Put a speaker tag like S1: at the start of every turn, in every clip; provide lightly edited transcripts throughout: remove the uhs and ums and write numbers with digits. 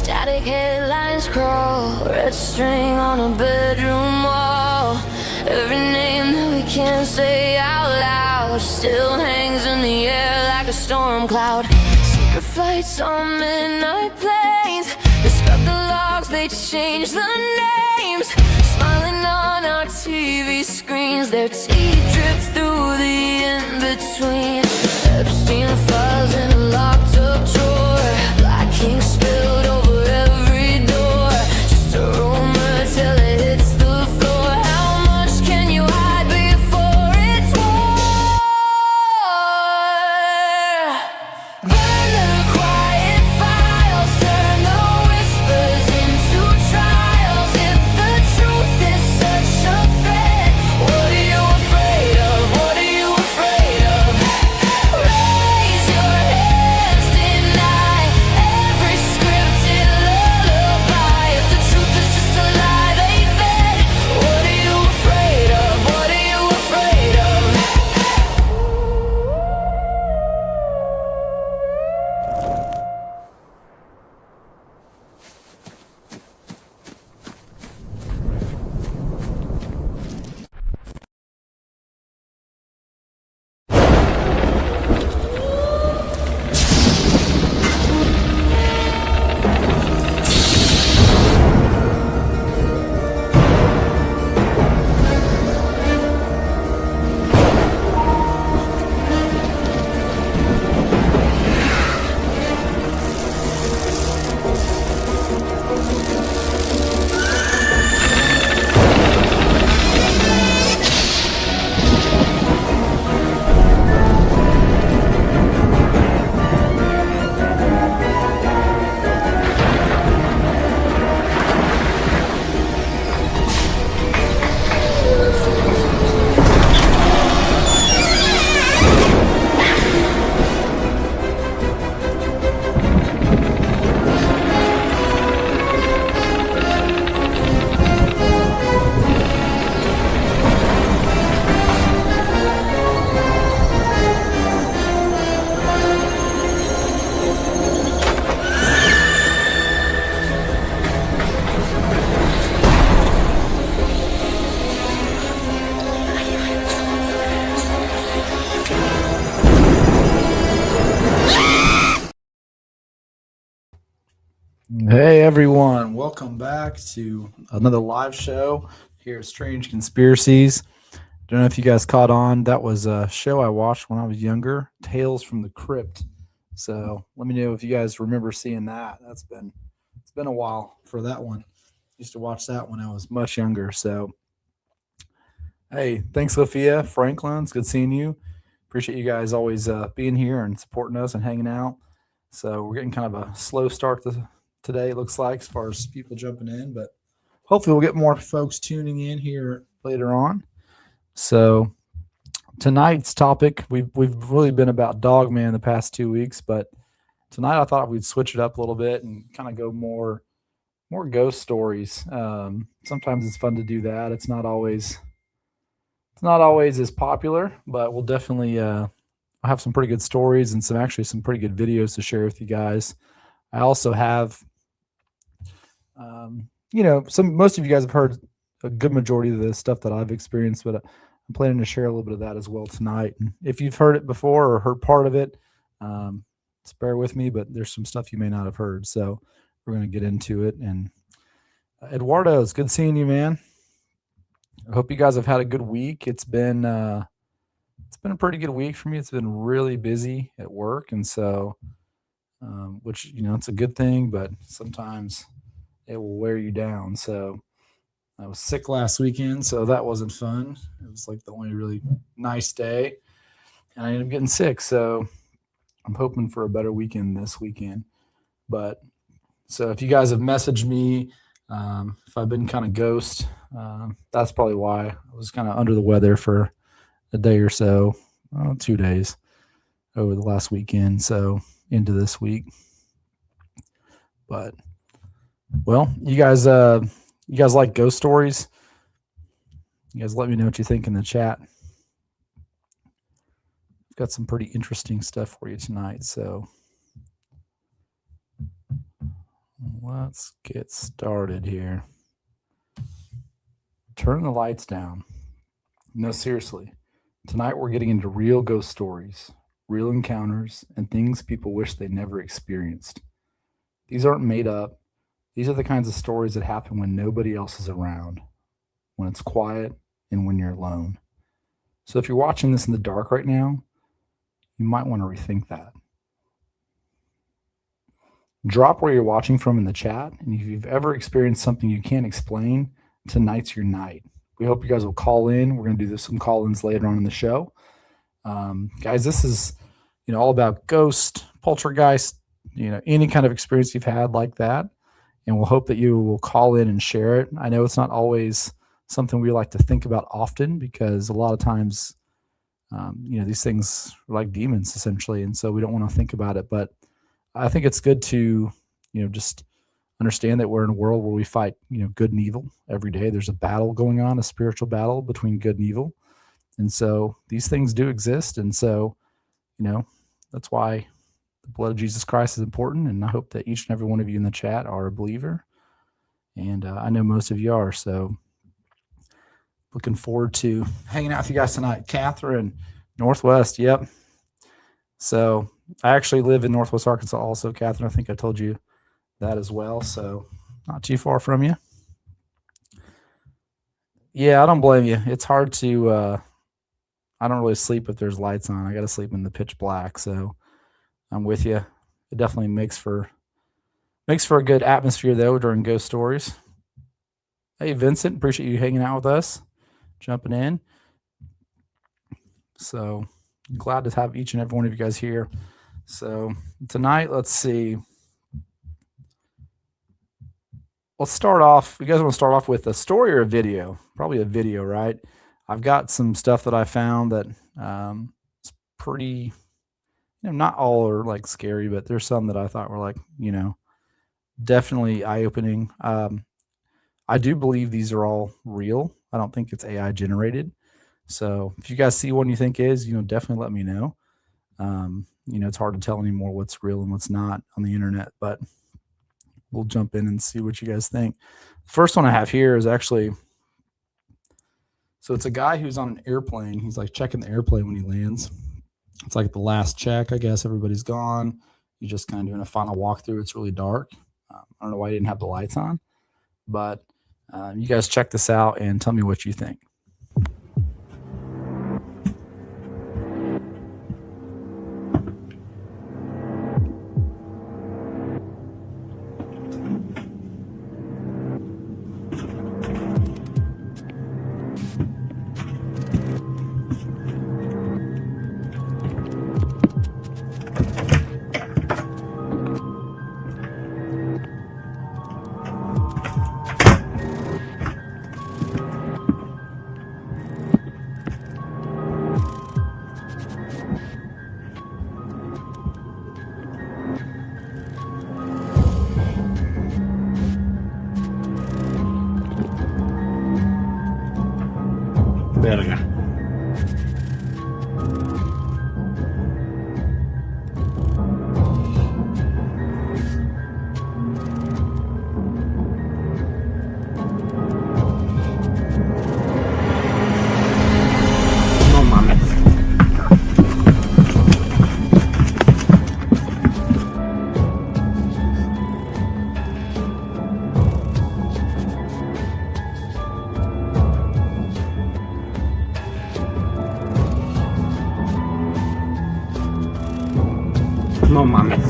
S1: Static headlines crawl, red string on a bedroom wall. Every name that we can't say out loud still hangs in the air like a storm cloud. Secret flights on midnight planes, they scrub the logs, they change the names. Smiling on our TV screens, their teeth drip through the in-between. Epstein files in a locked up drawer, black ink spilled over every door. Just a rumor till it hits the floor. How much can you hide before it's war? Burn the quiet files, turn the whispers into trials. If the truth is such a threat, what are you afraid of? What are you afraid of? Raise your hands, deny every scripted lullaby. If the truth is just a lie they fed, what are you afraid of? What are you afraid of?
S2: Hey everyone, welcome back to another live show here at Strange Conspiracies. Don't know if you guys caught on. That was a show I watched when I was younger, Tales from the Crypt. So let me know if you guys remember seeing that. It's been a while for that one. Used to watch that when I was much younger. So hey, thanks Sophia, Franklin. It's good seeing you. Appreciate you guys always being here and supporting us and hanging out. So we're getting kind of a slow start today, it looks like, as far as people jumping in, but hopefully we'll get more folks tuning in here later on. So tonight's topic, we've really been about Dogman the past 2 weeks, but tonight I thought we'd switch it up a little bit and kind of go more ghost stories. Sometimes it's fun to do that. It's not always as popular, but we'll definitely have some pretty good stories and some pretty good videos to share with you guys. I also have, most of you guys have heard a good majority of the stuff that I've experienced, but I'm planning to share a little bit of that as well tonight. And if you've heard it before or heard part of it, just bear with me, but there's some stuff you may not have heard. So we're going to get into it. And Eduardo, it's good seeing you, man. I hope you guys have had a good week. It's been a pretty good week for me. It's been really busy at work, and so which it's a good thing, but sometimes it will wear you down. So I was sick last weekend, so that wasn't fun. It was like the only really nice day, and I ended up getting sick. So I'm hoping for a better weekend this weekend. But so if you guys have messaged me, if I've been kind of ghost, that's probably why. I was kind of under the weather for a day or so, 2 days over the last weekend, so into this week. But well, you guys like ghost stories? You guys let me know what you think in the chat. I've got some pretty interesting stuff for you tonight, so Let's get started here. Turn the lights down. No, seriously. Tonight we're getting into real ghost stories, real encounters, and things people wish they never experienced. These aren't made up. These are the kinds of stories that happen when nobody else is around, when it's quiet, and when you're alone. So if you're watching this in the dark right now, you might want to rethink that. Drop where you're watching from in the chat, and if you've ever experienced something you can't explain, tonight's your night. We hope you guys will call in. We're going to do some call-ins later on in the show. Guys, this is all about ghost, poltergeist, any kind of experience you've had like that. And we'll hope that you will call in and share it. I know it's not always something we like to think about often because a lot of times, these things are like demons essentially. And so we don't want to think about it. But I think it's good to, just understand that we're in a world where we fight, good and evil every day. There's a battle going on, a spiritual battle between good and evil. And so these things do exist. And so, that's why the blood of Jesus Christ is important. And I hope that each and every one of you in the chat are a believer. And I know most of you are. So looking forward to hanging out with you guys tonight. Catherine, Northwest. Yep. So I actually live in Northwest Arkansas also, Catherine. I think I told you that as well. So not too far from you. Yeah, I don't blame you. It's hard to, I don't really sleep if there's lights on. I got to sleep in the pitch black. So I'm with you. It definitely makes for a good atmosphere though during ghost stories. Hey, Vincent, appreciate you hanging out with us, jumping in. So glad to have each and every one of you guys here. So tonight, let's see. Let's start off. You guys want to start off with a story or a video? Probably a video, right? I've got some stuff that I found that is pretty, not all are like scary, but there's some that I thought were like, definitely eye-opening. I do believe these are all real. I don't think it's AI generated. So if you guys see one you think is, definitely let me know. It's hard to tell anymore what's real and what's not on the internet, but we'll jump in and see what you guys think. The first one I have here is actually, so it's a guy who's on an airplane. He's like checking the airplane when he lands. It's like the last check, I guess. Everybody's gone. You're just kind of doing a final walkthrough. It's really dark. I don't know why he didn't have the lights on, but you guys check this out and tell me what you think.
S3: Verga. No mames. No mames.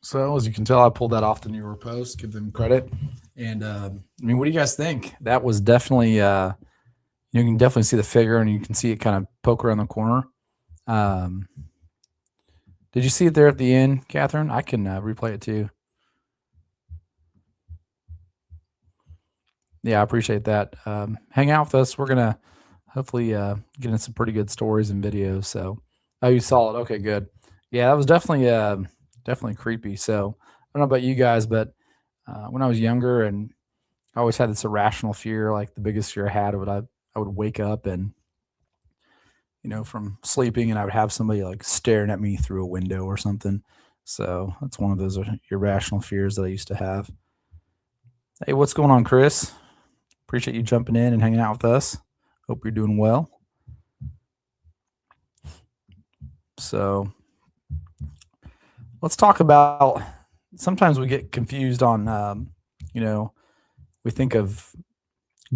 S2: So as you can tell, I pulled that off the newer post. Give them credit. And what do you guys think? That was definitely, you can definitely see the figure, and you can see it kind of poke around the corner. Did you see it there at the end, Catherine? I can replay it too. Yeah, I appreciate that. Hang out with us. We're gonna hopefully get in some pretty good stories and videos. So, oh, you saw it. Okay, good. Yeah, that was definitely creepy. So, I don't know about you guys, but when I was younger, and I always had this irrational fear. Like the biggest fear I had, I would wake up and from sleeping, and I would have somebody like staring at me through a window or something. So that's one of those irrational fears that I used to have. Hey, what's going on, Chris? Appreciate you jumping in and hanging out with us. Hope you're doing well. So let's talk about, sometimes we get confused on, we think of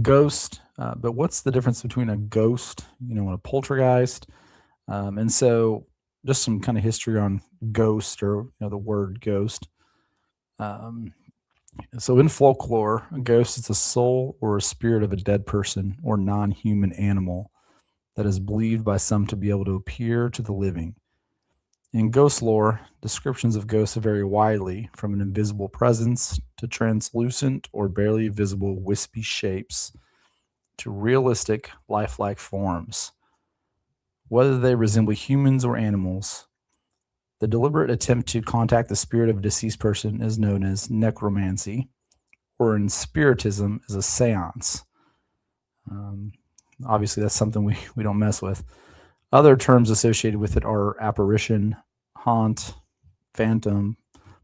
S2: ghost, but what's the difference between a ghost, and a poltergeist? And so just some kind of history on ghost, or, the word ghost. So in folklore, a ghost is a soul or a spirit of a dead person or non-human animal that is believed by some to be able to appear to the living. In ghost lore, descriptions of ghosts vary widely, from an invisible presence to translucent or barely visible wispy shapes to realistic, lifelike forms. Whether they resemble humans or animals, the deliberate attempt to contact the spirit of a deceased person is known as necromancy, or in spiritism is a seance. Obviously, that's something we don't mess with. Other terms associated with it are apparition, haunt, phantom,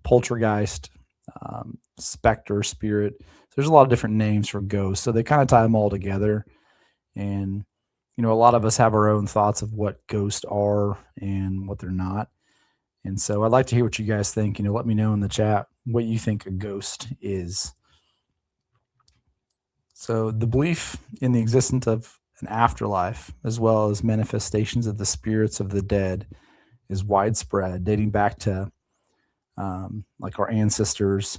S2: poltergeist, specter, spirit. There's a lot of different names for ghosts, so they kind of tie them all together. And, a lot of us have our own thoughts of what ghosts are and what they're not. And so I'd like to hear what you guys think. Let me know in the chat what you think a ghost is. So the belief in the existence of an afterlife, as well as manifestations of the spirits of the dead, is widespread, dating back to like our ancestors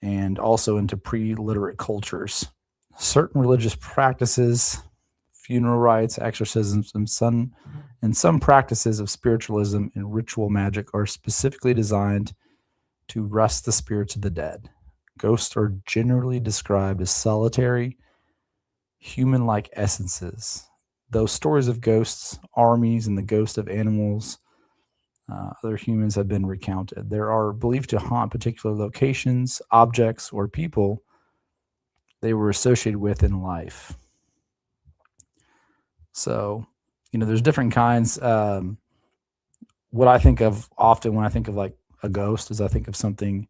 S2: and also into pre-literate cultures. Certain religious practices, funeral rites, exorcisms, and some practices of spiritualism and ritual magic are specifically designed to rest the spirits of the dead. Ghosts are generally described as solitary, human-like essences. Though stories of ghosts, armies, and the ghost of animals, other humans have been recounted. There are believed to haunt particular locations, objects, or people they were associated with in life. So, there's different kinds. What I think of often when I think of like a ghost is I think of something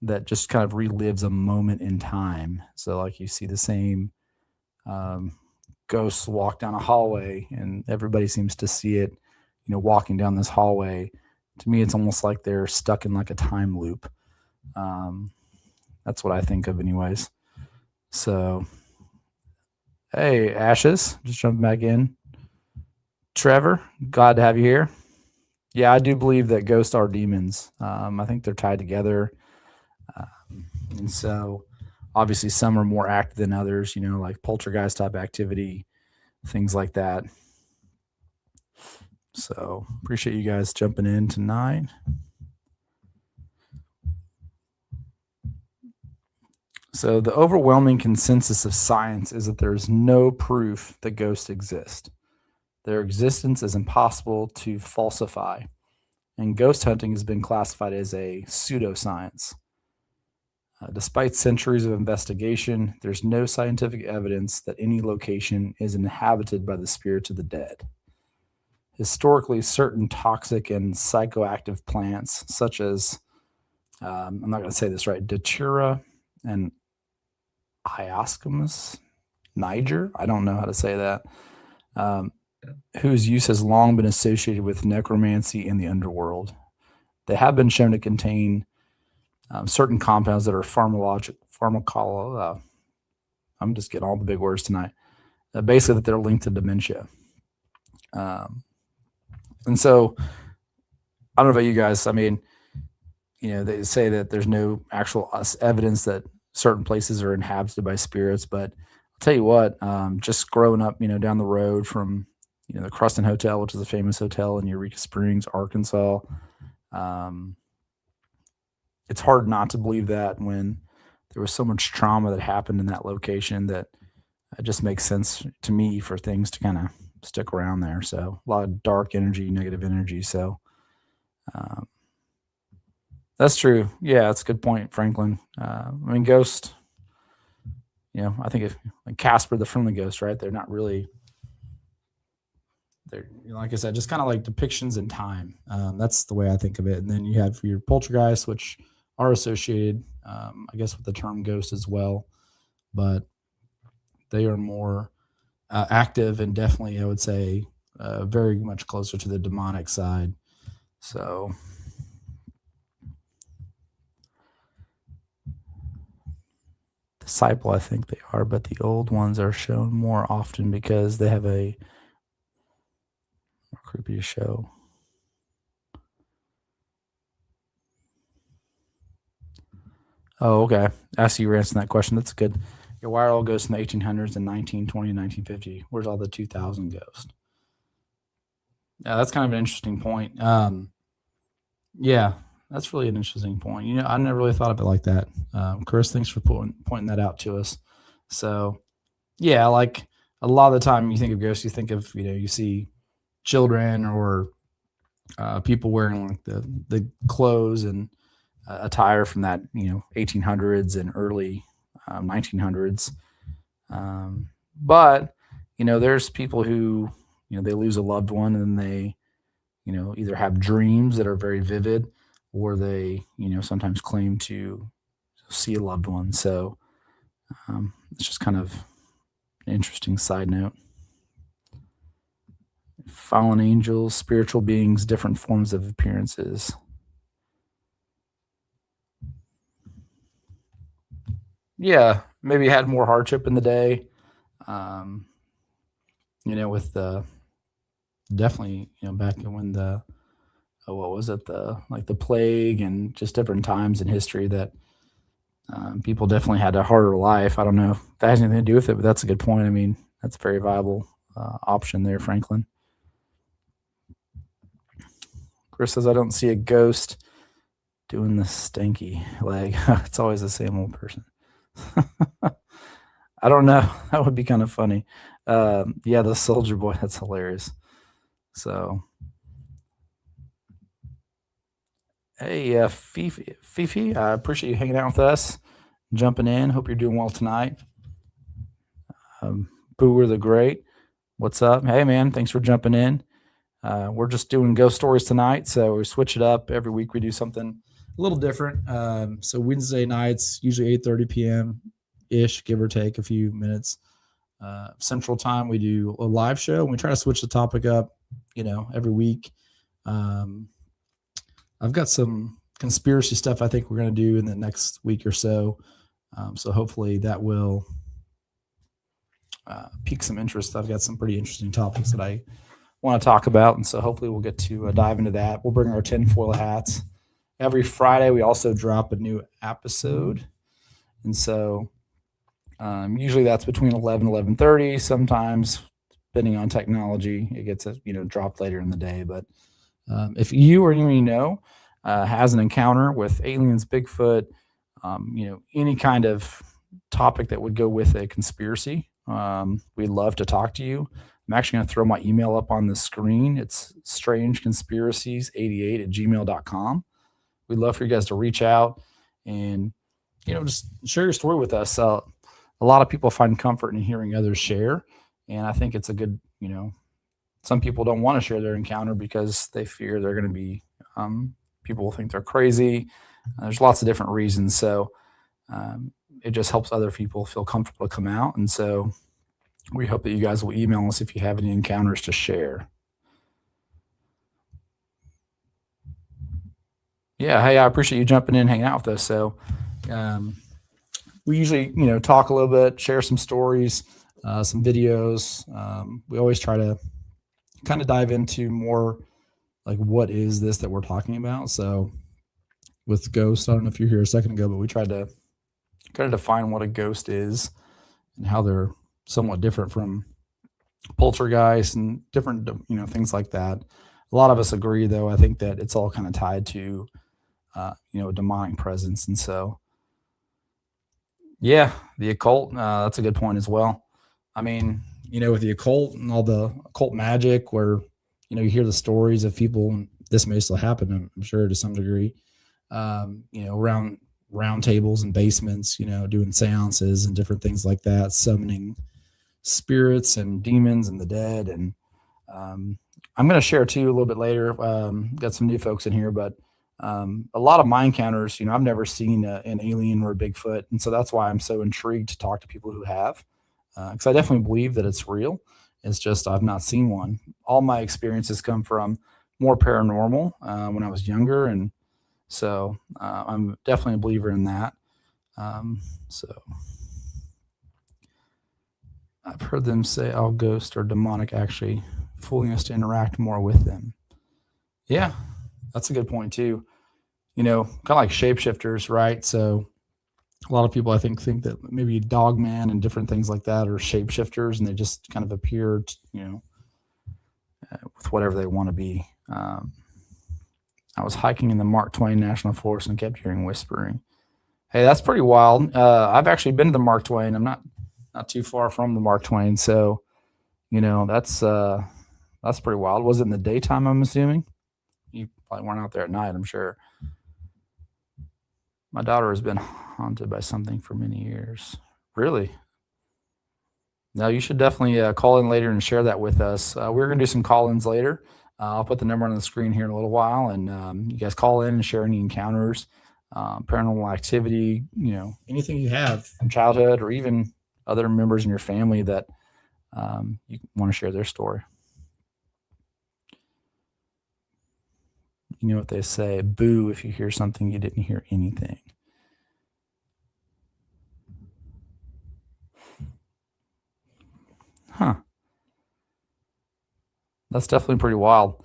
S2: that just kind of relives a moment in time. So like you see the same ghosts walk down a hallway and everybody seems to see it, walking down this hallway. To me, it's almost like they're stuck in like a time loop. That's what I think of anyways. So, hey, Ashes, just jumping back in. Trevor, glad to have you here. Yeah, I do believe that ghosts are demons. I think they're tied together. And so obviously some are more active than others, like poltergeist type activity, things like that. So appreciate you guys jumping in tonight. So the overwhelming consensus of science is that there is no proof that ghosts exist. Their existence is impossible to falsify, and ghost hunting has been classified as a pseudoscience. Despite centuries of investigation, there's no scientific evidence that any location is inhabited by the spirits of the dead. Historically, certain toxic and psychoactive plants, such as, I'm not going to say this right, Datura and Hyoscyamus niger, I don't know how to say that, whose use has long been associated with necromancy in the underworld. They have been shown to contain certain compounds that are I'm just getting all the big words tonight. Basically, that they're linked to dementia. And so, I don't know about you guys. I mean, they say that there's no actual evidence that certain places are inhabited by spirits, but I'll tell you what, just growing up, down the road from, the Cruston Hotel, which is a famous hotel in Eureka Springs, Arkansas, it's hard not to believe that when there was so much trauma that happened in that location that it just makes sense to me for things to kind of stick around there. So a lot of dark energy, negative energy. So that's true. Yeah, that's a good point, Franklin. Ghost, I think if like Casper the Friendly Ghost, right? They're not really they're, like I said, just kind of like depictions in time. That's the way I think of it. And then you have your poltergeists, which are associated, I guess, with the term ghost as well, but they are more active and definitely, I would say, very much closer to the demonic side. So, disciple, I think they are, but the old ones are shown more often because they have a more creepy show. Oh, okay. I see you're answering that question. That's good. Yeah, why are all ghosts in the 1800s and 1920 and 1950? Where's all the 2000 ghosts? Yeah, that's kind of an interesting point. Yeah, that's really an interesting point. I never really thought of it like that. Chris, thanks for pointing that out to us. So, yeah, like a lot of the time you think of ghosts, you think of, you see children or people wearing like the clothes and attire from that 1800s and early 1900s. But there's people who they lose a loved one and they either have dreams that are very vivid, or they sometimes claim to see a loved one. So it's just kind of an interesting side note. Fallen angels, spiritual beings, different forms of appearances. Yeah, maybe had more hardship in the day. With the definitely back when the what was it, the plague and just different times in history that people definitely had a harder life. I don't know if that has anything to do with it, but that's a good point. I mean, that's a very viable option there, Franklin. Chris says, I don't see a ghost doing the stanky leg. It's always the same old person. I don't know. That would be kind of funny. Yeah, the soldier boy, that's hilarious. So, hey, Fifi, I appreciate you hanging out with us, jumping in. Hope you're doing well tonight. Booer the Great, what's up? Hey, man, thanks for jumping in. We're just doing ghost stories tonight, so we switch it up. Every week we do something a little different. So Wednesday nights, usually 8:30 p.m.-ish, give or take a few minutes. Central Time, we do a live show, and we try to switch the topic up, every week. I've got some conspiracy stuff I think we're going to do in the next week or so. So hopefully that will pique some interest. I've got some pretty interesting topics that I want to talk about, and so hopefully we'll get to dive into that. We'll bring our tinfoil hats. Every Friday, we also drop a new episode, and so usually that's between 11 and 11:30. Sometimes, depending on technology, it gets dropped later in the day. But if you or anyone you know has an encounter with aliens, Bigfoot, any kind of topic that would go with a conspiracy, we'd love to talk to you. I'm actually going to throw my email up on the screen. It's strangeconspiracies88@gmail.com. We'd love for you guys to reach out and, just share your story with us. A lot of people find comfort in hearing others share. And I think it's a good, some people don't want to share their encounter because they fear they're going to be, people will think they're crazy. There's lots of different reasons. So it just helps other people feel comfortable to come out. And so we hope that you guys will email us if you have any encounters to share. Yeah, hey, I appreciate you jumping in and hanging out with us. So we usually, talk a little bit, share some stories, some videos. We always try to kind of dive into more like, what is this that we're talking about? So with ghosts, I don't know if you were here a second ago, but we tried to kind of define what a ghost is and how they're somewhat different from poltergeist and different, things like that. A lot of us agree, though. I think that it's all kind of tied to, a demonic presence. And so, yeah, the occult, that's a good point as well. I mean, with the occult and all the occult magic where, you hear the stories of people, and this may still happen, I'm sure, to some degree, around round tables and basements, doing seances and different things like that, summoning spirits and demons and the dead. And I'm going to share too a little bit later. Got some new folks in here, but a lot of my encounters, I've never seen an alien or a Bigfoot, and so that's why I'm so intrigued to talk to people who have, because I definitely believe that it's real. It's just I've not seen one. All my experiences come from more paranormal when I was younger, and so I'm definitely a believer in that. So I've heard them say all ghosts are demonic, actually fooling us to interact more with them. Yeah, that's a good point too. Kind of like shapeshifters, right? So a lot of people I think that maybe dog man and different things like that are shapeshifters, and they just kind of appear, with whatever they want to be. I was hiking in the Mark Twain National Forest and kept hearing whispering. Hey, that's pretty wild. I've actually been to the Mark Twain. I'm not too far from the Mark Twain, so that's pretty wild. Was it in the daytime? I'm assuming you probably weren't out there at night. I'm sure. My daughter has been haunted by something for many years. Really? No, you should definitely call in later and share that with us. We're going to do some call-ins later. I'll put the number on the screen here in a little while, and you guys call in and share any encounters, paranormal activity, anything you have from childhood or even other members in your family that you want to share their story. You know what they say, boo if you hear something you didn't hear anything. Huh. That's definitely pretty wild.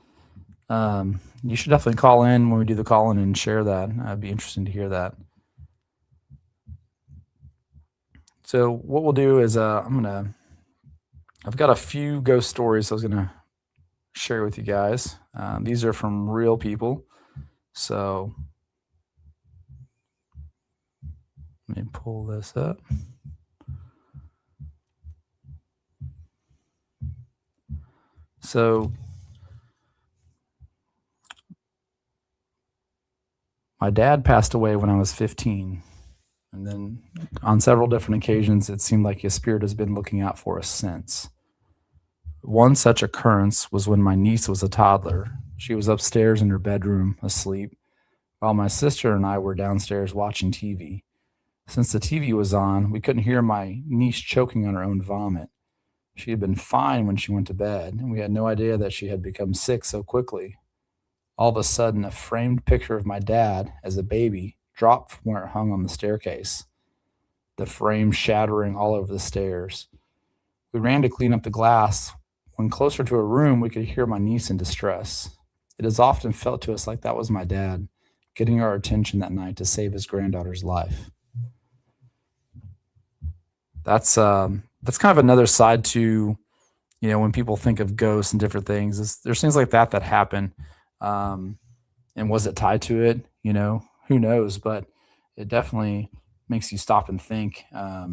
S2: You should definitely call in when we do the call in and share that. It'd be interesting to hear that. So what we'll do is I've got a few ghost stories I was gonna share with you guys. These are from real people. So let me pull this up. So my dad passed away when I was 15. And then on several different occasions, it seemed like his spirit has been looking out for us since. One such occurrence was when my niece was a toddler. She was upstairs in her bedroom, asleep, while my sister and I were downstairs watching TV. Since the TV was on, we couldn't hear my niece choking on her own vomit. She had been fine when she went to bed, and we had no idea that she had become sick so quickly. All of a sudden, a framed picture of my dad as a baby dropped from where it hung on the staircase, the frame shattering all over the stairs. We ran to clean up the glass. When closer to her room, we could hear my niece in distress. It has often felt to us like that was my dad, getting our attention that night to save his granddaughter's life. That's kind of another side to, when people think of ghosts and different things. There's things like that happen. And was it tied to it? Who knows? But it definitely makes you stop and think. I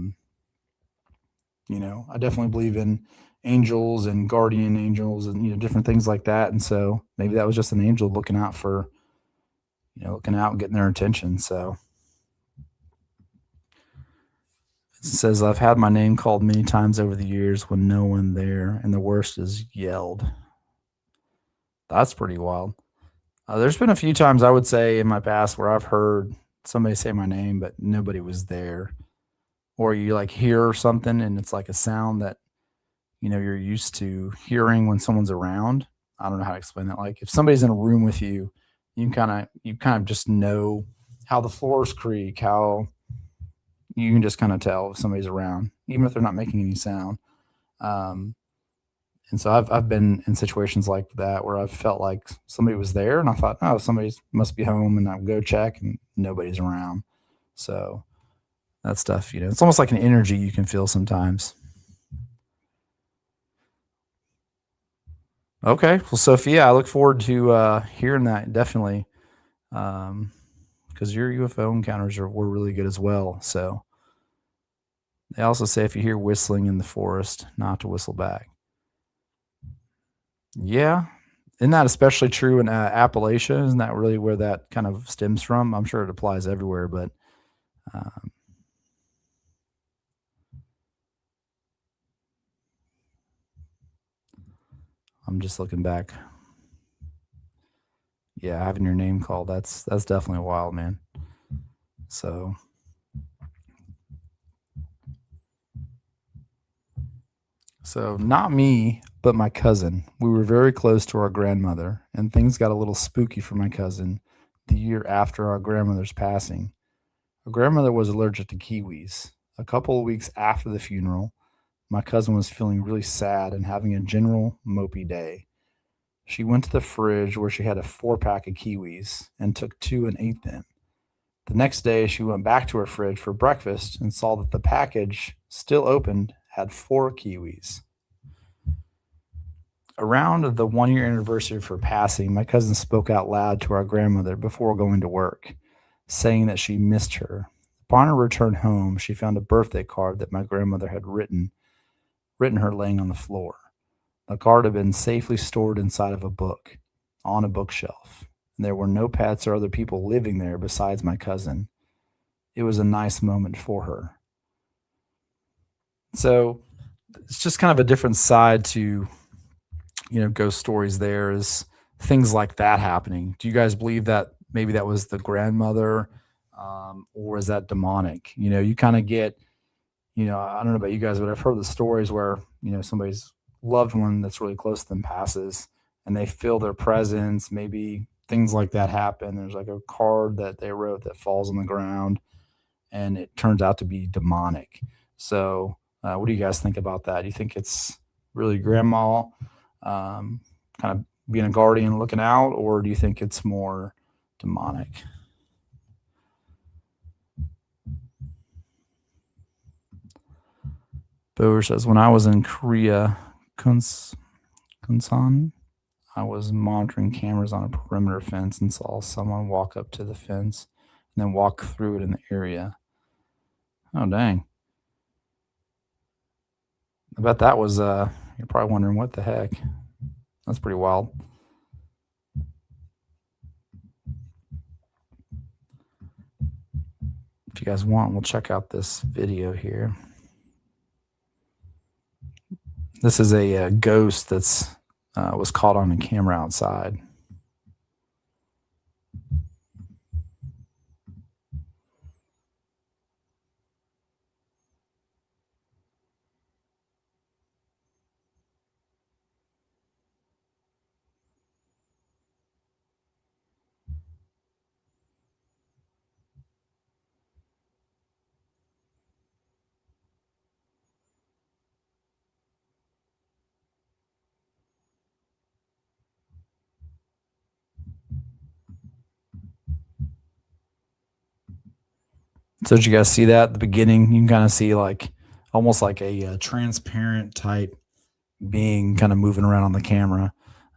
S2: definitely believe in angels and guardian angels and different things like that. And so maybe that was just an angel looking out and getting their attention. So it says, I've had my name called many times over the years when no one there, and the worst is yelled. That's pretty wild. There's been a few times I would say in my past where I've heard somebody say my name, but nobody was there. Or you hear something and it's like a sound that, you're used to hearing when someone's around. I don't know how to explain that. Like if somebody's in a room with you, you kind of just know how the floors creak, how you can just kind of tell if somebody's around, even if they're not making any sound. And so I've been in situations like that where I've felt like somebody was there and I thought, oh, somebody must be home, and I'll go check and nobody's around. So that stuff, it's almost like an energy you can feel sometimes. Okay. Well, Sophia, I look forward to hearing that, definitely. Because your UFO encounters were really good as well. So they also say if you hear whistling in the forest, not to whistle back. Yeah. Isn't that especially true in Appalachia? Isn't that really where that kind of stems from? I'm sure it applies everywhere, but I'm just looking back. Yeah, having your name called, that's definitely wild, man. So not me, but my cousin. We were very close to our grandmother, and things got a little spooky for my cousin the year after our grandmother's passing. Our grandmother was allergic to kiwis. A couple of weeks after the funeral, my cousin was feeling really sad and having a general mopey day. She went to the fridge where she had a 4 pack of kiwis and took two and ate them. The next day, she went back to her fridge for breakfast and saw that the package, still opened, had 4 kiwis. Around the 1 year anniversary of her passing, my cousin spoke out loud to our grandmother before going to work, saying that she missed her. Upon her return home, she found a birthday card that my grandmother had written her laying on the floor. The card had been safely stored inside of a book, on a bookshelf, and there were no pets or other people living there besides my cousin. It was a nice moment for her. So it's just kind of a different side to, ghost stories. There is things like that happening. Do you guys believe that maybe that was the grandmother, or is that demonic? You kind of get, I don't know about you guys, but I've heard the stories where, somebody's loved one that's really close to them passes and they feel their presence. Maybe things like that happen. There's like a card that they wrote that falls on the ground and it turns out to be demonic. So, what do you guys think about that? Do you think it's really grandma kind of being a guardian looking out, or do you think it's more demonic? Boer says, when I was in Korea, Kunsan, I was monitoring cameras on a perimeter fence and saw someone walk up to the fence and then walk through it in the area. Oh, dang. I bet that was, you're probably wondering what the heck. That's pretty wild. If you guys want, we'll check out this video here. This is a ghost that's was caught on a camera outside. So did you guys see that at the beginning? You can kind of see like almost like a transparent type being kind of moving around on the camera.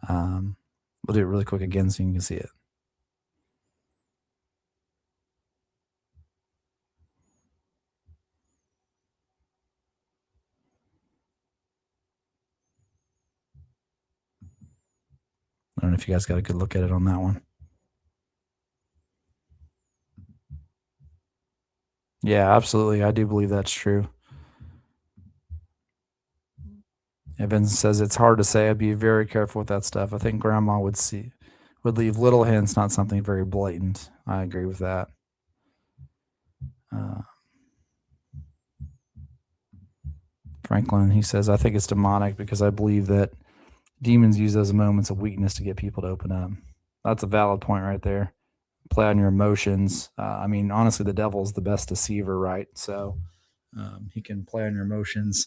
S2: We'll do it really quick again so you can see it. I don't know if you guys got a good look at it on that one. Yeah, absolutely. I do believe that's true. Evans says it's hard to say. I'd be very careful with that stuff. I think grandma would leave little hints, not something very blatant. I agree with that. Franklin, he says, I think it's demonic because I believe that demons use those moments of weakness to get people to open up. That's a valid point right there. Play on your emotions. I mean, honestly, the devil's the best deceiver, right? So he can play on your emotions.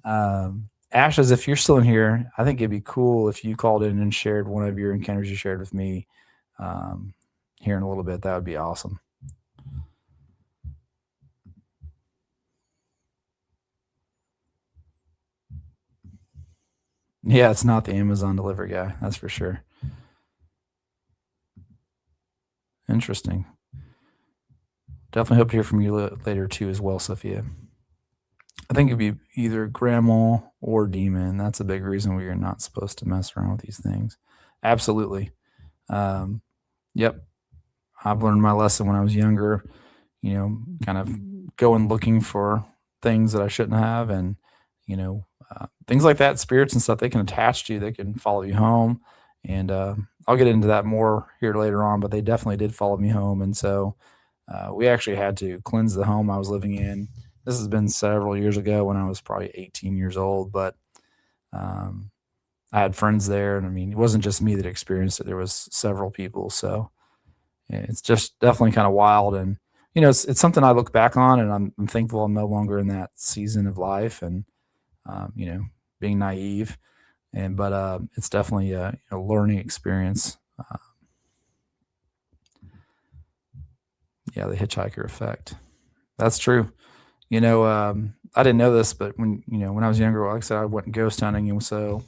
S2: Ashes, if you're still in here, I think it'd be cool if you called in and shared one of your encounters you shared with me here in a little bit. That would be awesome. Yeah, it's not the Amazon delivery guy. That's for sure. Interesting. Definitely hope to hear from you later too as well, Sophia. I think it'd be either grandma or demon. That's a big reason we are not supposed to mess around with these things. Absolutely. Yep. I've learned my lesson when I was younger, kind of going looking for things that I shouldn't have. And, things like that, spirits and stuff, they can attach to you. They can follow you home. And I'll get into that more here later on, but they definitely did follow me home. And so we actually had to cleanse the home I was living in. This has been several years ago when I was probably 18 years old, but um, I had friends there. And I mean, it wasn't just me that experienced it, there was several people. So yeah, it's just definitely kind of wild. And, it's something I look back on, and I'm thankful I'm no longer in that season of life and, being naive. But it's definitely a learning experience. Yeah, the hitchhiker effect. That's true. I didn't know this, but when I was younger, like I said, I went ghost hunting, and so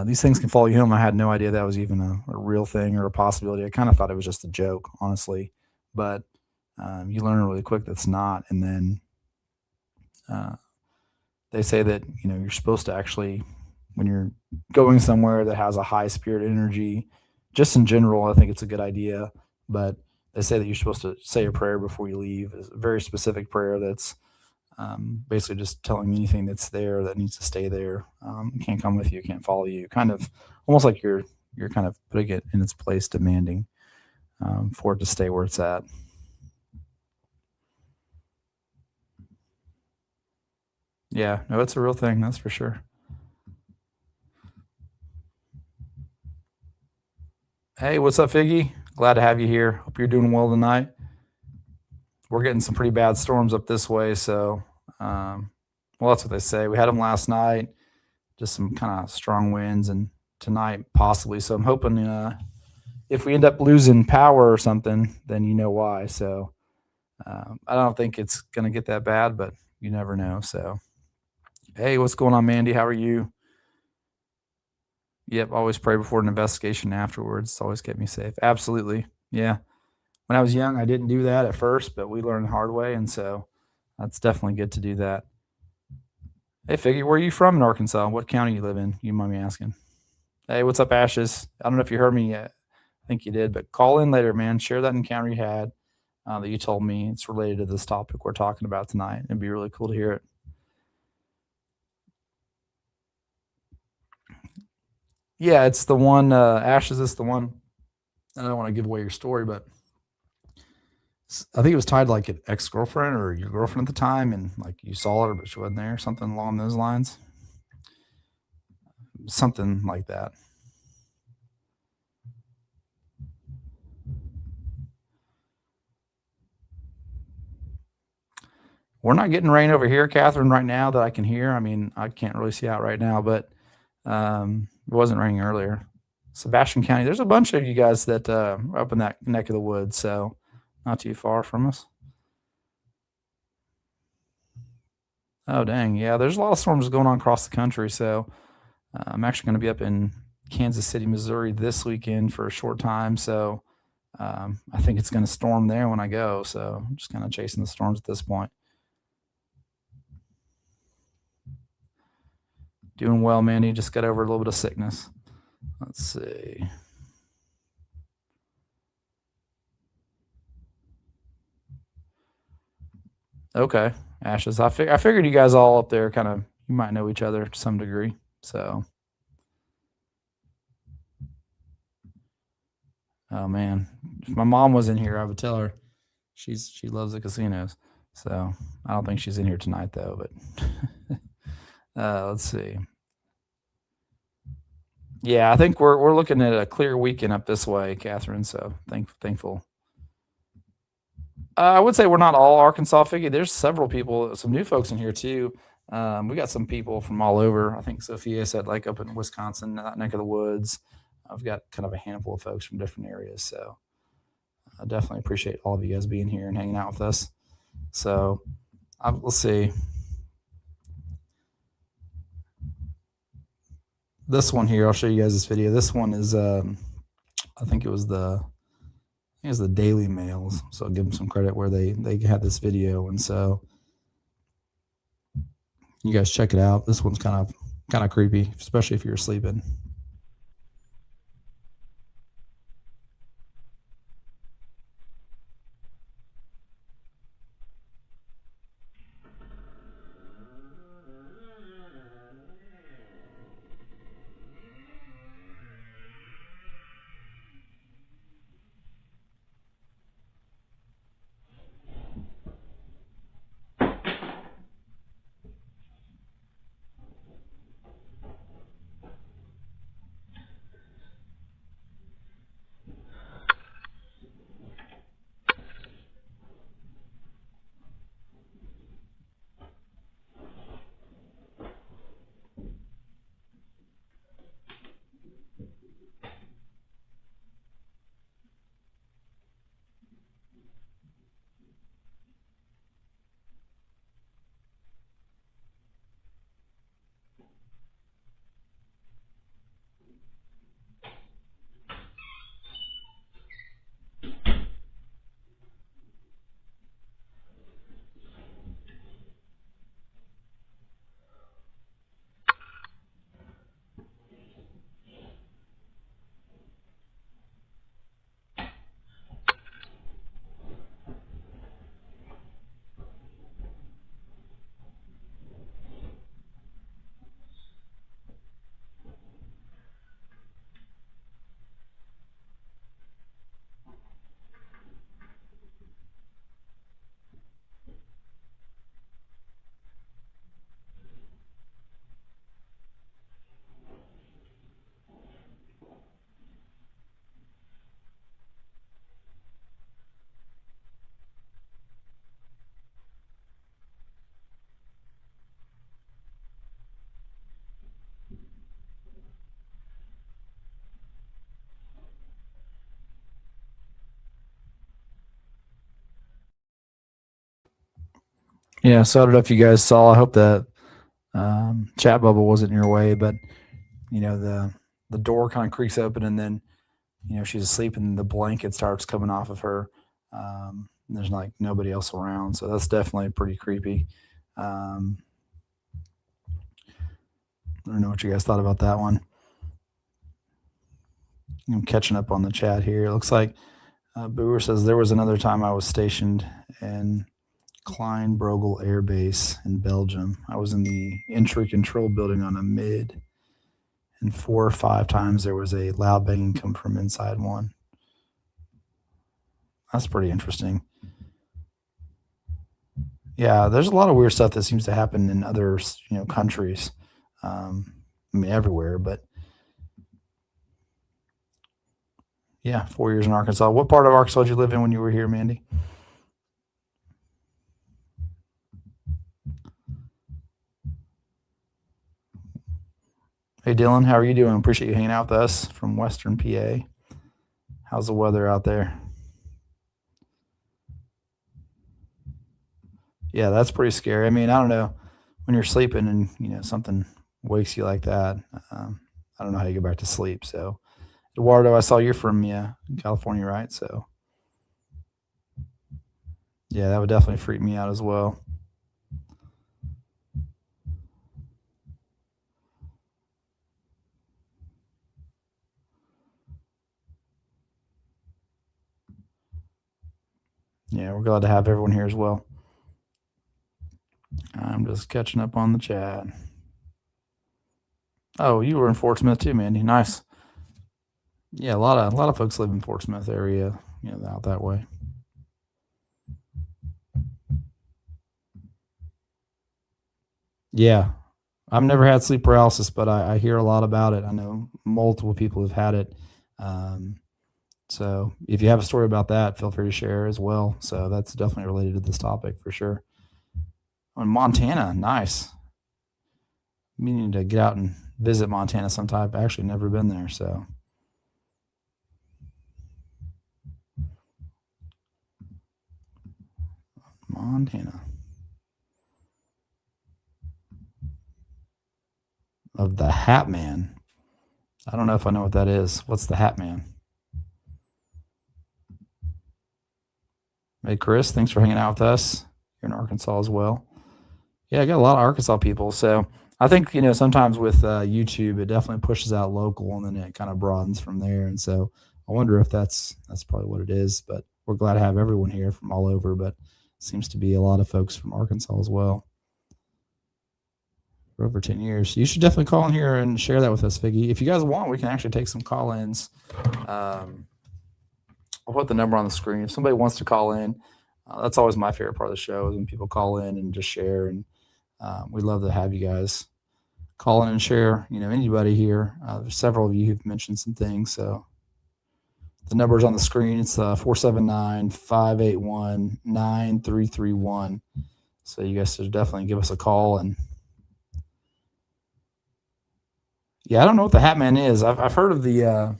S2: these things can follow you home. I had no idea that was even a real thing or a possibility. I kind of thought it was just a joke, honestly, but you learn really quick that's not. And then uh, they say that you're supposed to actually, when you're going somewhere that has a high spirit energy, just in general, I think it's a good idea. But they say that you're supposed to say a prayer before you leave. It's a very specific prayer that's basically just telling anything that's there that needs to stay there. Can't come with you, can't follow you. Kind of almost like you're kind of putting it in its place, demanding for it to stay where it's at. Yeah, no, it's a real thing, that's for sure. Hey, what's up, Figgy? Glad to have you here. Hope you're doing well tonight. We're getting some pretty bad storms up this way, so well, that's what they say. We had them last night, just some kind of strong winds, and tonight possibly. So I'm hoping if we end up losing power or something, then you know why. So I don't think it's going to get that bad, but you never know. So, hey, what's going on, Mandy? How are you? Yep, always pray before an investigation afterwards. It's always kept me safe. Absolutely. Yeah. When I was young, I didn't do that at first, but we learned the hard way. And so that's definitely good to do that. Hey, Figgy, where are you from in Arkansas? What county you live in? You mind me asking? Hey, what's up, Ashes? I don't know if you heard me yet. I think you did, but call in later, man. Share that encounter you had that you told me. It's related to this topic we're talking about tonight. It'd be really cool to hear it. Yeah, it's the one, Ashes is the one. I don't want to give away your story, but I think it was tied to like an ex girlfriend or your girlfriend at the time, and like you saw her, but she wasn't there, something along those lines. Something like that. We're not getting rain over here, Catherine, right now that I can hear. I mean, I can't really see out right now, but it wasn't raining earlier. Sebastian County, there's a bunch of you guys that are up in that neck of the woods, so not too far from us. Oh, dang. Yeah, there's a lot of storms going on across the country, so I'm actually going to be up in Kansas City, Missouri this weekend for a short time, so I think it's going to storm there when I go, so I'm just kind of chasing the storms at this point. Doing well, Mandy. Just got over a little bit of sickness. Let's see. Okay, Ashes. I figured you guys all up there kind of, you might know each other to some degree. So, oh man, if my mom was in here, I would tell her. She loves the casinos. So I don't think she's in here tonight though. But let's see. Yeah, I think we're looking at a clear weekend up this way, Catherine. So thankful. I would say we're not all Arkansas Figgy. There's several people, some new folks in here too. We got some people from all over. I think Sophia said like up in Wisconsin, that neck of the woods. I've got kind of a handful of folks from different areas. So I definitely appreciate all of you guys being here and hanging out with us. So let's see. This one here, I'll show you guys this video. This one is, I think it was the Daily Mails. So I'll give them some credit where they had this video. And so you guys check it out. This one's kind of creepy, especially if you're sleeping. Yeah, so I don't know if you guys saw. I hope that chat bubble wasn't in your way, but the door kind of creaks open, and then she's asleep, and the blanket starts coming off of her. There's like nobody else around, so that's definitely pretty creepy. Um, I don't know what you guys thought about that one. I'm catching up on the chat here. It looks like Booer says there was another time I was stationed in Kleinbrogel Air Base in Belgium. I was in the entry control building on a mid, and 4 or 5 times there was a loud banging come from inside one. That's pretty interesting. Yeah, there's a lot of weird stuff that seems to happen in other countries. I mean, everywhere, but yeah, 4 years in Arkansas. What part of Arkansas did you live in when you were here, Mandy? Hey, Dylan, how are you doing? Appreciate you hanging out with us from Western PA. How's the weather out there? Yeah, that's pretty scary. I mean, I don't know, when you're sleeping and something wakes you like that. I don't know how you go back to sleep. So, Eduardo, I saw you're from California, right? So, yeah, that would definitely freak me out as well. Yeah, we're glad to have everyone here as well. I'm just catching up on the chat. Oh, you were in Fort Smith too, Mandy. Nice. Yeah, a lot of folks live in Fort Smith area, out that way. Yeah, I've never had sleep paralysis, but I hear a lot about it. I know multiple people have had it. So if you have a story about that, feel free to share as well. So that's definitely related to this topic for sure. In Montana, nice. Meaning to get out and visit Montana sometime. I've actually never been there, so. Montana. Of the Hat Man. I don't know if I know what that is. What's the Hat Man? Hey, Chris, thanks for hanging out with us. You're in Arkansas as well. Yeah, I got a lot of Arkansas people. So I think, sometimes with YouTube, it definitely pushes out local, and then it kind of broadens from there. And so I wonder if that's probably what it is. But we're glad to have everyone here from all over. But seems to be a lot of folks from Arkansas as well. For over 10 years. You should definitely call in here and share that with us, Figgy. If you guys want, we can actually take some call-ins. I'll put the number on the screen. If somebody wants to call in, that's always my favorite part of the show is when people call in and just share. And we'd love to have you guys call in and share. Anybody here. There's several of you who've mentioned some things. So the number's on the screen. It's 479-581-9331. So you guys should definitely give us a call. And yeah, I don't know what the Hat Man is. I've heard of the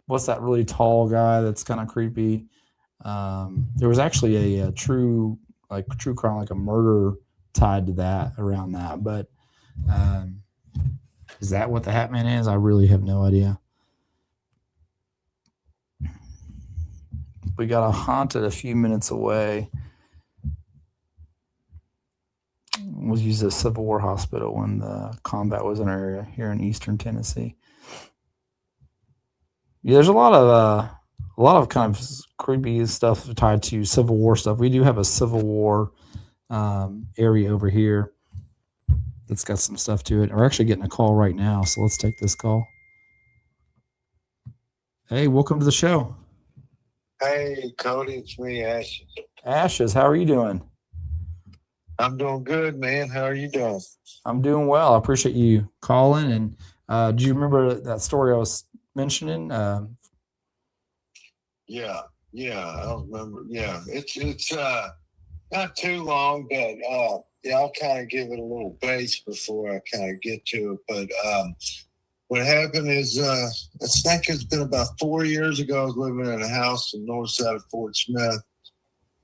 S2: what's that really tall guy that's kind of creepy? There was actually a true crime, like a murder tied to that around that. But is that what the Hat Man is? I really have no idea. We got a haunted a few minutes away. Was used as a Civil War hospital when the combat was in our area here in Eastern Tennessee. Yeah, there's a lot of kind of creepy stuff tied to Civil War stuff. We do have a Civil War area over here that's got some stuff to it. We're actually getting a call right now, so let's take this call. Hey, welcome to the show.
S4: Hey, Cody, it's me, Ashes.
S2: Ashes, how are you doing?
S4: I'm doing good, man. How are you doing?
S2: I'm doing well. I appreciate you calling. And do you remember that story I was mentioning?
S4: Yeah, I remember. Yeah, it's not too long, but I'll kind of give it a little base before I kind of get to it. But what happened is, I think it's been about 4 years ago. I was living in a house in the north side of Fort Smith,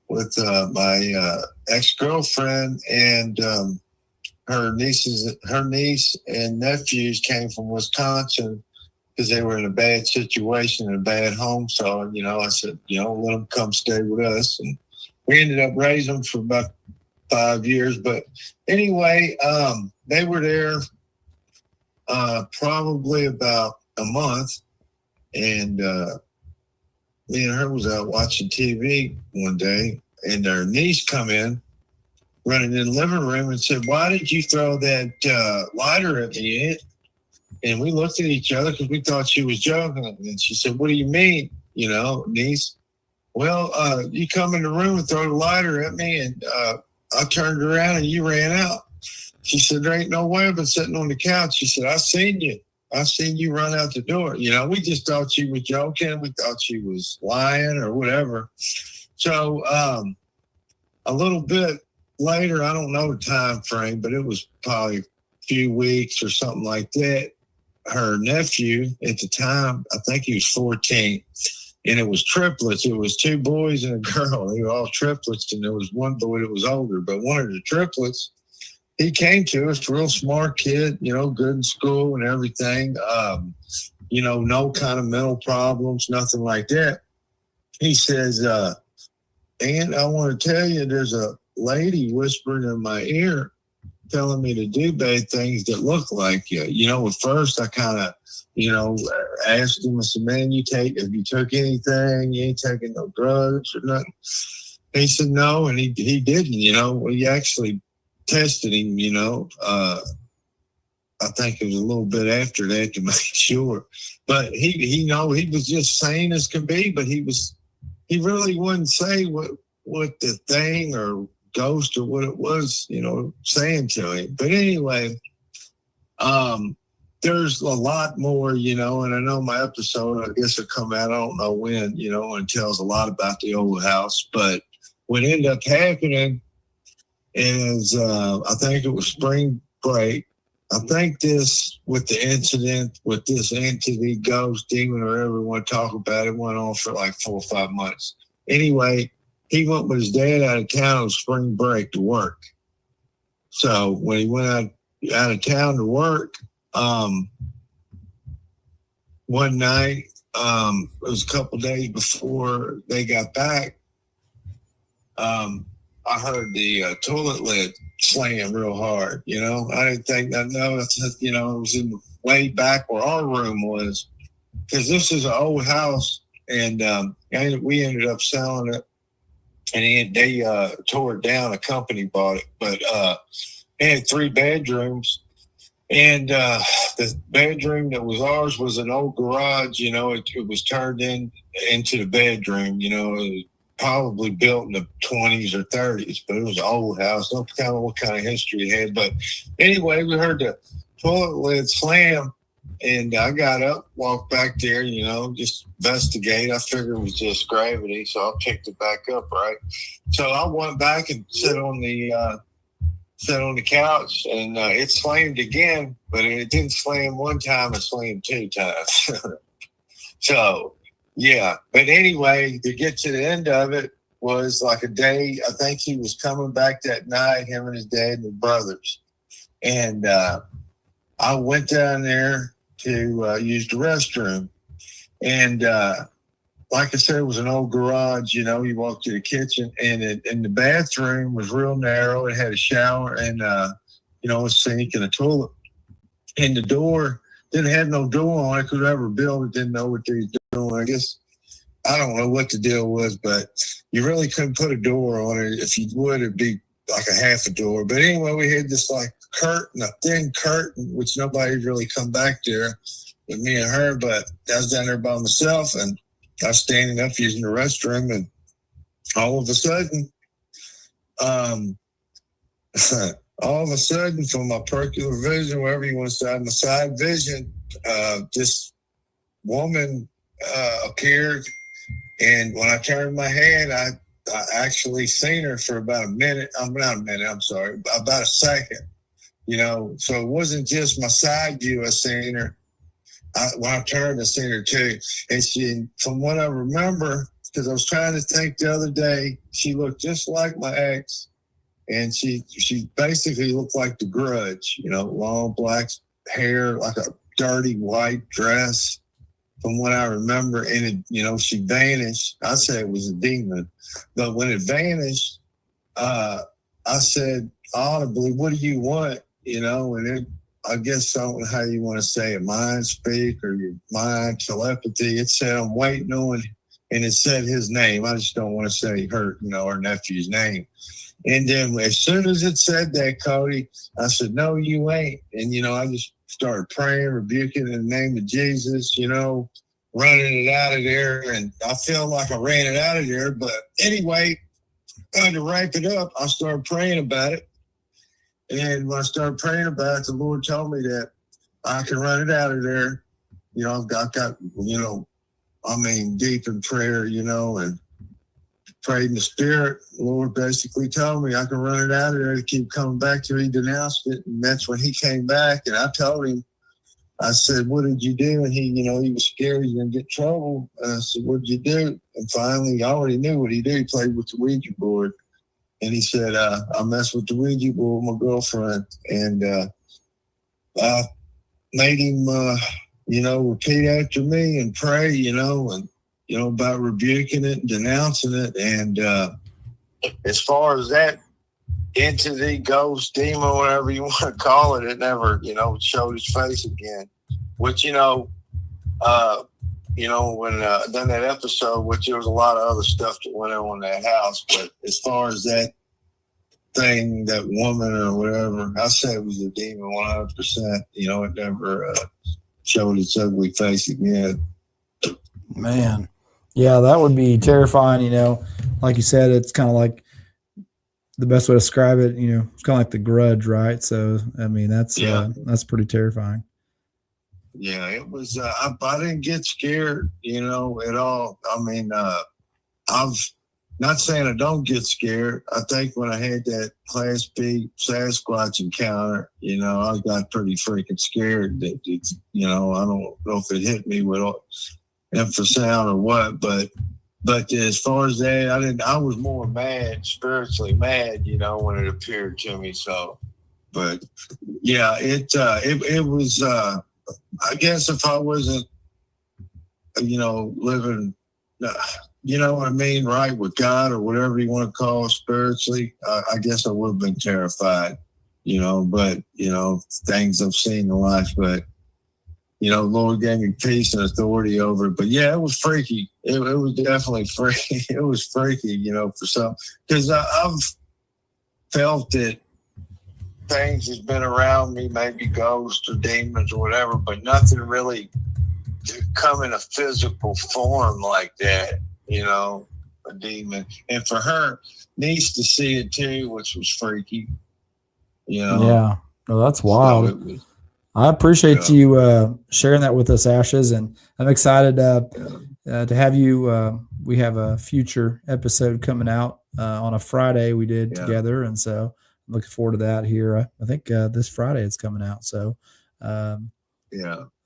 S4: with my ex-girlfriend, and her niece and nephews came from Wisconsin because they were in a bad situation, in a bad home. So, I said, let them come stay with us. And we ended up raising them for about 5 years. But anyway, they were there probably about a month. And me and her was out watching TV one day, and their niece come in, running in the living room, and said, "Why did you throw that lighter at me, Aunt?" And we looked at each other because we thought she was joking. And she said, "What do you mean, niece?" "Well, you come in the room and throw the lighter at me, and I turned around and you ran out." She said, "There ain't no way I've been sitting on the couch." She said, "I seen you. I seen you run out the door." We just thought she was joking. We thought she was lying or whatever. So a little bit later, I don't know the time frame, but it was probably a few weeks or something like that. Her nephew at the time, I think he was 14, and it was triplets. It was 2 boys and a girl. They were all triplets, and there was one boy that was older. But one of the triplets, he came to us, real smart kid, good in school and everything. No kind of mental problems, nothing like that. He says, "Aunt, I want to tell you, there's a lady whispering in my ear telling me to do bad things that look like you." At first I kind of, asked him, I said, "Man, have you took anything? You ain't taking no drugs or nothing?" And he said, "No," and he didn't, we actually tested him, I think it was a little bit after that to make sure. But he was just sane as can be, but he really wouldn't say what the thing or ghost or what it was, saying to him. But anyway, there's a lot more, and I know my episode, I guess will come out, I don't know when, and tells a lot about the old house. But what ended up happening is, I think it was spring break. I think this, with the incident, with this entity, ghost, demon, or whatever we want to talk about, it went on for like 4 or 5 months. Anyway, he went with his dad out of town on spring break to work. So when he went out of town to work, one night, it was a couple days before they got back, I heard the toilet lid slam real hard. I didn't think nothing of it. It was in the way back where our room was, because this is an old house, and we ended up selling it, and they tore it down. A company bought it, but it had 3 bedrooms, and the bedroom that was ours was an old garage. It was turned into the bedroom. It was probably built in the 20s or 30s, but it was an old house. Don't know what kind of history it had. But anyway, we heard the toilet lid slam, and I got up, walked back there, just investigate. I figured it was just gravity, so I picked it back up, right? So I went back and sat on the couch, and it slammed again, but it didn't slam one time, it slammed 2 times. So, yeah. But anyway, to get to the end of it was like a day, I think he was coming back that night, him and his dad and his brothers. And I went down there to use the restroom. And like I said, it was an old garage. You walk to the kitchen, and the bathroom was real narrow. It had a shower and, a sink and a toilet. And the door didn't have no door on it. Whoever built it didn't know what they was doing. I guess, I don't know what the deal was, but you really couldn't put a door on it. If you would, it'd be like a half a door. But anyway, we had this like curtain, a thin curtain, which nobody really come back there with me and her. But I was down there by myself, and I was standing up using the restroom, and all of a sudden, from my peripheral vision, wherever you want to say, my side vision, this woman appeared, and when I turned my head, I actually seen her for about a minute. About a second. So it wasn't just my side view I seen her. When I turned, I seen her too. And she, from what I remember, because I was trying to think the other day. She looked just like my ex, and she basically looked like the Grudge, long black hair, like a dirty white dress, from what I remember. And it, she vanished. I said it was a demon, but when it vanished, I said audibly, "What do you want?" And it, I guess I don't know how you want to say it, mind speak or your mind telepathy. It said, "I'm waiting on," and it said his name. I just don't want to say her nephew's name. And then as soon as it said that, Cody, I said, "No, you ain't." And, I just started praying, rebuking in the name of Jesus, running it out of there. And I feel like I ran it out of there. But anyway, to wrap it up, I started praying about it. And when I started praying about it, the Lord told me that I can run it out of there. I've got deep in prayer, and prayed in the spirit. The Lord basically told me I can run it out of there to keep coming back to. He denounced it. And that's when he came back. And I told him, I said, "What did you do?" And he, he was scared he was going to get trouble. And I said, "What did you do?" And finally, I already knew what he did. He played with the Ouija board. And he said, "I messed with the Ouija board with my girlfriend." And I made him, repeat after me and pray, and, about rebuking it and denouncing it. And as far as that entity, ghost, demon, whatever you want to call it, it never, showed its face again. Which, when I done that episode, which there was a lot of other stuff that went on in that house, but as far as that thing, that woman or whatever, I say it was a demon 100%. It never showed its ugly face again.
S2: Man. Yeah, that would be terrifying, Like you said, it's kind of like the best way to describe it, it's kind of like the Grudge, right? So, I mean, that's pretty terrifying.
S4: Yeah, it was. I didn't get scared, at all. I mean, I'm not saying I don't get scared. I think when I had that Class B Sasquatch encounter, I got pretty freaking scared. That I don't know if it hit me with infrasound or what, but as far as that, I was more mad, spiritually mad, when it appeared to me. So, but yeah, it was. I guess if I wasn't, living, what I mean, right with God or whatever you want to call it spiritually, I guess I would have been terrified, but, things I've seen in life, but, Lord gave me peace and authority over it. But yeah, it was freaky. It was definitely freaky. It was freaky, for some, because I've felt it. Things has been around me, maybe ghosts or demons or whatever, but nothing really come in a physical form like that, a demon. And for her niece to see it too, which was freaky,
S2: Yeah, no, that's wild.
S4: So
S2: I appreciate you sharing that with us, Ashes, and I'm excited to have you. We have a future episode coming out on a Friday we did together, and so I'm looking forward to that here. I think this Friday it's coming out. So,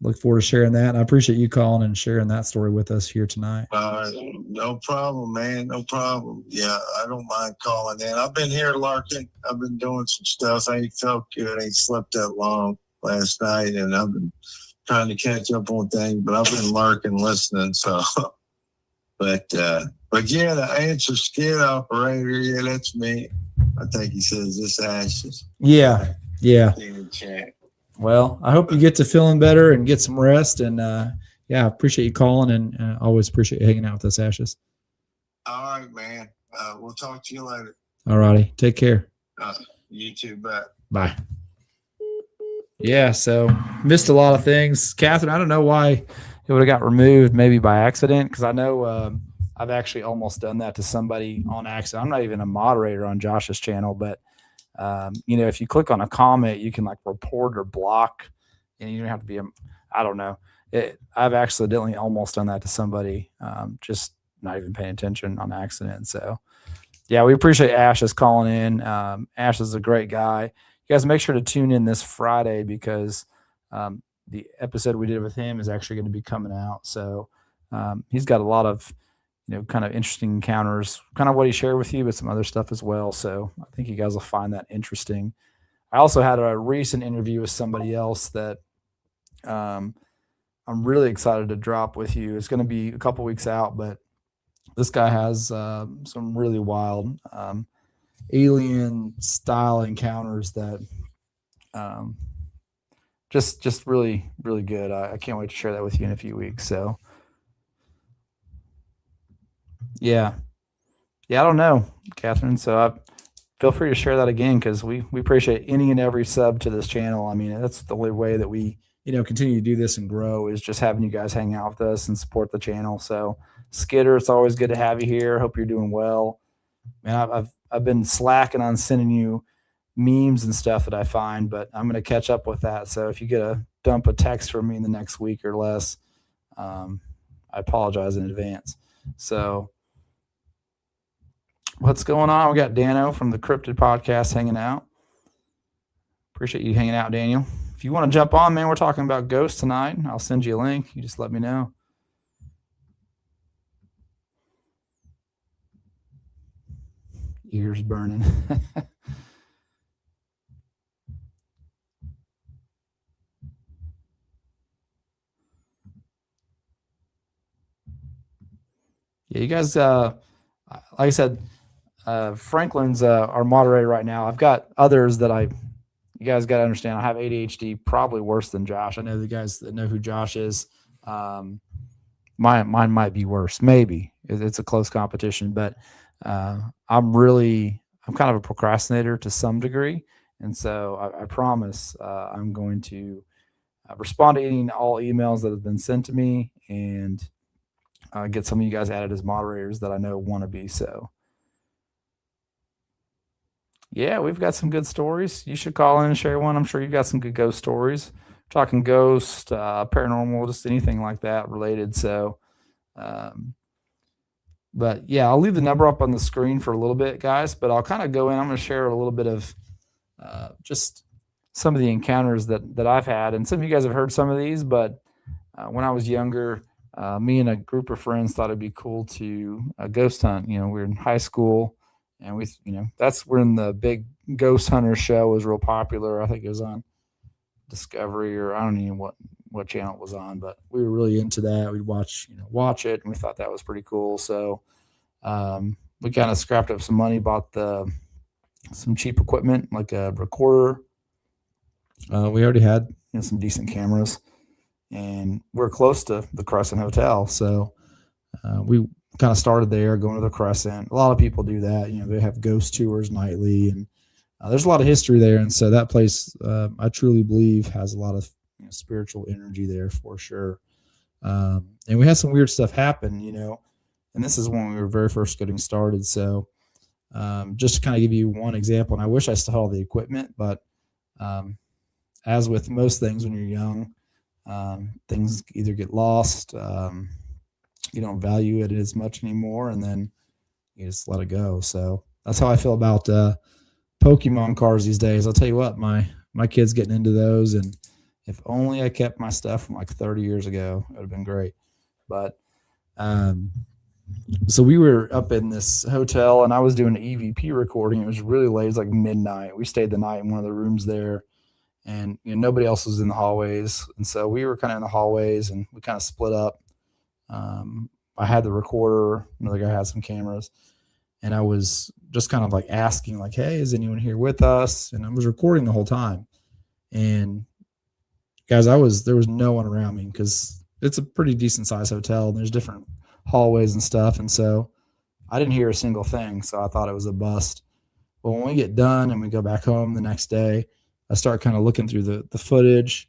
S2: look forward to sharing that. And I appreciate you calling and sharing that story with us here tonight.
S4: No problem, man. No problem. Yeah, I don't mind calling in. I've been here lurking. I've been doing some stuff. I ain't felt good. I ain't slept that long last night, and I've been trying to catch up on things, but I've been lurking, listening. So, but yeah, the answer skid operator. Yeah, that's me. I think he says this Ashes.
S2: Yeah. Well, I hope you get to feeling better and get some rest. And I appreciate you calling, and always appreciate you hanging out with us, Ashes.
S4: All right, man. We'll talk to you later.
S2: All righty. Take care.
S4: You too. Bye.
S2: Bye. Yeah, so missed a lot of things. Catherine, I don't know why it would have got removed, maybe by accident, because I know I've actually almost done that to somebody on accident. I'm not even a moderator on Josh's channel, but if you click on a comment, you can like report or block, and you don't have to be I don't know. I've accidentally almost done that to somebody, just not even paying attention on accident. So yeah, we appreciate Ashes calling in. Ash is a great guy. You guys make sure to tune in this Friday, because the episode we did with him is actually going to be coming out. So he's got a lot of kind of interesting encounters, kind of what he shared with you, but some other stuff as well. So I think you guys will find that interesting. I also had a recent interview with somebody else that I'm really excited to drop with you. It's going to be a couple weeks out, but this guy has some really wild alien style encounters that just really, really good. I can't wait to share that with you in a few weeks. So yeah, I don't know, Catherine. So feel free to share that again, because we appreciate any and every sub to this channel. I mean, that's the only way that we continue to do this and grow, is just having you guys hang out with us and support the channel. So Skidder, it's always good to have you here. Hope you're doing well. Man, I've been slacking on sending you memes and stuff that I find, but I'm going to catch up with that. So if you get a text from me in the next week or less, I apologize in advance. So what's going on? We got Dano from the Cryptid Podcast hanging out. Appreciate you hanging out, Daniel. If you want to jump on, man, we're talking about ghosts tonight. I'll send you a link. You just let me know. Ears burning. Yeah, you guys, like I said, Franklin's our moderator right now. I've got others that you guys got to understand, I have ADHD probably worse than Josh. I know the guys that know who Josh is. Mine might be worse. Maybe it's a close competition, but I'm kind of a procrastinator to some degree. And so I promise I'm going to respond to all emails that have been sent to me, and get some of you guys added as moderators that I know want to be. So yeah, we've got some good stories. You should call in and share one. I'm sure you've got some good ghost stories. We're talking ghost, paranormal, just anything like that related. So, but yeah, I'll leave the number up on the screen for a little bit, guys, but I'll kind of go in. I'm going to share a little bit of just some of the encounters that I've had. And some of you guys have heard some of these, but when I was younger, me and a group of friends thought it'd be cool to ghost hunt. We were in high school, and that's when the big ghost hunter show was real popular. I think it was on Discovery, or I don't know what channel it was on, but we were really into that. We'd watch it, and we thought that was pretty cool. So we kind of scrapped up some money, bought some cheap equipment like a recorder. We already had some decent cameras, and we're close to the Crescent Hotel, so we kind of started there, going to the Crescent. A lot of people do that. They have ghost tours nightly, and there's a lot of history there. And so that place, I truly believe, has a lot of spiritual energy there for sure. And we had some weird stuff happen, and this is when we were very first getting started. So just to kind of give you one example, and I wish I still had all the equipment, but as with most things when you're young, things either get lost, you don't value it as much anymore, and then you just let it go. So that's how I feel about Pokemon cards these days. I'll tell you what, my kid's getting into those, and if only I kept my stuff from like 30 years ago, it would have been great. But so we were up in this hotel, and I was doing an EVP recording. It was really late. It was like midnight. We stayed the night in one of the rooms there, and nobody else was in the hallways. And so we were kind of in the hallways, and we kind of split up. I had the recorder, another guy had some cameras, and I was just kind of like asking, like, hey, is anyone here with us? And I was recording the whole time. And guys, there was no one around me, because it's a pretty decent sized hotel, and there's different hallways and stuff. And so I didn't hear a single thing. So I thought it was a bust. But when we get done and we go back home the next day, I start kind of looking through the footage.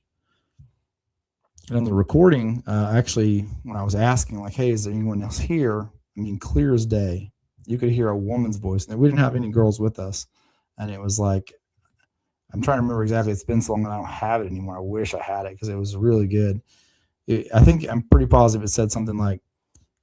S2: And on the recording, actually, when I was asking, like, hey, is there anyone else here? I mean, clear as day, you could hear a woman's voice. And we didn't have any girls with us. And it was like, I'm trying to remember exactly. It's been so long that I don't have it anymore. I wish I had it, because it was really good. I think I'm pretty positive it said something like,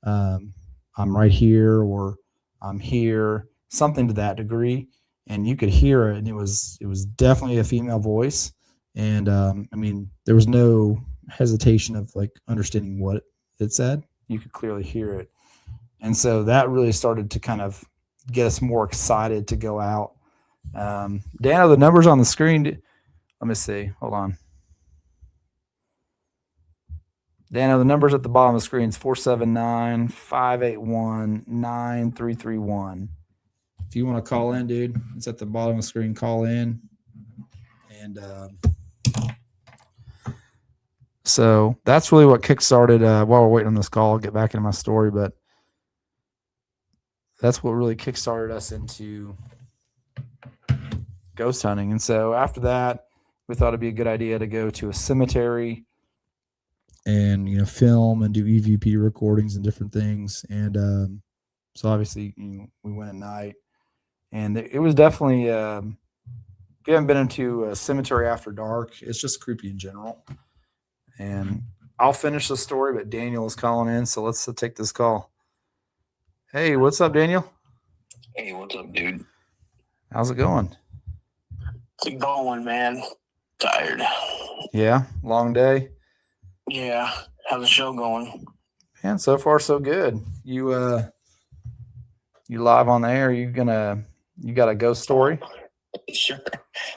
S2: I'm right here, or I'm here, something to that degree. And you could hear it. And it was definitely a female voice. And I mean, there was no hesitation of like understanding what it said. You could clearly hear it. And so that really started to kind of get us more excited to go out. Dan, the numbers on the screen. Let me see. Hold on. Dan, the numbers at the bottom of the screen is 479-581-9331. If you want to call in, dude, it's at the bottom of the screen. Call in. And so that's really what kickstarted. While we're waiting on this call, I'll get back into my story, but that's what really kickstarted us into ghost hunting. And so after that, we thought it'd be a good idea to go to a cemetery and, you know, film and do EVP recordings and different things. And so obviously, you know, we went at night, and it was definitely, if you haven't been into a cemetery after dark, it's just creepy in general. And I'll finish the story, but Daniel is calling in, so let's take this call. Hey, what's up, Daniel?
S5: Hey, what's up, dude?
S2: How's it going?
S5: It's going, man. Tired.
S2: Yeah, long day.
S5: Yeah. How's the show going?
S2: Man, so far so good. You live on the air? You got a ghost story?
S5: Sure,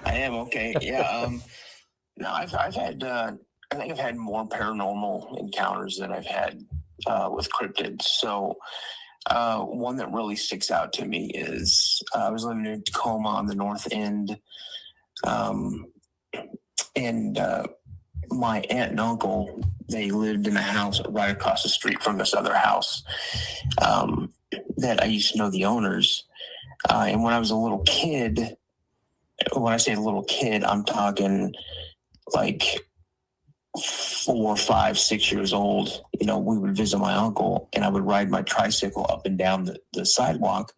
S5: I am. Okay. Yeah. No, I've had. I think I've had more paranormal encounters than I've had with cryptids. So, one that really sticks out to me is I was living in Tacoma on the north end, and my aunt and uncle, they lived in a house right across the street from this other house that I used to know the owners. And when I was a little kid, when I say little kid, I'm talking like 4, 5, 6 years old. You know, we would visit my uncle, and I would ride my tricycle up and down the sidewalk.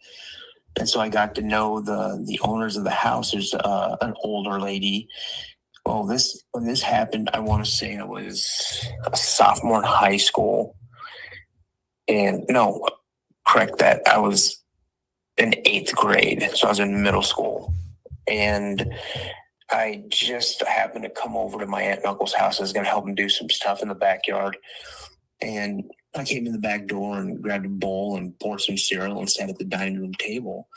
S5: And so I got to know the owners of the house. There's an older lady. Well, when this happened, I want to say I was a sophomore in high school. And no, correct that. I was in 8th grade. So I was in middle school. And I just happened to come over to my aunt and uncle's house. I was going to help them do some stuff in the backyard. And I came in the back door and grabbed a bowl and poured some cereal and sat at the dining room table.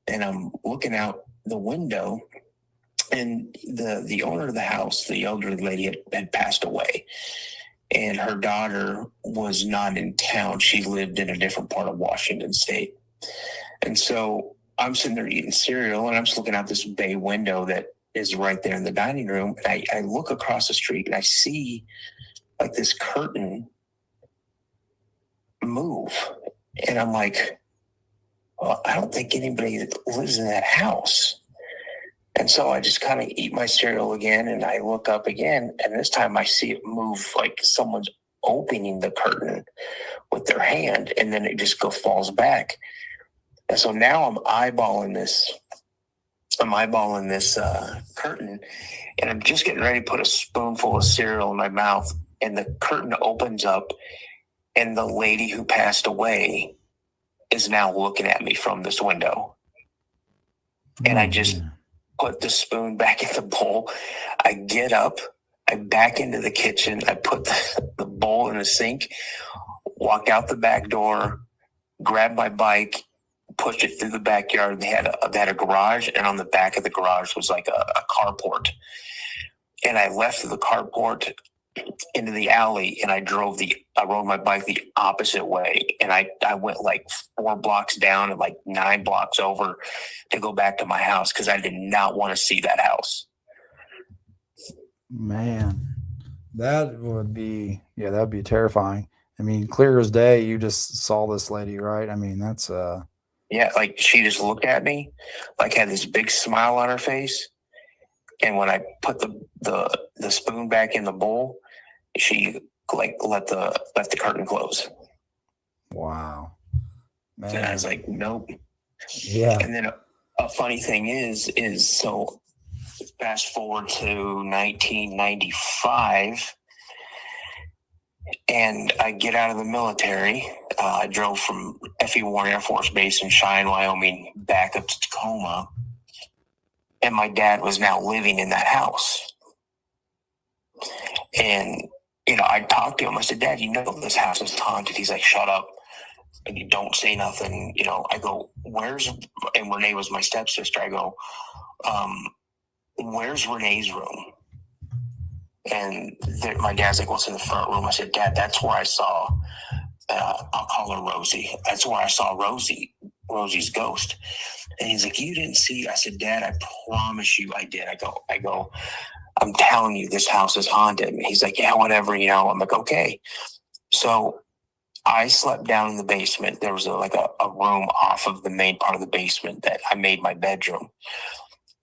S5: And I'm looking out the window, and the owner of the house, the elderly lady, had passed away. And her daughter was not in town. She lived in a different part of Washington State. And so I'm sitting there eating cereal, and I'm just looking out this bay window that is right there in the dining room. And I look across the street, and I see like this curtain move. And I'm like, well, I don't think anybody lives in that house. And so I just kind of eat my cereal again, and I look up again, and this time I see it move like someone's opening the curtain with their hand, and then it just falls back. And so now I'm eyeballing this curtain, and I'm just getting ready to put a spoonful of cereal in my mouth, and the curtain opens up, and the lady who passed away is now looking at me from this window. And I just put the spoon back in the bowl. I get up, I back into the kitchen, I put the bowl in the sink, walk out the back door, grab my bike, pushed it through the backyard. They had a garage, and on the back of the garage was like a carport. And I left the carport into the alley, and I rode my bike the opposite way. And I went like 4 blocks down and like 9 blocks over to go back to my house, because I did not want to see that house.
S2: Man, that would be terrifying. I mean, clear as day, you just saw this lady, right? I mean, that's
S5: yeah, like she just looked at me, like had this big smile on her face. And when I put the spoon back in the bowl, she like let the curtain close.
S2: Wow, man.
S5: And I was like, nope.
S2: Yeah.
S5: And then a funny thing is so fast forward to 1995, and I get out of the military. I drove from F.E. Warren Air Force Base in Cheyenne, Wyoming, back up to Tacoma, and my dad was now living in that house. And, you know, I talked to him. I said, Dad, you know this house is haunted. He's like, shut up. like, don't say nothing. You know, I go, and Renee was my stepsister. I go, where's Renee's room? And my dad's like, what's in the front room? I said, Dad, that's where I saw, I'll call her Rosie. That's where I saw Rosie's ghost. And he's like, you didn't see? I said, Dad, I promise you I did. I go, I'm telling you, this house is haunted. And he's like, yeah, whatever, you know. I'm like, okay. So I slept down in the basement. There was a room off of the main part of the basement that I made my bedroom.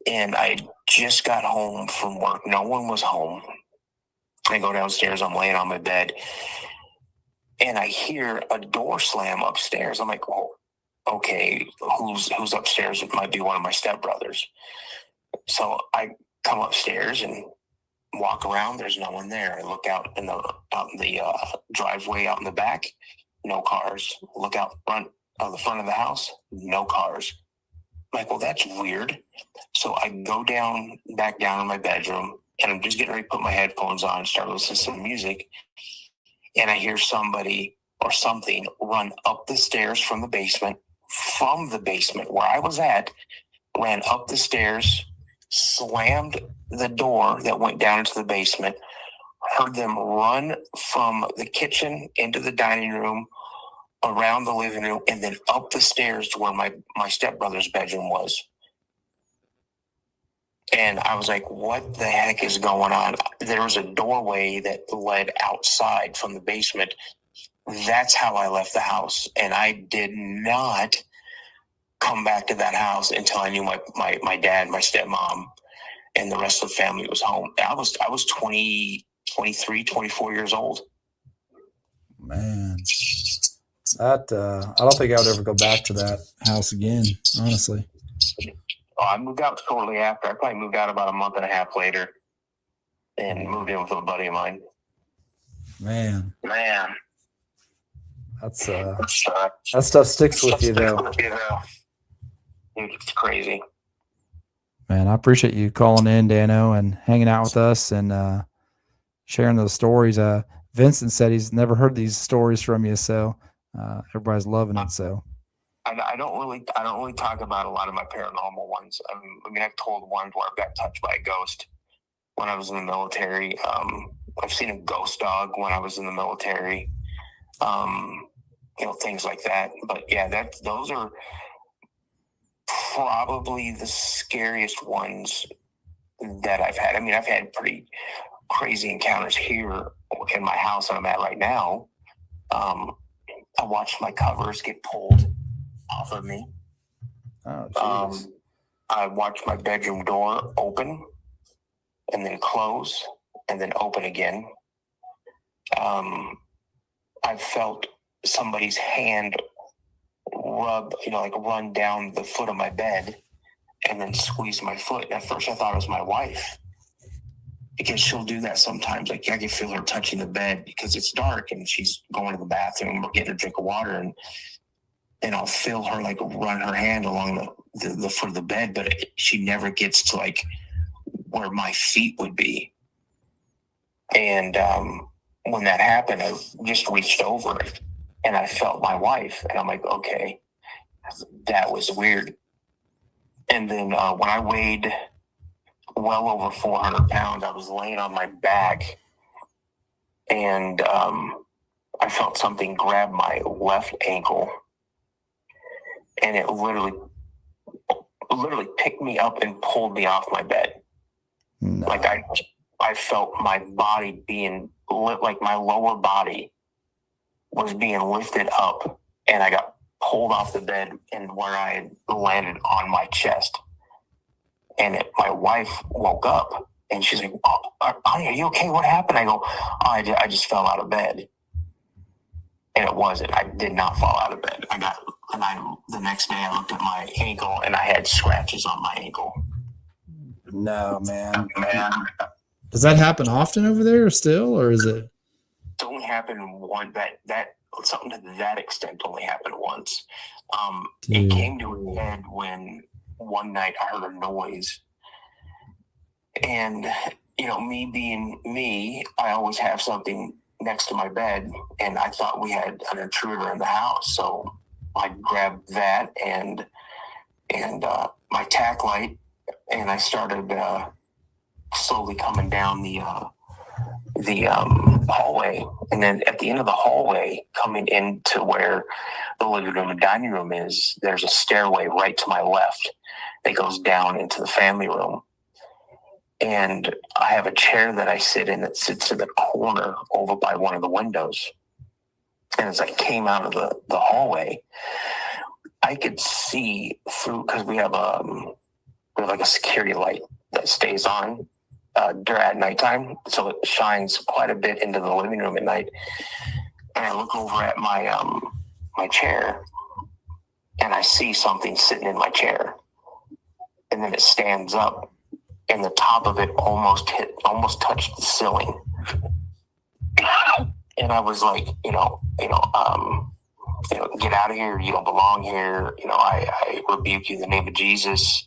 S5: And I just got home from work. No one was home. I go downstairs. I'm laying on my bed. And I hear a door slam upstairs. I'm like, well, okay, who's upstairs? It might be one of my stepbrothers. So I come upstairs and walk around. There's no one there. I look out in the driveway out in the back. No cars. Look out the front of the house. No cars. I'm like, well, that's weird. So I go back down in my bedroom, and I'm just getting ready to put my headphones on and start listening to some music. And I hear somebody or something run up the stairs from the basement where I was at, ran up the stairs, slammed the door that went down into the basement, heard them run from the kitchen into the dining room, around the living room, and then up the stairs to where my stepbrother's bedroom was. And I was like, what the heck is going on? There was a doorway that led outside from the basement. That's how I left the house. And I did not come back to that house until I knew my dad, my stepmom, and the rest of the family was home. I was 20, 23, 24 years old.
S2: Man, that I don't think I would ever go back to that house again, honestly.
S5: Oh, I moved out shortly after. I probably moved out about a month and a half later and moved in with a buddy of mine.
S2: Man. That's
S5: that
S2: stuff sticks with you though.
S5: It's crazy.
S2: Man, I appreciate you calling in, Dano, and hanging out with us and sharing those stories. Vincent said he's never heard these stories from you, so everybody's loving it. So
S5: I don't really talk about a lot of my paranormal ones. I mean, I've told ones where I've got touched by a ghost when I was in the military. I've seen a ghost dog when I was in the military. Things like that. But yeah, those are probably the scariest ones that I've had. I mean, I've had pretty crazy encounters here in my house that I'm at right now. I watched my covers get pulled off of me.
S2: Oh,
S5: I watched my bedroom door open and then close and then open again. I felt somebody's hand run down the foot of my bed and then squeeze my foot. At first I thought it was my wife, because she'll do that sometimes. Like, I can feel her touching the bed because it's dark and she's going to the bathroom or getting a drink of water, and I'll feel her like run her hand along the foot of the bed, but she never gets to like where my feet would be. And when that happened, I just reached over and I felt my wife, and I'm like, okay, that was weird. And then when I weighed well over 400 pounds, I was laying on my back, and I felt something grab my left ankle, and it literally picked me up and pulled me off my bed.
S2: no.
S5: Like I felt my body being like my lower body was being lifted up, and I got pulled off the bed, and where I had landed on my chest. And my wife woke up, and she's like, "Oh, honey, are you okay? What happened?" I go, I just fell out of bed. And it wasn't. I did not fall out of bed. The next day I looked at my ankle, and I had scratches on my ankle.
S2: No, man. Does that happen often over there still, or is it?
S5: It's only happened one. That something to that extent only happened once. It came to an end when one night I heard a noise, and me being me, I always have something next to my bed, and I thought we had an intruder in the house. So I grabbed that and my tack light, and I started slowly coming down the hallway. And then at the end of the hallway, coming into where the living room and dining room is, there's a stairway right to my left that goes down into the family room. And I have a chair that I sit in that sits in the corner over by one of the windows. And as I came out of the hallway, I could see through, because we have like a security light that stays on at nighttime, so it shines quite a bit into the living room at night. And I look over at my chair, and I see something sitting in my chair, and then it stands up, and the top of it almost touched the ceiling. And I was like, get out of here. You don't belong here. I rebuke you in the name of Jesus.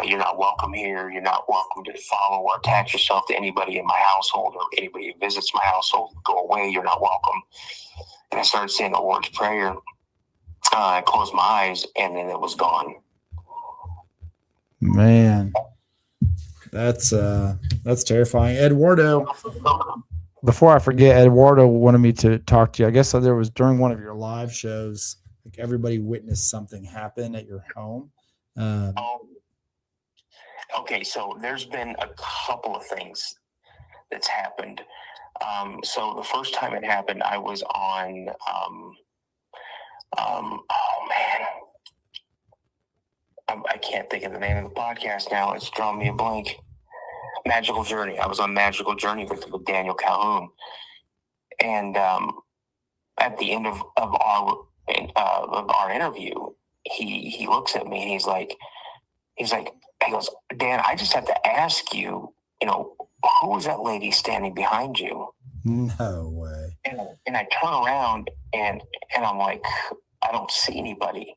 S5: You're not welcome here. You're not welcome to follow or attach yourself to anybody in my household, or anybody who visits my household. Go away. You're not welcome. And I started saying the Lord's Prayer. I closed my eyes, and then it was gone.
S2: Man, that's terrifying. Eduardo, before I forget, Eduardo wanted me to talk to you. I guess there was during one of your live shows, like everybody witnessed something happen at your home.
S5: Okay, so there's been a couple of things that's happened. So the first time it happened, I was on, I can't think of the name of the podcast now. It's drawn me a blank. Magical Journey. I was on Magical Journey with Daniel Calhoun. And at the end of our interview, he looks at me and he goes, Dan, I just have to ask you, who was that lady standing behind you?
S2: No way.
S5: And I turn around and I'm like, I don't see anybody.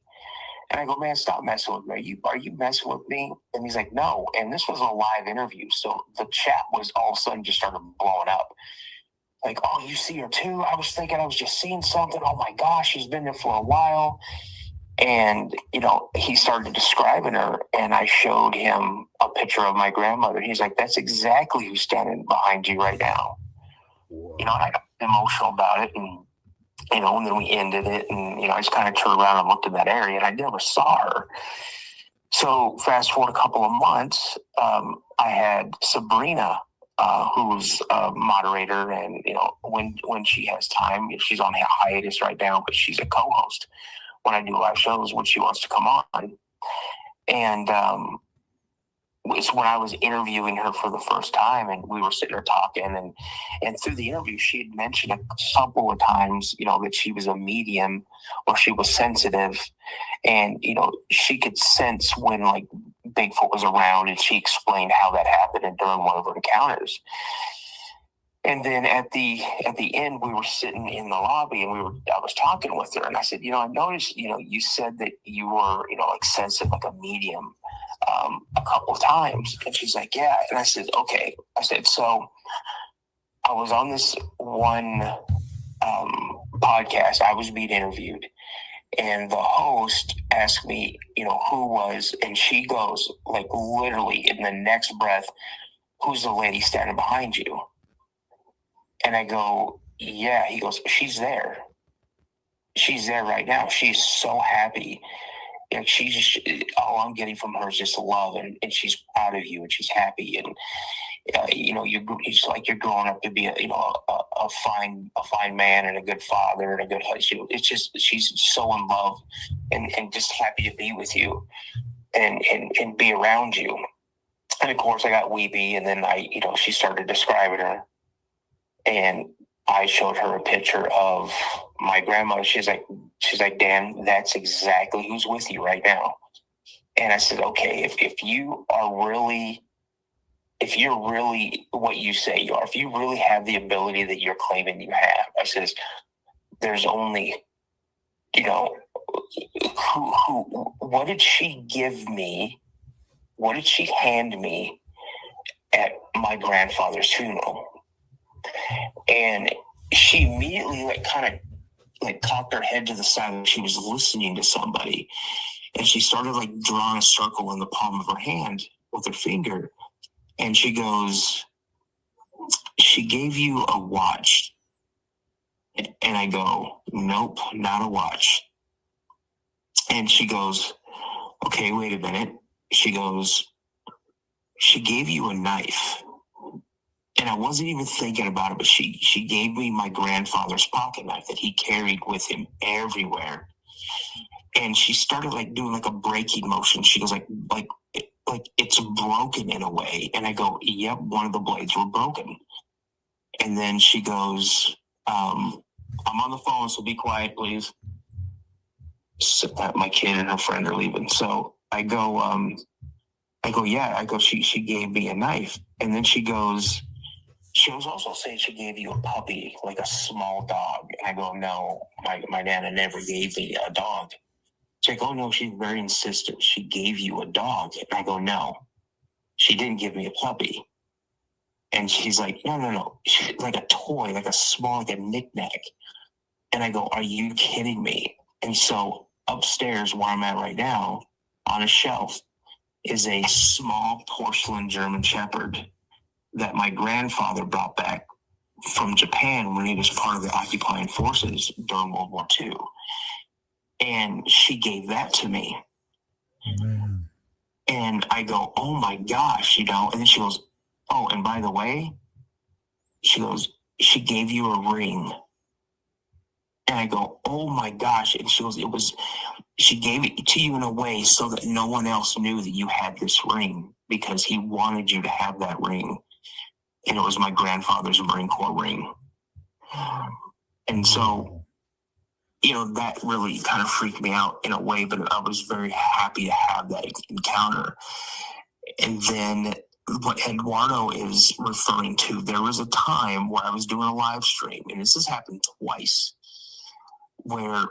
S5: And I go, man, stop messing with me. Are you messing with me? And he's like, no. And this was a live interview. So the chat was all of a sudden just started blowing up. Like, oh, you see her too? I was thinking I was just seeing something. Oh my gosh, she's been there for a while. And, he started describing her, and I showed him a picture of my grandmother. He's like, that's exactly who's standing behind you right now. And I got emotional about it, and then we ended it, and, I just kind of turned around and looked in that area, and I never saw her. So fast forward a couple of months, I had Sabrina, who's a moderator, and, when she has time, she's on hiatus right now, but she's a co-host when I do live shows when she wants to come on. And it's when I was interviewing her for the first time, and we were sitting there talking, and through the interview, she had mentioned a couple of times, that she was a medium, or she was sensitive, and, she could sense when, like, Bigfoot was around, and she explained how that happened during one of her encounters. And then at the end, we were sitting in the lobby, and I was talking with her, and I said, I noticed, you said that you were, like, sensitive, like a medium, a couple of times. And she's like, yeah. And I said, okay. I said, so I was on this one podcast. I was being interviewed, and the host asked me, who was, and she goes, like, literally in the next breath, who's the lady standing behind you? And I go, yeah. He goes, she's there. She's there right now. She's so happy. Like, she's just, all I'm getting from her is just love, and she's proud of you, and she's happy, and it's like you're growing up to be a fine man and a good father and a good husband. It's just, she's so in love and just happy to be with you and be around you. And of course, I got weepy, and then she started describing her. And I showed her a picture of my grandmother. She's like, Dan, that's exactly who's with you right now. And I said, okay, if you're really what you say you are, if you really have the ability that you're claiming you have, I says, there's only, what did she give me? What did she hand me at my grandfather's funeral? And she immediately kind of cocked her head to the side, like she was listening to somebody, and she started drawing a circle in the palm of her hand with her finger, and she goes, "She gave you a watch." And I go, "Nope, not a watch." And she goes, "Okay, wait a minute." She goes, "She gave you a knife." And I wasn't even thinking about it, but she gave me my grandfather's pocket knife that he carried with him everywhere. And she started doing a breaking motion. She goes like it's broken in a way. And I go, "Yep, one of the blades were broken." And then she goes, "I'm on the phone, so be quiet, please." So, my kid and her friend are leaving. So I go, "Yeah." I go, she gave me a knife. And then she was also saying she gave you a puppy, like a small dog. And I go, "No, my Nana never gave me a dog." She's like, "Oh, no, she's very insistent. She gave you a dog." And I go, "No, she didn't give me a puppy." And she's like, No. She, like a toy, like a small, like a knick-knack. And I go, "Are you kidding me?" And so upstairs where I'm at right now, on a shelf, is a small porcelain German Shepherd that my grandfather brought back from Japan when he was part of the occupying forces during World War II. And she gave that to me.
S2: Man.
S5: And I go, "Oh my gosh," And then she goes, "Oh, and by the way," she goes, "she gave you a ring." And I go, "Oh my gosh." And she goes, she gave it to you in a way so that no one else knew that you had this ring because he wanted you to have that ring. And it was my grandfather's Marine Corps ring. And so, that really kind of freaked me out in a way, but I was very happy to have that encounter. And then what Eduardo is referring to, there was a time where I was doing a live stream, and this has happened twice, where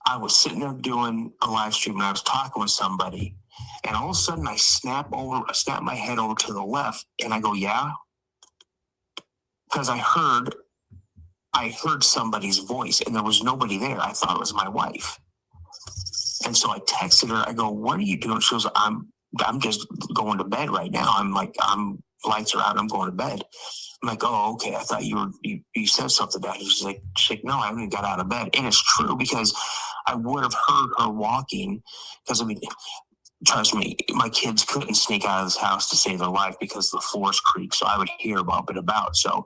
S5: I was sitting there doing a live stream and I was talking with somebody, and all of a sudden I snap my head over to the left, and I go, "Yeah," because I heard somebody's voice, and there was nobody there. I thought it was my wife, and so I texted her. I go, "What are you doing?" She goes, I'm just going to bed right now. Lights are out. I'm going to bed." I'm like, "Oh, okay. I thought you said something about it." She's like, "No, I haven't got out of bed." And it's true, because I would have heard her walking, because trust me, my kids couldn't sneak out of this house to save their life because the floors creak. So I would hear up and about. So,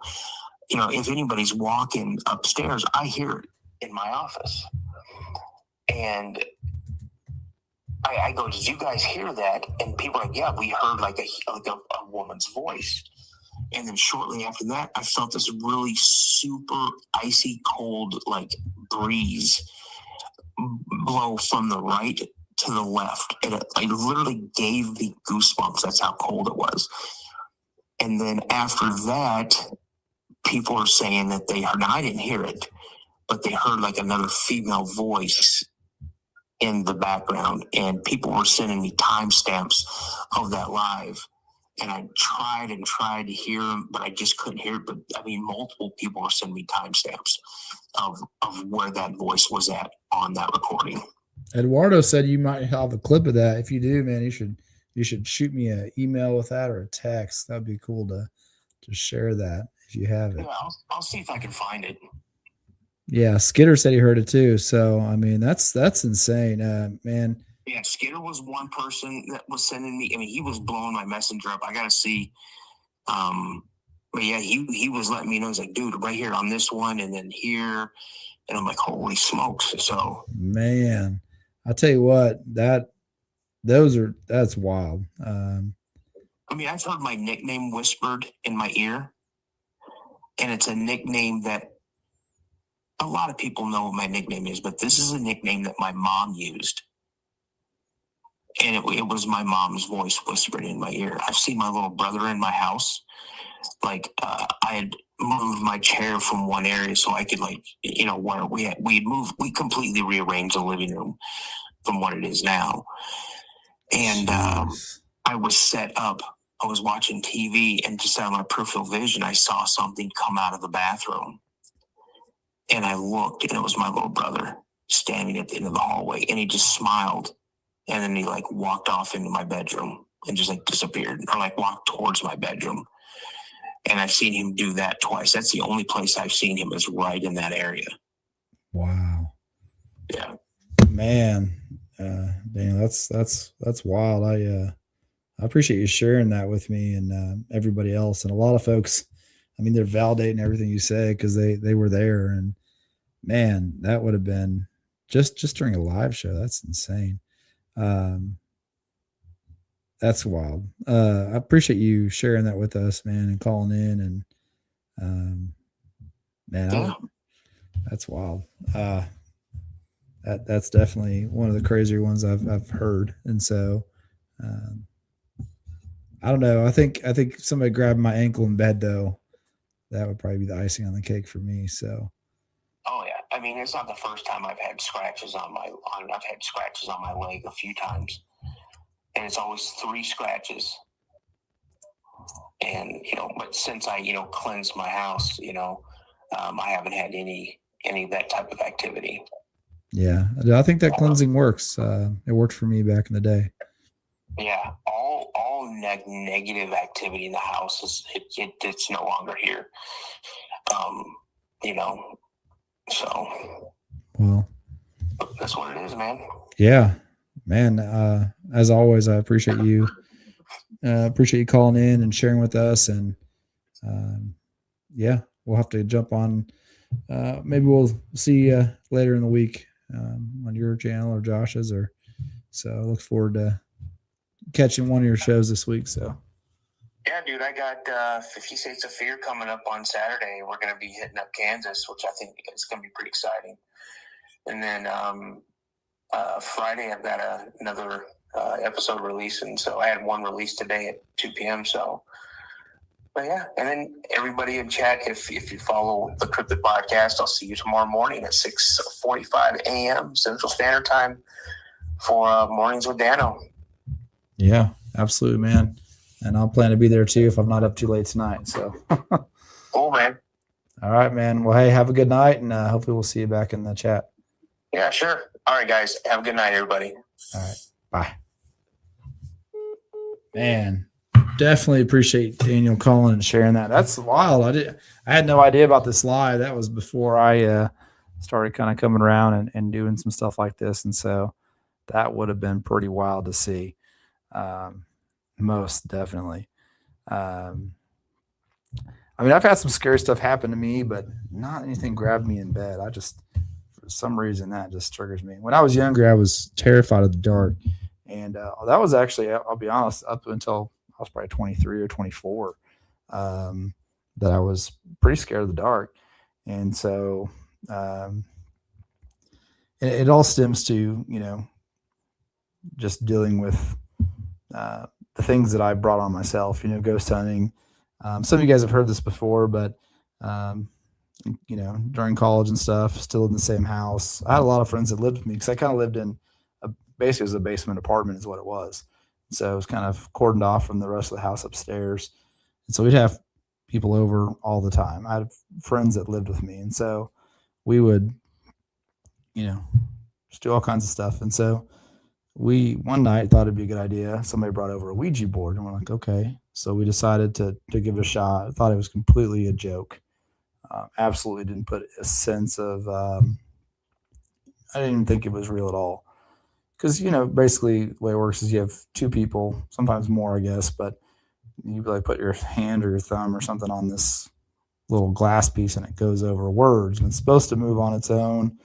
S5: if anybody's walking upstairs, I hear it in my office. And I go, "Did you guys hear that?" And people are like, "Yeah, we heard like a woman's voice." And then shortly after that, I felt this really super icy cold breeze blow from the right to the left. And it literally gave me goosebumps. That's how cold it was. And then after that, people are saying that they heard, now I didn't hear it, but they heard another female voice in the background, and people were sending me timestamps of that live. And I tried to hear them, but I just couldn't hear it. But multiple people were sending me timestamps of where that voice was at on that recording.
S2: Eduardo said you might have a clip of that. If you do, man, you should shoot me an email with that or a text. That'd be cool to share that if you have it.
S5: Yeah, I'll see if I can find it.
S2: Yeah, Skitter said he heard it too. So that's insane, man.
S5: Yeah, Skitter was one person that was sending me. He was blowing my messenger up. I gotta see. But yeah, he was letting me know. He's like, "Dude, right here on this one, and then here," and I'm like, "Holy smokes!" So,
S2: man, I'll tell you what, that's wild.
S5: I've heard my nickname whispered in my ear, and it's a nickname that a lot of people know what my nickname is, but this is a nickname that my mom used. And it was my mom's voice whispered in my ear. I've seen my little brother in my house. I had moved my chair from one area so I could where we completely rearranged the living room from what it is now. And I was set up. I was watching TV, and just out of my peripheral vision, I saw something come out of the bathroom. And I looked, and it was my little brother standing at the end of the hallway, and he just smiled. And then he like walked off into my bedroom and just like disappeared, or like walked towards my bedroom. And I've seen him do that twice. That's the only place I've seen him, is right in that area.
S2: Wow.
S5: Yeah.
S2: Man, Daniel, that's wild. I appreciate you sharing that with me and everybody else, and a lot of folks. I mean, they're validating everything you say because they were there, and man, that would have been just during a live show. That's insane. That's wild. I appreciate you sharing that with us, man, and calling in, and man, that's wild. That's definitely one of the crazier ones I've heard, and so I don't know. I think somebody grabbed my ankle in bed though. That would probably be the icing on the cake for me. So.
S5: Oh yeah, I mean, it's not the first time I've had scratches on I've had scratches on my leg a few times, and it's always 3 scratches. And but since I cleansed my house, I haven't had any of that type of activity.
S2: Yeah, I think that cleansing works. It worked for me back in the day.
S5: Yeah, all negative activity in the house it's no longer here. So.
S2: Well,
S5: that's what it is, man.
S2: Yeah, man. As always, I appreciate you. Appreciate you calling in and sharing with us. And yeah, we'll have to jump on. Maybe we'll see you later in the week on your channel or Josh's. So I look forward to catching one of your shows this week. So.
S5: Yeah, dude, I got 50 States of Fear coming up on Saturday. We're going to be hitting up Kansas, which I think is going to be pretty exciting. And then Friday, I've got another episode releasing. So I had one released today at 2 p.m. So, but yeah. And then everybody in chat, if you follow the Cryptid Podcast, I'll see you tomorrow morning at 6:45 a.m. Central Standard Time for Mornings with Dano.
S2: Yeah, absolutely, man. And I'll plan to be there too if I'm not up too late tonight. So.
S5: Cool, man.
S2: All right, man. Well, hey, have a good night, and hopefully we'll see you back in the chat.
S5: Yeah, sure. All right, guys. Have a good night, everybody.
S2: All right. Bye. Man, definitely appreciate Daniel calling and sharing that. That's wild. I had no idea about this live. That was before I started kind of coming around and doing some stuff like this. And so that would have been pretty wild to see. Most definitely. I mean, I've had some scary stuff happen to me, but not anything grabbed me in bed. For some reason, that just triggers me. When I was younger, I was terrified of the dark. And that was actually, I'll be honest, up until I was probably 23 or 24, that I was pretty scared of the dark. And so it all stems to, just dealing with the things that I brought on myself, ghost hunting. Some of you guys have heard this before, but, during college and stuff, still in the same house. I had a lot of friends that lived with me because I kind of lived in basically it was a basement apartment is what it was. So it was kind of cordoned off from the rest of the house upstairs. And so we'd have people over all the time. I had friends that lived with me. And so we would, just do all kinds of stuff. And so we one night thought it'd be a good idea. Somebody brought over a Ouija board and we're like, okay. So we decided to give it a shot. I thought it was completely a joke. Absolutely didn't put a sense of, I didn't even think it was real at all. Because, basically the way it works is you have 2 people, sometimes more, I guess, but you like put your hand or your thumb or something on this little glass piece and it goes over words and it's supposed to move on its own.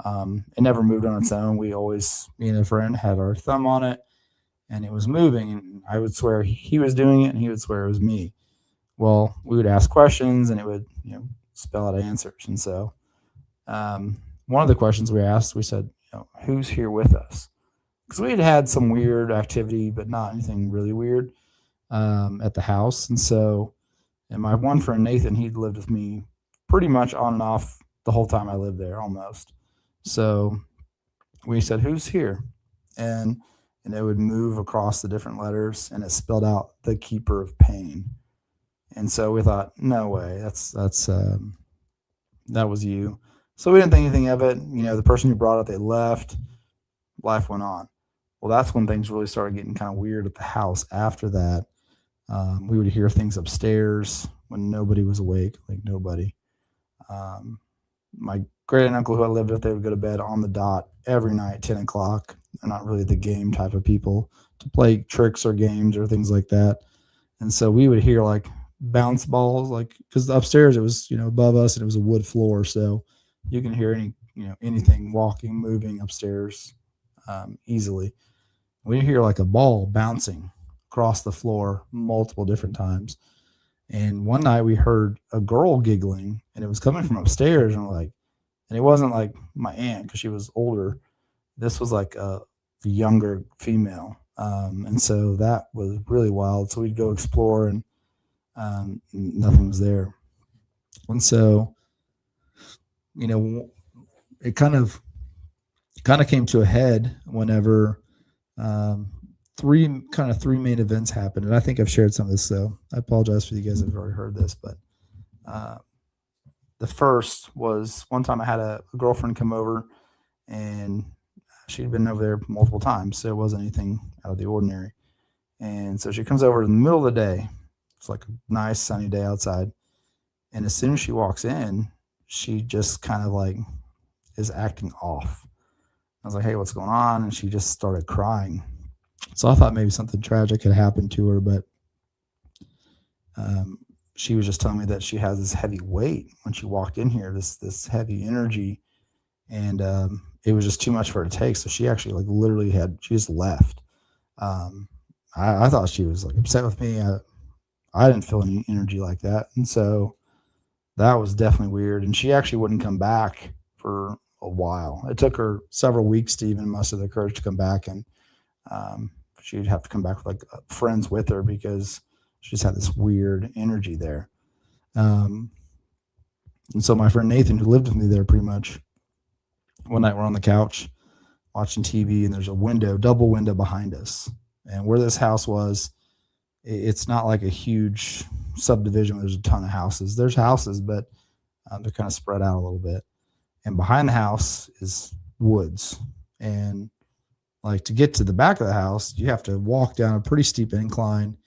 S2: It never moved on its own. We always, me and a friend, had our thumb on it and it was moving. And I would swear he was doing it and he would swear it was me. Well, we would ask questions and it would, spell out answers. And so one of the questions we asked, we said, who's here with us? Because we had some weird activity, but not anything really weird at the house. And my one friend, Nathan, he lived with me pretty much on and off the whole time I lived there almost. So we said, who's here? And it would move across the different letters and it spelled out the keeper of pain. And so we thought, no way, that was you. So we didn't think anything of it. The person who brought it, they left. Life went on. Well, that's when things really started getting kind of weird at the house. After that, we would hear things upstairs when nobody was awake, like nobody. Um, my great uncle who I lived with, they would go to bed on the dot every night, 10 o'clock. They're not really the game type of people to play tricks or games or things like that. And so we would hear like bounce balls, like because upstairs it was above us and it was a wood floor, so you can hear anything walking, moving upstairs easily. We hear like a ball bouncing across the floor multiple different times. And one night we heard a girl giggling, and it was coming from upstairs, and and it wasn't like my aunt because she was older. This was like a younger female, and so that was really wild. So we'd go explore, and nothing was there. And so, it kind of came to a head whenever three main events happened. And I think I've shared some of this, so I apologize for you guys that have already heard this. But the first was one time I had a girlfriend come over, and she'd been over there multiple times, so it wasn't anything out of the ordinary. And so she comes over in the middle of the day. It's like a nice sunny day outside. And as soon as she walks in, she just kind of like is acting off. I was like, hey, what's going on? And she just started crying. So I thought maybe something tragic had happened to her, but she was just telling me that she has this heavy weight when she walked in here, this heavy energy, and it was just too much for her to take. So she actually she just left. I thought she was like upset with me. I didn't feel any energy like that, and so that was definitely weird. And she actually wouldn't come back for a while. It took her several weeks to even muster the courage to come back, and she'd have to come back with like friends with her because she just had this weird energy there. And so my friend Nathan, who lived with me there pretty much, one night we're on the couch watching TV, and there's a double window behind us. And where this house was, it's not like a huge subdivision where there's a ton of houses. There's houses, but they're kind of spread out a little bit. And behind the house is woods. And like to get to the back of the house, you have to walk down a pretty steep incline.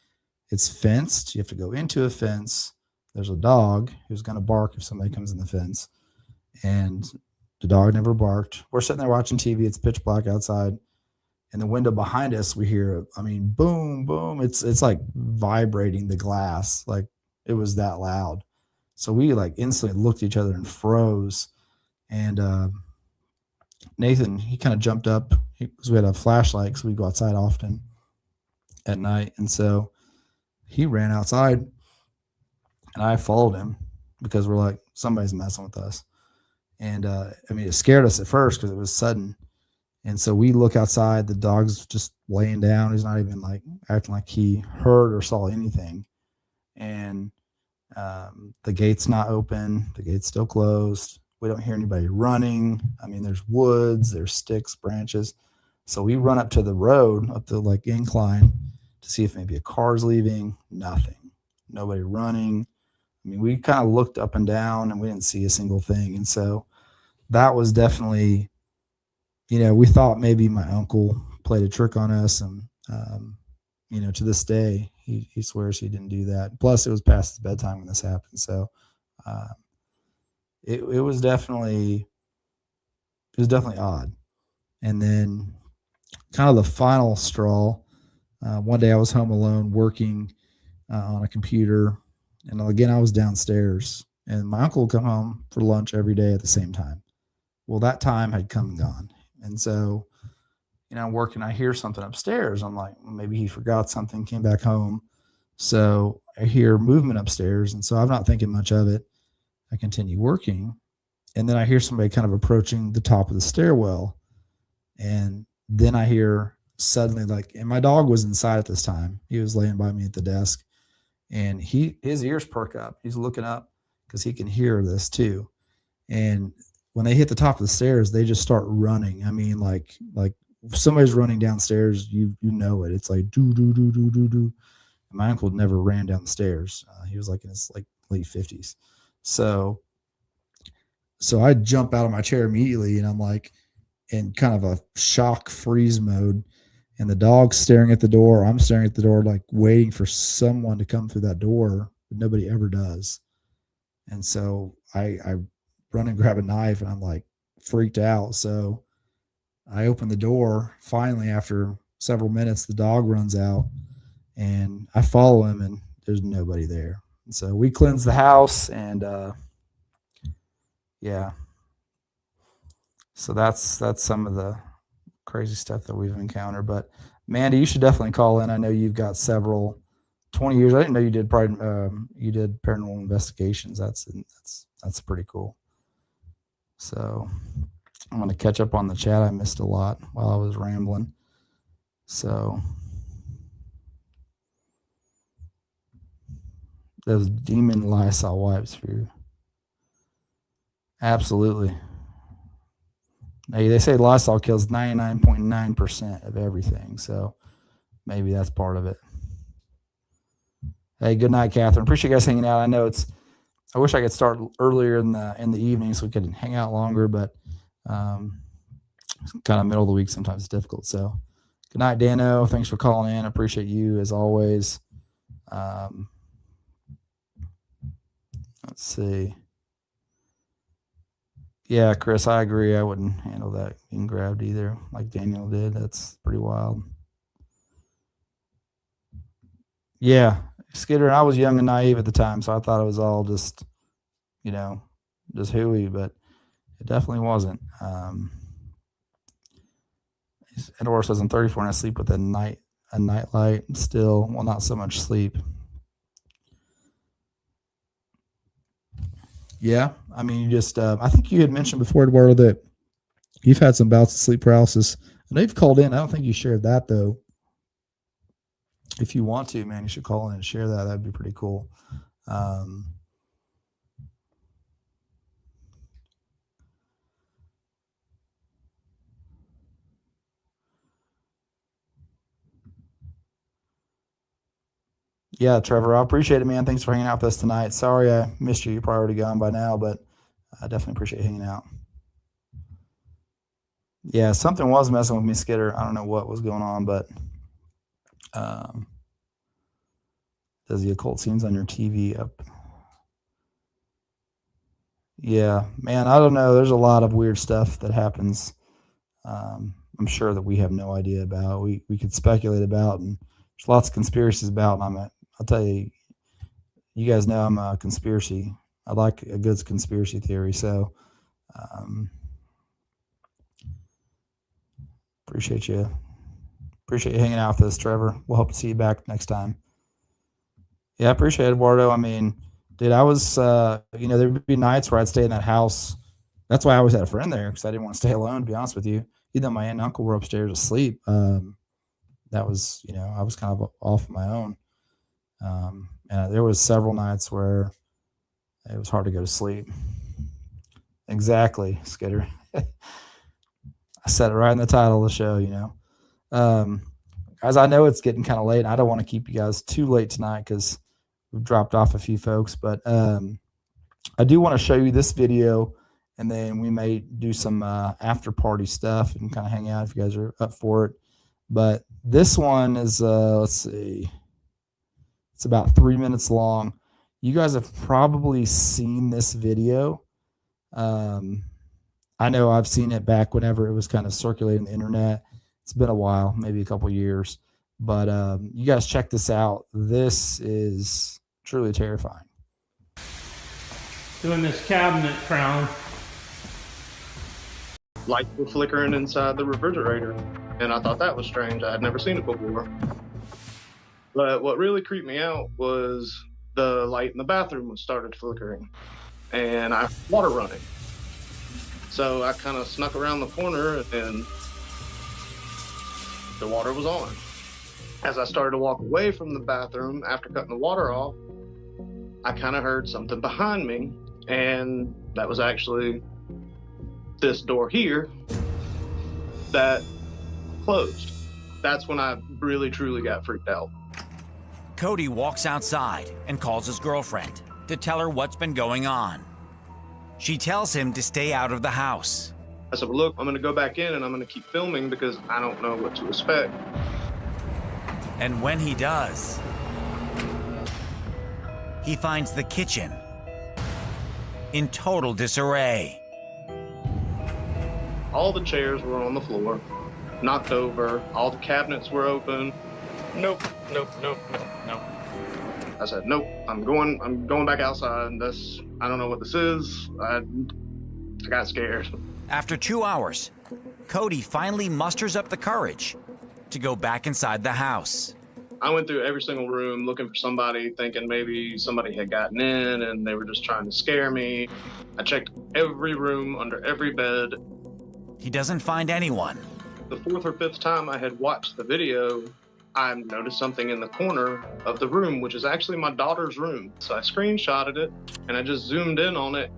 S2: It's fenced. You have to go into a fence. There's a dog who's going to bark if somebody comes in the fence. And the dog never barked. We're sitting there watching TV. It's pitch black outside. And the window behind us, we hear, boom, boom. It's like vibrating the glass. Like it was that loud. So we like instantly looked at each other and froze. And Nathan, he kind of jumped up because we had a flashlight because we go outside often at night. And so he ran outside, and I followed him because we're like, somebody's messing with us. And it scared us at first because it was sudden. And so we look outside, the dog's just laying down. He's not even like acting like he heard or saw anything. And the gate's not open. The gate's still closed. We don't hear anybody running. There's woods, there's sticks, branches. So we run up to the road, up the like incline to see if maybe a car's leaving. Nothing. Nobody running. We kind of looked up and down, and we didn't see a single thing. And so that was definitely, we thought maybe my uncle played a trick on us. And, to this day, he swears he didn't do that. Plus, it was past his bedtime when this happened. So it was definitely odd. And then kind of the final straw, one day I was home alone working on a computer. And again, I was downstairs, and my uncle would come home for lunch every day at the same time. Well, that time had come and gone. And so, I'm working, I hear something upstairs. I'm like, well, maybe he forgot something, came back home. So I hear movement upstairs. And so I'm not thinking much of it. I continue working. And then I hear somebody kind of approaching the top of the stairwell. And then I hear suddenly and my dog was inside at this time. He was laying by me at the desk. And his ears perk up. He's looking up because he can hear this too. And when they hit the top of the stairs, they just start running. Like if somebody's running downstairs, you know it. It's like do do do do do do. My uncle never ran down the stairs. He was like in his late 50s. So So I jump out of my chair immediately, and I'm like in kind of a shock freeze mode. And the dog's staring at the door. I'm staring at the door, like waiting for someone to come through that door, but nobody ever does. And so I run and grab a knife, and I'm like freaked out. So I open the door. Finally, after several minutes, the dog runs out, and I follow him, and there's nobody there. And so we cleanse the house, and yeah. So that's some of the crazy stuff that we've encountered. But Mandy, you should definitely call in. I know you've got several 20 years. I didn't know you did you did paranormal investigations. That's pretty cool. So I'm going to catch up on the chat. I missed a lot while I was rambling. So those demon Lysol wipes for you. Absolutely. Hey, they say Lysol kills 99.9% of everything. So maybe that's part of it. Hey, good night, Catherine. Appreciate you guys hanging out. I know I wish I could start earlier in the evening so we could hang out longer, but it's kind of middle of the week sometimes it's difficult. So good night, Dano. Thanks for calling in. I appreciate you as always. Let's see. Yeah, Chris, I agree. I wouldn't handle that being grabbed either, like Daniel did. That's pretty wild. Yeah, Skidder, I was young and naive at the time, so I thought it was all just, just hooey, but it definitely wasn't. Edward says I'm 34 and I sleep with a night light still. Well, not so much sleep. Yeah, I mean, you just, I think you had mentioned before, Eduardo, that you've had some bouts of sleep paralysis. I know you've called in. I don't think you shared that, though. If you want to, man, you should call in and share that. That'd be pretty cool. Yeah, Trevor, I appreciate it, man. Thanks for hanging out with us tonight. Sorry I missed you. You're probably already gone by now, but I definitely appreciate hanging out. Yeah, something was messing with me, Skidder. I don't know what was going on, but does the occult scenes on your TV up? Yeah, man, I don't know. There's a lot of weird stuff that happens. I'm sure that we have no idea about. We could speculate about, and there's lots of conspiracies about. And I'll tell you, you guys know I'm a conspiracy. I like a good conspiracy theory. So appreciate you hanging out with us, Trevor. We'll hope to see you back next time. Yeah, I appreciate it, Eduardo. I mean, dude, I was, there would be nights where I'd stay in that house. That's why I always had a friend there, because I didn't want to stay alone, to be honest with you. Even though my aunt and uncle were upstairs asleep, that was, I was kind of off my own. And there was several nights where it was hard to go to sleep. Exactly, Skidder. I said it right in the title of the show, Guys, I know it's getting kind of late, and I don't want to keep you guys too late tonight because we've dropped off a few folks, but I do want to show you this video, and then we may do some after party stuff and kind of hang out if you guys are up for it. But this one is, let's see, it's about 3 minutes long. You guys have probably seen this video. I know I've seen it back whenever it was kind of circulating the internet. It's been a while, maybe a couple years, but you guys check this out. This is truly terrifying.
S6: Doing this cabinet crown.
S7: Lights were flickering inside the refrigerator, and I thought that was strange. I had never seen it before. But what really creeped me out was the light in the bathroom started flickering, and I heard water running. So I kind of snuck around the corner, and the water was on. As I started to walk away from the bathroom after cutting the water off, I kind of heard something behind me, and that was actually this door here that closed. That's when I really truly got freaked out.
S8: Cody walks outside and calls his girlfriend to tell her what's been going on. She tells him to stay out of the house.
S7: I said, well, look, I'm going to go back in and I'm going to keep filming because I don't know what to expect.
S8: And when he does, he finds the kitchen in total disarray.
S7: All the chairs were on the floor, knocked over. All the cabinets were open.
S9: Nope.
S7: I said, nope, I'm going back outside. I don't know what this is. I got scared.
S8: After 2 hours, Cody finally musters up the courage to go back inside the house.
S7: I went through every single room looking for somebody, thinking maybe somebody had gotten in and they were just trying to scare me. I checked every room, under every bed.
S8: He doesn't find anyone.
S7: The fourth or fifth time I had watched the video, I noticed something in the corner of the room, which is actually my daughter's room. So I screenshotted it and I just zoomed in on it.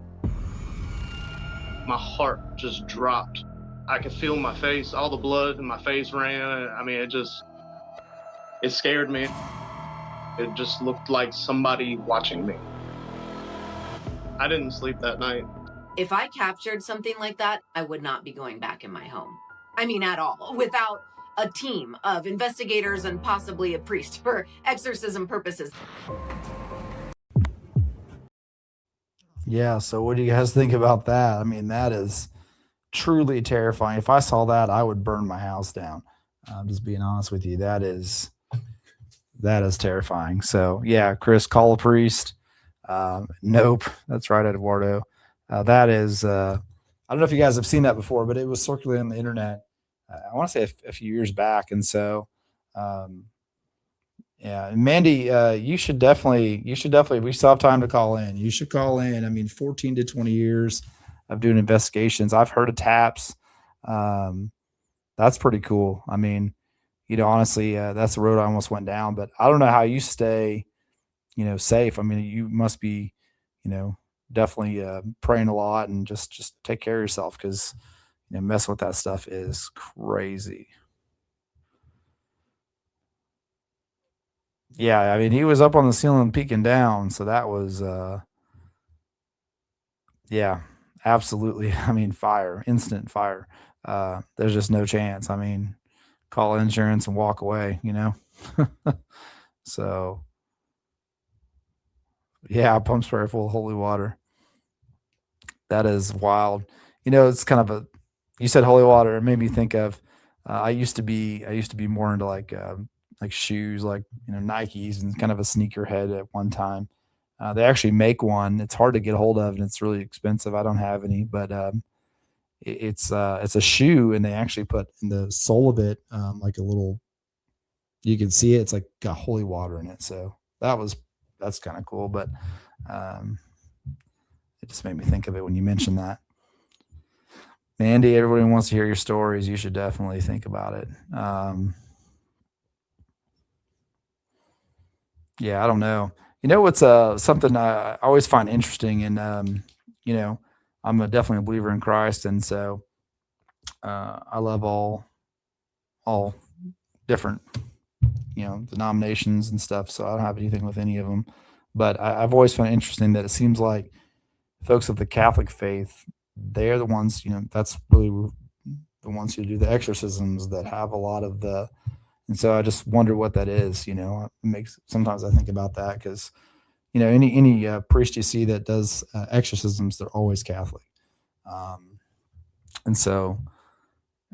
S7: My heart just dropped. I could feel my face, all the blood in my face ran. I mean, it scared me. It just looked like somebody watching me. I didn't sleep that night.
S10: If I captured something like that, I would not be going back in my home. I mean, at all. Without a team of investigators and possibly a priest for exorcism purposes.
S2: Yeah, so what do you guys think about that? I mean, that is truly terrifying. If I saw that, I would burn my house down. I'm just being honest with you. That is terrifying. So yeah, Chris, call a priest. Nope, that's right, Eduardo. That is, I don't know if you guys have seen that before, but it was circulating on the internet. I want to say a few years back. And so, yeah, Mandy, you should definitely, we still have time to call in. You should call in. I mean, 14 to 20 years of doing investigations. I've heard of taps. That's pretty cool. I mean, honestly, that's the road I almost went down, but I don't know how you stay, safe. I mean, you must be, definitely praying a lot and just take care of yourself because, messing with that stuff is crazy. Yeah, I mean, he was up on the ceiling peeking down, so that was, yeah, absolutely. I mean, fire, instant fire. There's just no chance. I mean, call insurance and walk away, So, yeah, pump spray full of holy water. That is wild. It's kind of you said holy water. It made me think of, I used to be more into like shoes, like, Nikes, and kind of a sneakerhead at one time. They actually make one. It's hard to get a hold of and it's really expensive. I don't have any, but, it's a shoe, and they actually put in the sole of it, like a little, you can see it. It's like got holy water in it. So that's kind of cool, but, it just made me think of it when you mentioned that. Andy, everybody wants to hear your stories. You should definitely think about it. Yeah, I don't know. What's something I always find interesting, and I'm definitely a believer in Christ, and so I love all different denominations and stuff. So I don't have anything with any of them, but I've always found it interesting that it seems like folks of the Catholic faith, they're the ones, that's really the ones who do the exorcisms that have a lot of the, and so I just wonder what that is. Sometimes I think about that because, any priest you see that does exorcisms, they're always Catholic. And so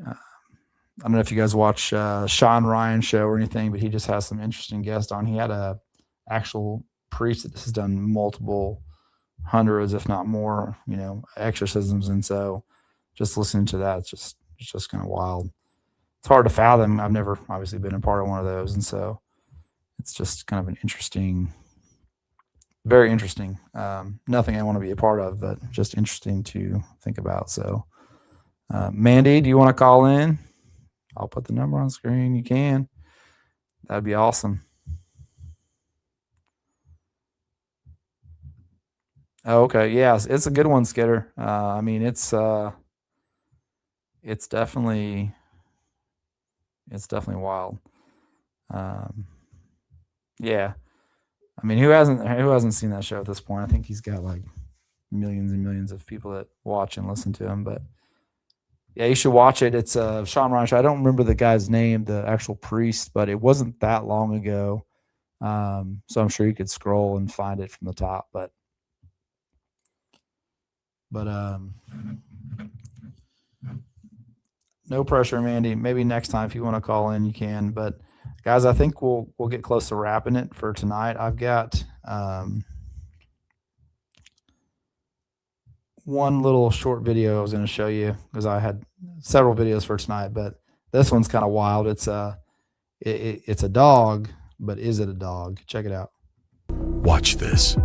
S2: I don't know if you guys watch Sean Ryan's show or anything, but he just has some interesting guests on. He had a actual priest that has done multiple hundreds, if not more, exorcisms. And so just listening to that, it's just kind of wild. It's hard to fathom. I've never obviously been a part of one of those. And so it's just kind of an interesting, very interesting, nothing I want to be a part of, but just interesting to think about. So, Mandy, do you want to call in? I'll put the number on the screen. You can. That'd be awesome. Oh, okay. Yes, it's a good one, Skitter. I mean, it's definitely wild. Yeah. I mean, who hasn't seen that show at this point? I think he's got like millions and millions of people that watch and listen to him. But yeah, you should watch it. It's Sean Ryan show. I don't remember the guy's name, the actual priest, but it wasn't that long ago. So I'm sure you could scroll and find it from the top. But no pressure, Mandy. Maybe next time if you want to call in, you can. But guys, I think we'll get close to wrapping it for tonight. I've got one little short video I was going to show you because I had several videos for tonight, but this one's kind of wild. It's a dog, but is it a dog? Check it out.
S9: Watch this.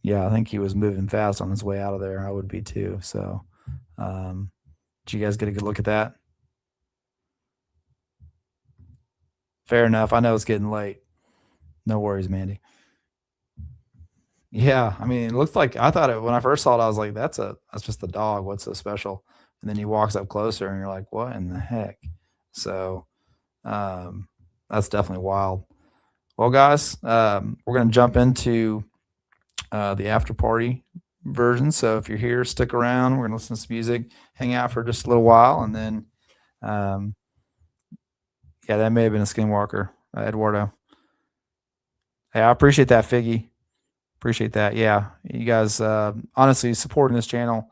S2: Yeah, I think he was moving fast on his way out of there. I would be too. So, did you guys get a good look at that? Fair enough. I know it's getting late. No worries, Mandy. Yeah, I mean, it looked like I thought it when I first saw it. I was like, "That's just a dog. What's so special?" And then he walks up closer, and you're like, "What in the heck?" So, that's definitely wild. Well, guys, we're gonna jump into the after party version. So if you're here, stick around. We're gonna listen to some music, hang out for just a little while, and then, yeah, that may have been a skinwalker, Eduardo. Hey, I appreciate that, Figgy. Appreciate that. Yeah, you guys, honestly, supporting this channel.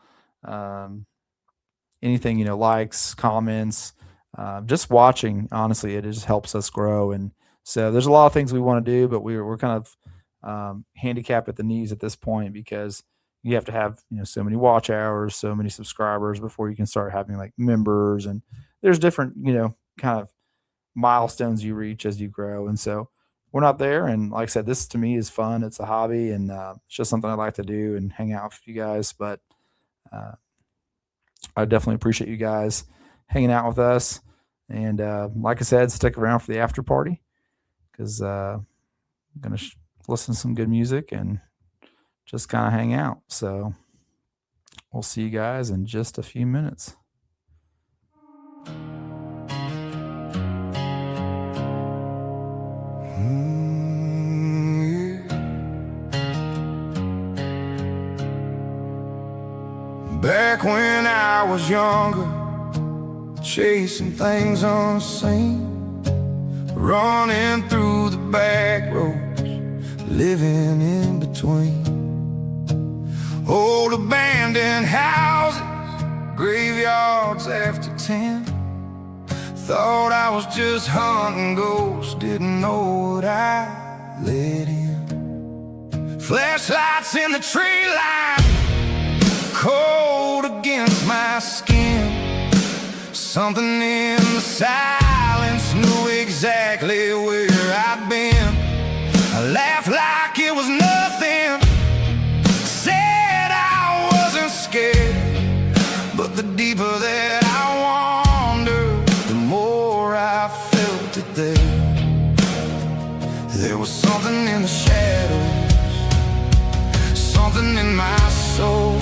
S2: Anything, likes, comments, just watching. Honestly, it just helps us grow. And so there's a lot of things we want to do, but we're kind of handicapped at the knees at this point because you have to have so many watch hours, so many subscribers before you can start having like members, and there's different kind of milestones you reach as you grow. And so we're not there. And like I said, this to me is fun. It's a hobby, and it's just something I like to do and hang out with you guys. But I definitely appreciate you guys hanging out with us. And like I said, stick around for the after party because I'm gonna listen to some good music and just kind of hang out. So we'll see you guys in just a few minutes.
S11: Back when I was younger, chasing things unseen, running through the back roads, living in between old abandoned houses, graveyards after 10. Thought I was just hunting ghosts, didn't know what I let in. Flashlights in the tree line, cold against my skin. Something in the silence knew exactly where I'd been. I laughed like it was nothing, said I wasn't scared. But the deeper that I wandered, the more I felt it there. There was something in the shadows, something in my soul.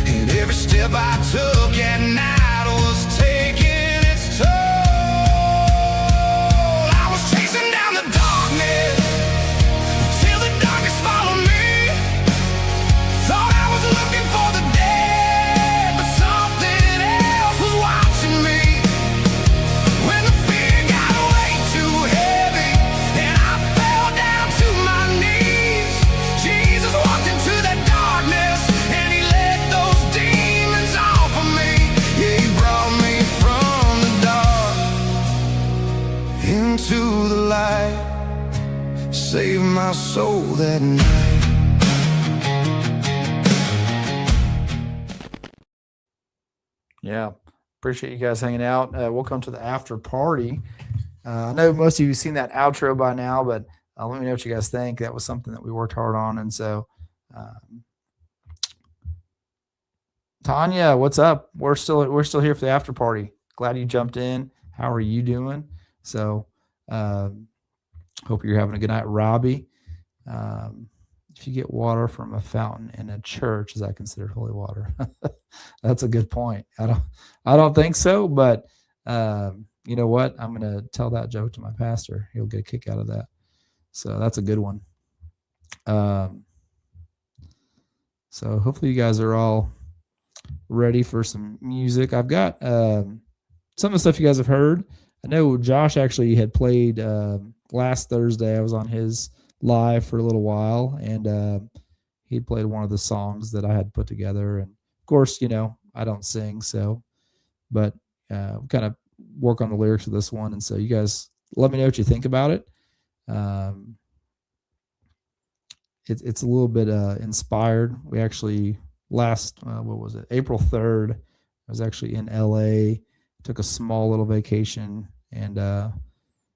S11: And every step I took at night was taking its toll. I was chasing down the darkness till the darkness followed me. Thought I was looking for the dead, but something else was watching me. When the fear got way too heavy and I fell down to my knees, Jesus walked into that darkness and he let those demons off of me. Yeah, he brought me from the dark into the light, saved my soul that night.
S2: Yeah, appreciate you guys hanging out. We'll come to the after party. I know most of you have seen that outro by now, but let me know what you guys think. That was something that we worked hard on, and so Tanya, what's up? We're still here for the after party. Glad you jumped in. How are you doing? So, hope you're having a good night, Robbie. If you get water from a fountain in a church, is that considered holy water? That's a good point. I don't think so, but you know what? I'm going to tell that joke to my pastor. He'll get a kick out of that. So that's a good one. So hopefully you guys are all ready for some music. I've got some of the stuff you guys have heard. I know Josh actually had played last Thursday. I was on his live for a little while, and he played one of the songs that I had put together. And of course, you know, I don't sing, so, but kind of work on the lyrics of this one. And so you guys let me know what you think about it. It's a little bit inspired. We actually April 3rd, I was actually in LA, took a small little vacation, and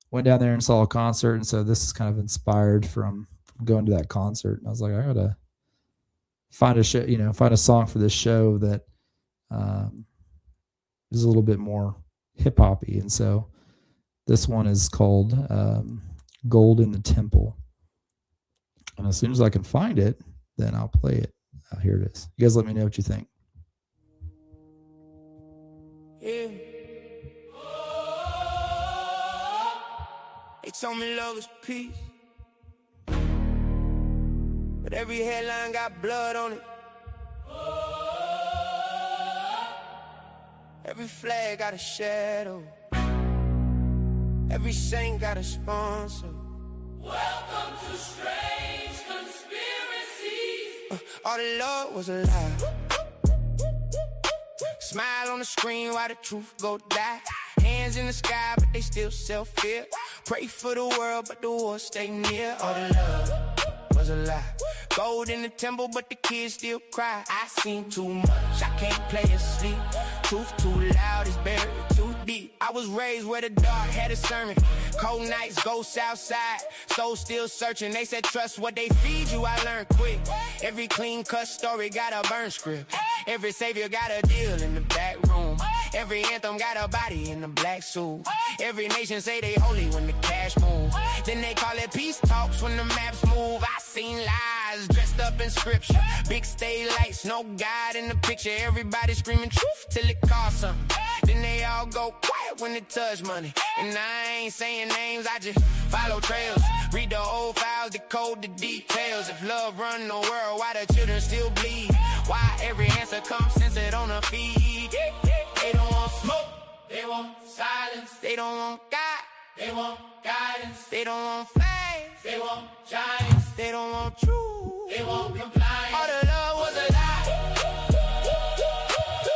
S2: went down there and saw a concert. And so this is kind of inspired from going to that concert. And I was like, I gotta find a show, you know, find a song for this show that is a little bit more hip hoppy. And so this one is called Gold in the Temple. And as soon as I can find it, then I'll play it. Here it is. You guys let me know what you think.
S11: Yeah. They told me love is peace, but every headline got blood on it. Every flag got a shadow. Every saint got a sponsor.
S1: Welcome to Strange Conspiracies.
S11: All the Lord was a lie. Smile on the screen while the truth go die. Hands in the sky, but they still self-fear. Pray for the world, but the war stay near. All the love was a lie. Gold in the temple, but the kids still cry. I seen too much, I can't play asleep. Truth too loud, it's buried too deep. I was raised where the dark had a sermon. Cold nights, ghosts outside, souls still searching. They said trust what they feed you, I learned quick. Every clean cut story got a burn script. Every savior got a deal in the back room. Every anthem got a body in the black suit. Every nation say they holy when the cash move. Then they call it peace talks when the maps move. I seen lies dressed up in scripture. Big stage lights, no God in the picture. Everybody screaming truth till it costs something. Then they all go quiet when it touch money. And I ain't saying names, I just follow trails. Read the old files, decode the details. If love run the world, why the children still bleed? Why every answer comes censored on a feed? They don't want smoke, they want silence. They don't want God, they want guidance. They don't want flags, they want giants. They don't want truth, they want compliance. All the love was a lie.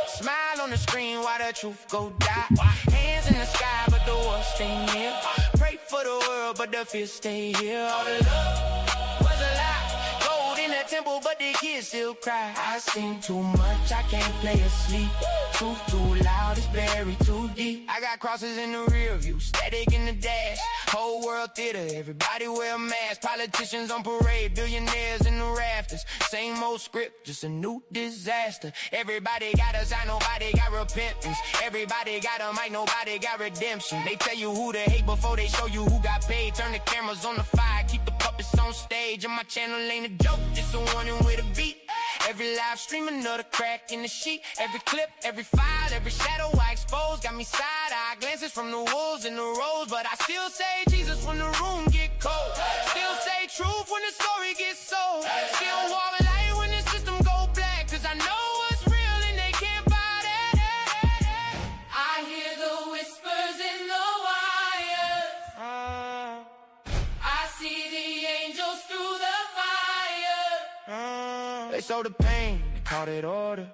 S11: Smile on the screen while the truth go die. Hands in the sky, but the war stay near. Pray for the world, but the fear stay here. All the love was a lie. Gold in the temple, but the kids still cry. I seen too much, I can't play asleep. Truth too loud, it's buried too deep. I got crosses in the rear view, static in the dash. Whole world theater, everybody wear masks. Politicians on parade, billionaires in the rafters. Same old script, just a new disaster. Everybody got a sign, nobody got repentance. Everybody got a mic, nobody got redemption. They tell you who to hate before they show you who got paid. Turn the cameras on the fire, keep the puppets on stage. And my channel ain't a joke, just a warning with a beat. Every live stream, another crack in the sheet. Every clip, every file, every shadow I expose. Got me side-eye glances from the wolves and the roads. But I still say Jesus when the room get cold. Still say truth when the story gets sold. Still walk light when the system go black. Cause I know what's real and they can't buy that.
S1: I hear the whispers in the wire. I see the angels through the fire.
S11: They saw the pain, they called it order.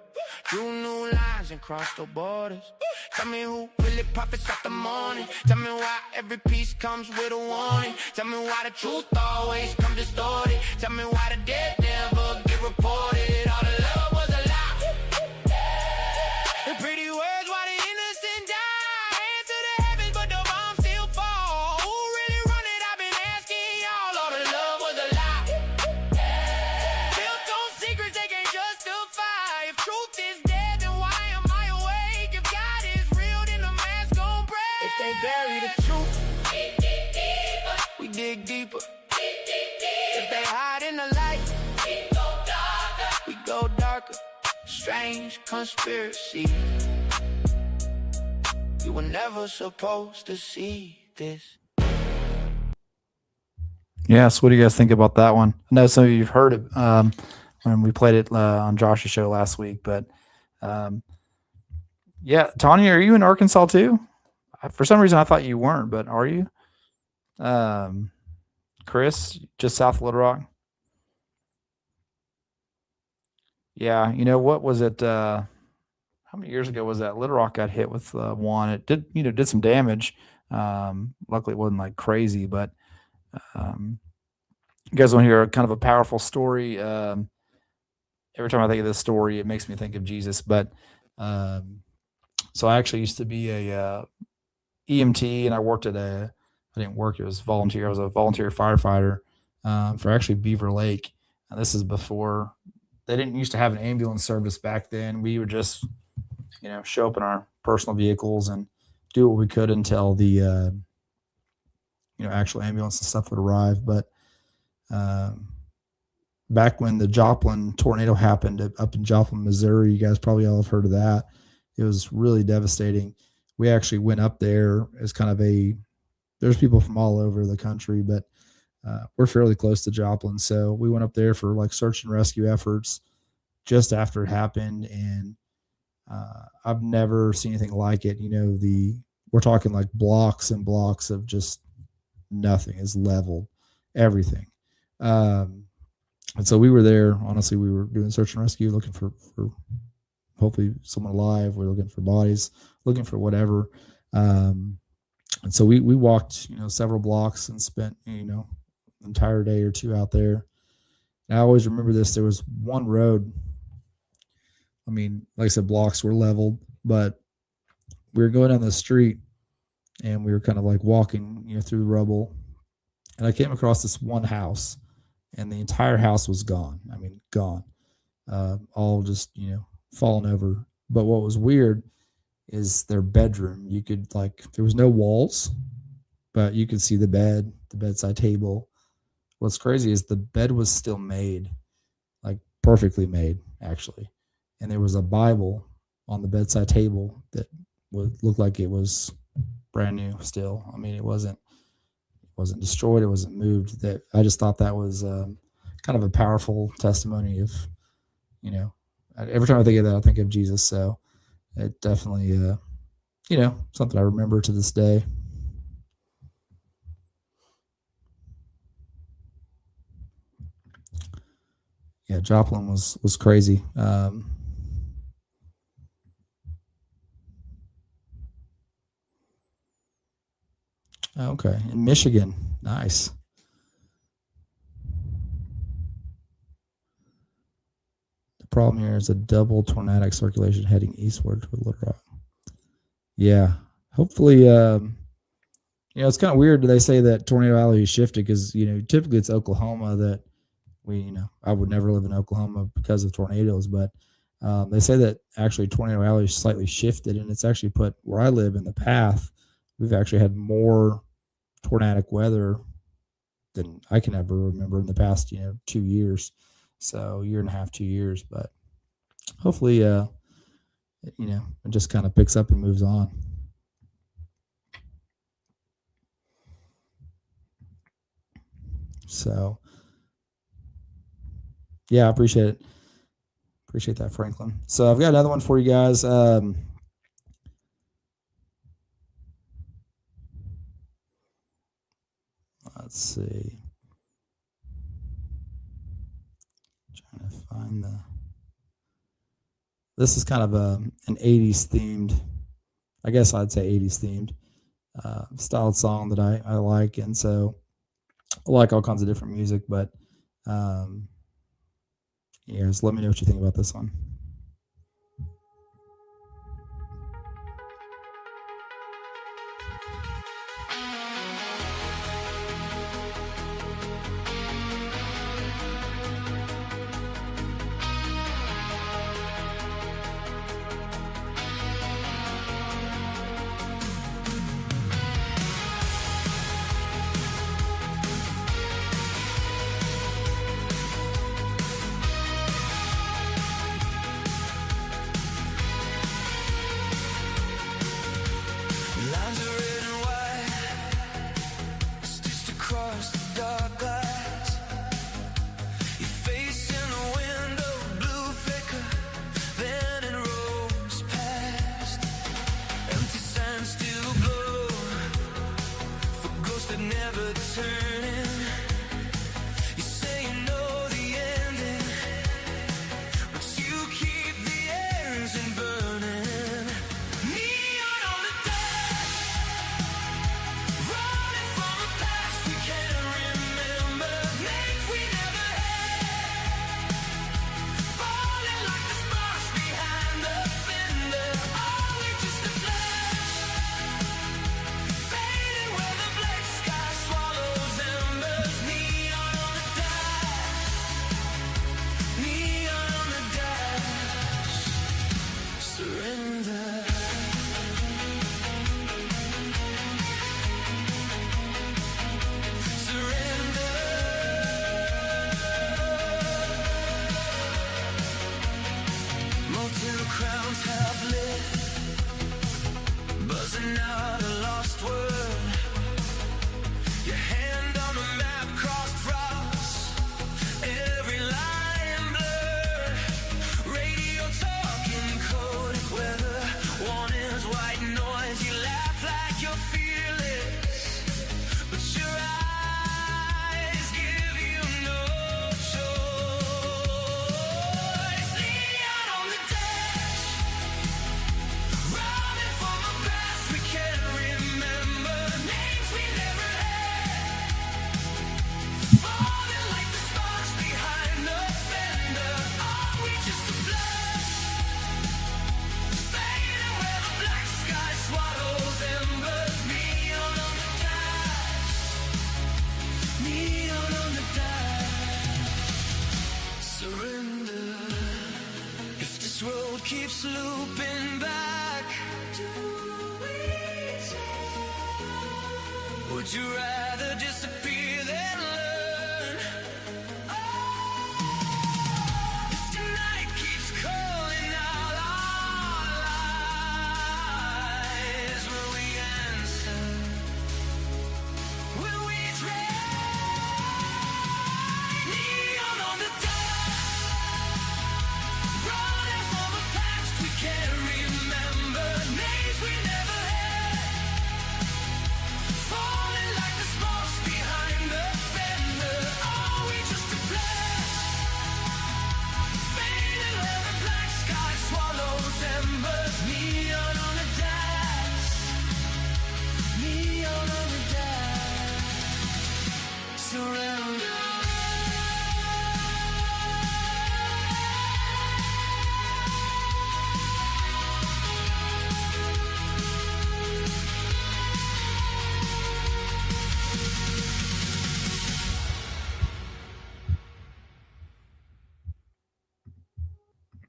S11: Drew new lines and crossed the borders. Tell me who really profits off the morning. Tell me why every piece comes with a warning. Tell me why the truth always comes distorted. Tell me why the dead never get reported. All the love was a lie. The pretty words, why the innocent die. Hands to the heavens, but the bombs still fall. Who really run it? I've been asking y'all. All the love was a lie. Built on secrets they can't justify. If truth is dead, dig deeper. If they hide in the light, we go darker. Strange conspiracy. You were never supposed to see this.
S2: Yes, what do you guys think about that one? I know some of you've heard it when we played it on Josh's show last week, but yeah, Tanya, are you in Arkansas too? For some reason, I thought you weren't, but are you? Chris, just south of Little Rock. Yeah, you know what was it? How many years ago was that? Little Rock got hit with one. It did some damage. Luckily, it wasn't like crazy, but you guys want to hear kind of a powerful story? Every time I think of this story, it makes me think of Jesus. But so I actually used to be a EMT, and I worked at I didn't work, it was volunteer. I was a volunteer firefighter for actually Beaver Lake. And this is before, they didn't used to have an ambulance service back then. We would just, show up in our personal vehicles and do what we could until the, actual ambulance and stuff would arrive. But back when the Joplin tornado happened up in Joplin, Missouri, you guys probably all have heard of that. It was really devastating. We actually went up there as kind of there's people from all over the country, but we're fairly close to Joplin. So we went up there for like search and rescue efforts just after it happened. And I've never seen anything like it. We're talking like blocks and blocks of just nothing is leveled, everything. And so we were there. Honestly, we were doing search and rescue, looking for hopefully someone alive. We're looking for bodies, looking for whatever. And so we walked, several blocks and spent, an entire day or two out there. And I always remember this. There was one road. I mean, like I said, blocks were leveled, but we were going down the street and we were kind of like walking, through the rubble. And I came across this one house, and the entire house was gone. I mean, gone. All just, fallen over. But what was weird is their bedroom. You could there was no walls, but you could see the bed, the bedside table. What's crazy is the bed was still made, like perfectly made, actually. And there was a Bible on the bedside table that would look like it was brand new still. I mean, it wasn't destroyed. It wasn't moved. That I just thought that was kind of a powerful testimony of, every time I think of that, I think of Jesus. So it definitely, something I remember to this day. Yeah, Joplin was crazy. Okay, in Michigan, nice. The problem here is a double tornadic circulation heading eastward to Little Rock. Yeah, hopefully, it's kind of weird. They say that Tornado Alley shifted because, typically it's Oklahoma that I would never live in Oklahoma because of tornadoes, but they say that actually Tornado Alley slightly shifted, and it's actually put where I live in the path. We've actually had more tornadic weather than I can ever remember in the past, 2 years. So year and a half, 2 years, but hopefully, it just kind of picks up and moves on. So, yeah, I appreciate it. Appreciate that, Franklin. So I've got another one for you guys. Let's see. Trying to find this is kind of an 80s themed, I guess I'd say 80s themed styled song that I like. And so I like all kinds of different music, but just let me know what you think about this one.
S11: keeps looping back. Would you rather disappear than learn? If tonight keeps calling out our lies, will we answer? Will we try? Neon on the dark, running from a past we can't remember, names we never had, falling like the sparks behind the fender. Are we just a flash? Faded where the black sky swallows embers. Neon on the dash, neon on the dash. Surrender.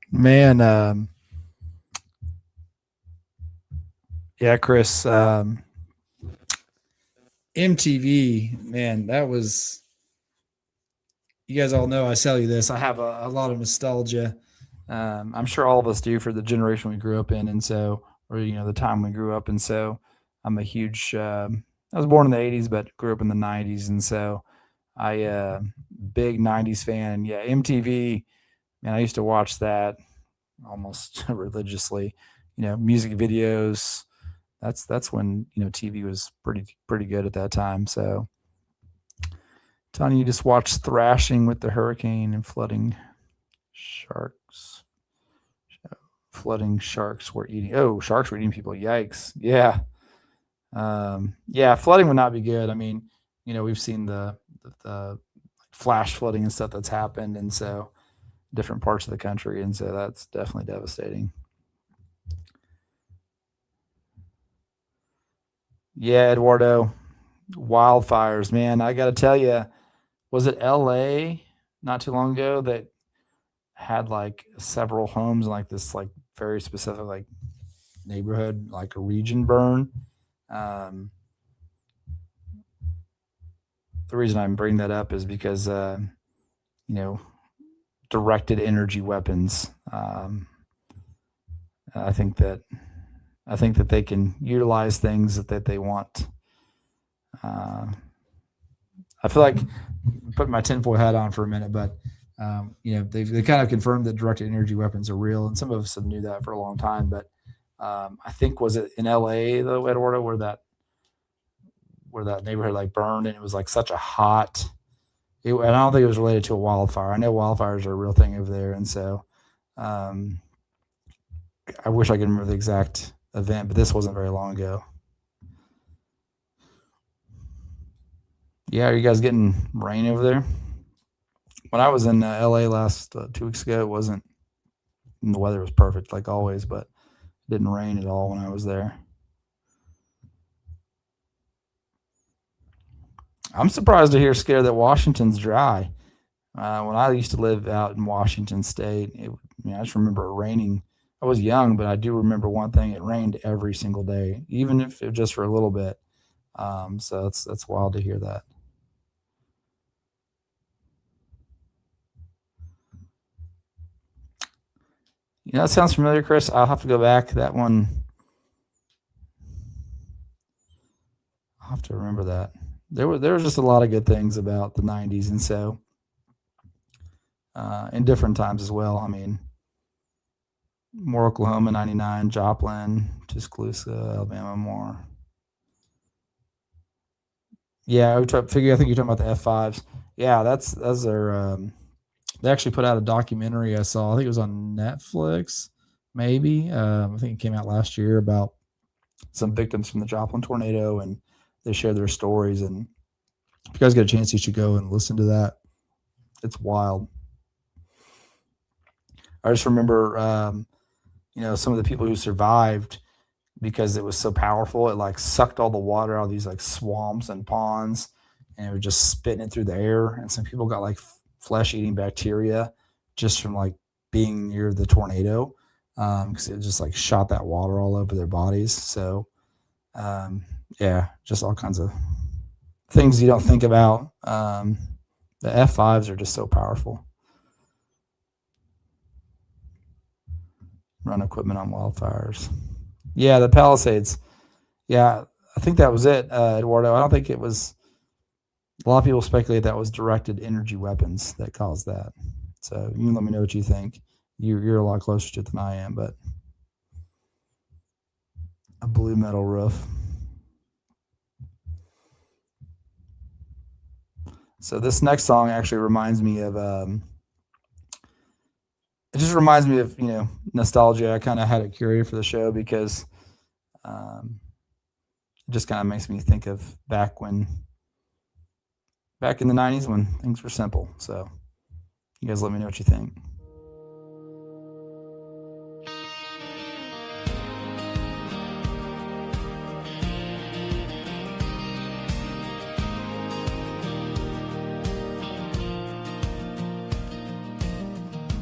S2: Man, yeah, Chris, MTV, man, that was, you guys all know I tell you this. I have a lot of nostalgia. I'm sure all of us do for the generation we grew up in. And so, or, the time we grew up. And so I'm a huge, I was born in the 80s, but grew up in the 90s. And so big 90s fan. And yeah, MTV, man, I used to watch that almost religiously, music videos. That's when, TV was pretty good at that time. So Tony, you just watched Thrashing with the Hurricane and Flooding Sharks. Flooding sharks were eating. Oh, sharks were eating people. Yikes. Yeah. Yeah, flooding would not be good. I mean, we've seen the flash flooding and stuff that's happened. And so different parts of the country. And so that's definitely devastating. Yeah, Eduardo, wildfires, man. I got to tell you, was it LA not too long ago that had like several homes in like this like very specific like neighborhood, like a region burn? The reason I'm bringing that up is because, directed energy weapons. I think that they can utilize things that they want. I feel like putting my tinfoil hat on for a minute, but they kind of confirmed that directed energy weapons are real, and some of us have knew that for a long time. But I think, was it in LA though, Eduardo, where that neighborhood like burned, and it was like such a hot. And I don't think it was related to a wildfire. I know wildfires are a real thing over there, and so I wish I could remember the exact event, but this wasn't very long ago. Yeah, are you guys getting rain over there? When I was in LA last 2 weeks ago, it wasn't. The weather was perfect, like always, but it didn't rain at all when I was there. I'm surprised to hear, Scare, that Washington's dry. When I used to live out in Washington State, I just remember it raining. I was young, but I do remember one thing: it rained every single day, even if it just for a little bit. So that's wild to hear that. That sounds familiar, Chris. I'll have to go back. That one, I'll have to remember that. There was just a lot of good things about the 90s, and so in different times as well. I mean, more Oklahoma 99, Joplin, Tuscaloosa, Alabama, more. Yeah, I think you're talking about the F5s. Yeah, those are. They actually put out a documentary I saw. I think it was on Netflix, maybe. I think it came out last year about some victims from the Joplin tornado, and they share their stories. And if you guys get a chance, you should go and listen to that. It's wild. I just remember, some of the people who survived, because it was so powerful. It like sucked all the water out of these like swamps and ponds, and it was just spitting it through the air. And some people got like flesh-eating bacteria just from like being near the tornado. because it just like shot that water all over their bodies. So yeah, just all kinds of things you don't think about. The F5s are just so powerful. Run equipment on wildfires. Yeah, the Palisades. Yeah, I think that was it, Eduardo. I don't think it was. A lot of people speculate that was directed energy weapons that caused that. So you can let me know what you think. You're a lot closer to it than I am, but a blue metal roof. So this next song actually reminds me of it just reminds me of, nostalgia. I kind of had it curated for the show because it just kind of makes me think of back in the 90s when things were simple. So you guys let me know what you think.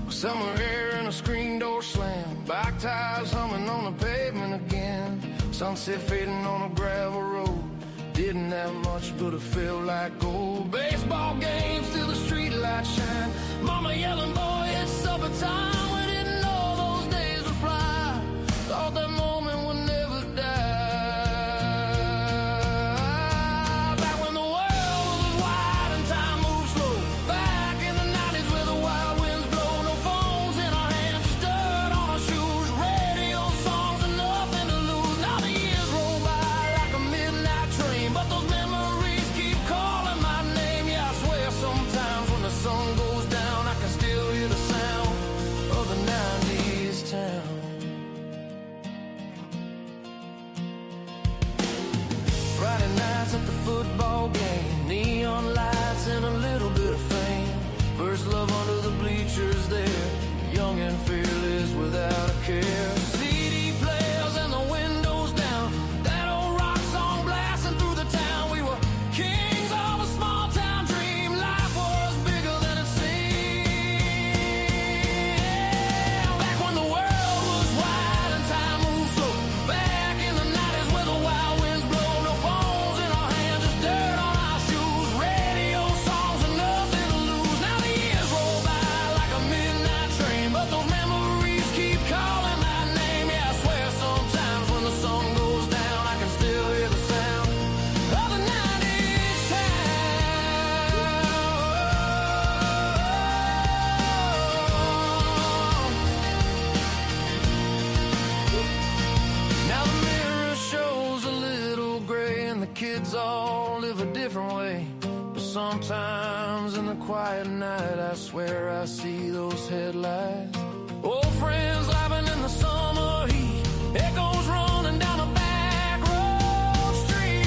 S11: Summer air and a screen door slam, back tires humming on the pavement again. Sunset fading on a gravel road. Didn't have much, but it felt like gold. Baseball games till the street lights shine. Mama yelling, boy, it's supper time. We didn't know those days would fly. Thought that moment would never die. Back when the world was wide and time moved slow. Back in the 90s where the wild winds blow. No phones in our hands, just dirt on our shoes. Radio songs and nothing to lose. Now the years roll by like a midnight train, but those memories keep calling my name. Yeah, I swear sometimes when the sun goes down, I can still hear the sound of the 90s town. Friday nights at the football game, neon lights and a little bit of fame. First love under the bleachers there, young and fearless without a care. CD players and the windows down, that old rock song blasting through the town. We were kings of a small town dream. Life was bigger than it seemed. Back when the world was wide and time moved slow. Back in the 90s where the wild winds blow. No phones in our hands, just dirt on our shoes. Radio songs and nothing to lose. Now the years roll by like a midnight train, but those memories keep calling my name. Yeah, I swear sometimes when the sun goes down, I can still hear the sound of the 90s town. Now the mirror shows a little gray and the kids all live a different way. But sometimes in the quiet night, I swear I see those headlights. Old friends laughing in the summer heat, echoes running down a back road street.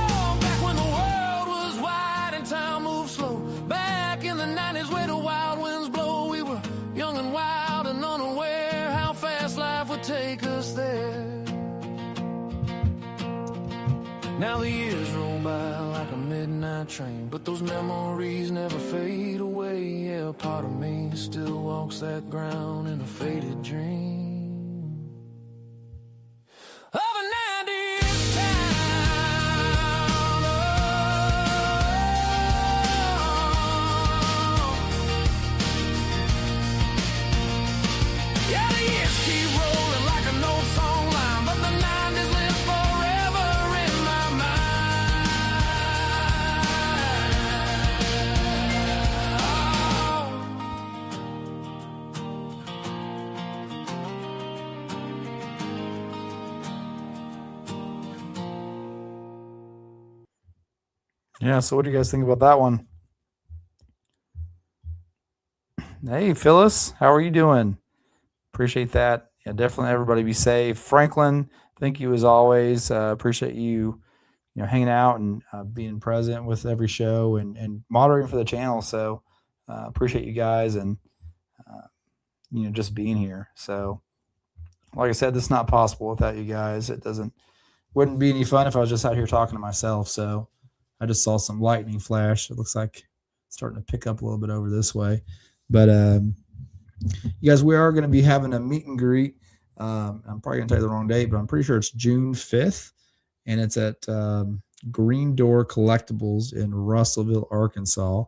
S11: Oh, back when the world was wide and time moved slow. Back in the 90s where the wild winds blow. We were young and wild and unaware how fast life would take us there. Now the years roll by like a midnight train, but those memories never fade away. Yeah, a part of me still walks that ground in a faded dream of a 90s town. Yeah, the years keep rolling like an old song line, but the 90s live forever in my
S2: Yeah, so what do you guys think about that one? Hey, Phyllis, how are you doing? Appreciate that. Yeah, definitely everybody be safe. Franklin, thank you as always. Appreciate you, hanging out and being present with every show and moderating for the channel. So appreciate you guys and, just being here. So like I said, this is not possible without you guys. Wouldn't be any fun if I was just out here talking to myself. So I just saw some lightning flash. It looks like it's starting to pick up a little bit over this way. But you guys, we are going to be having a meet and greet. I'm probably going to tell you the wrong date, but I'm pretty sure it's June 5th, and it's at Green Door Collectibles in Russellville, Arkansas.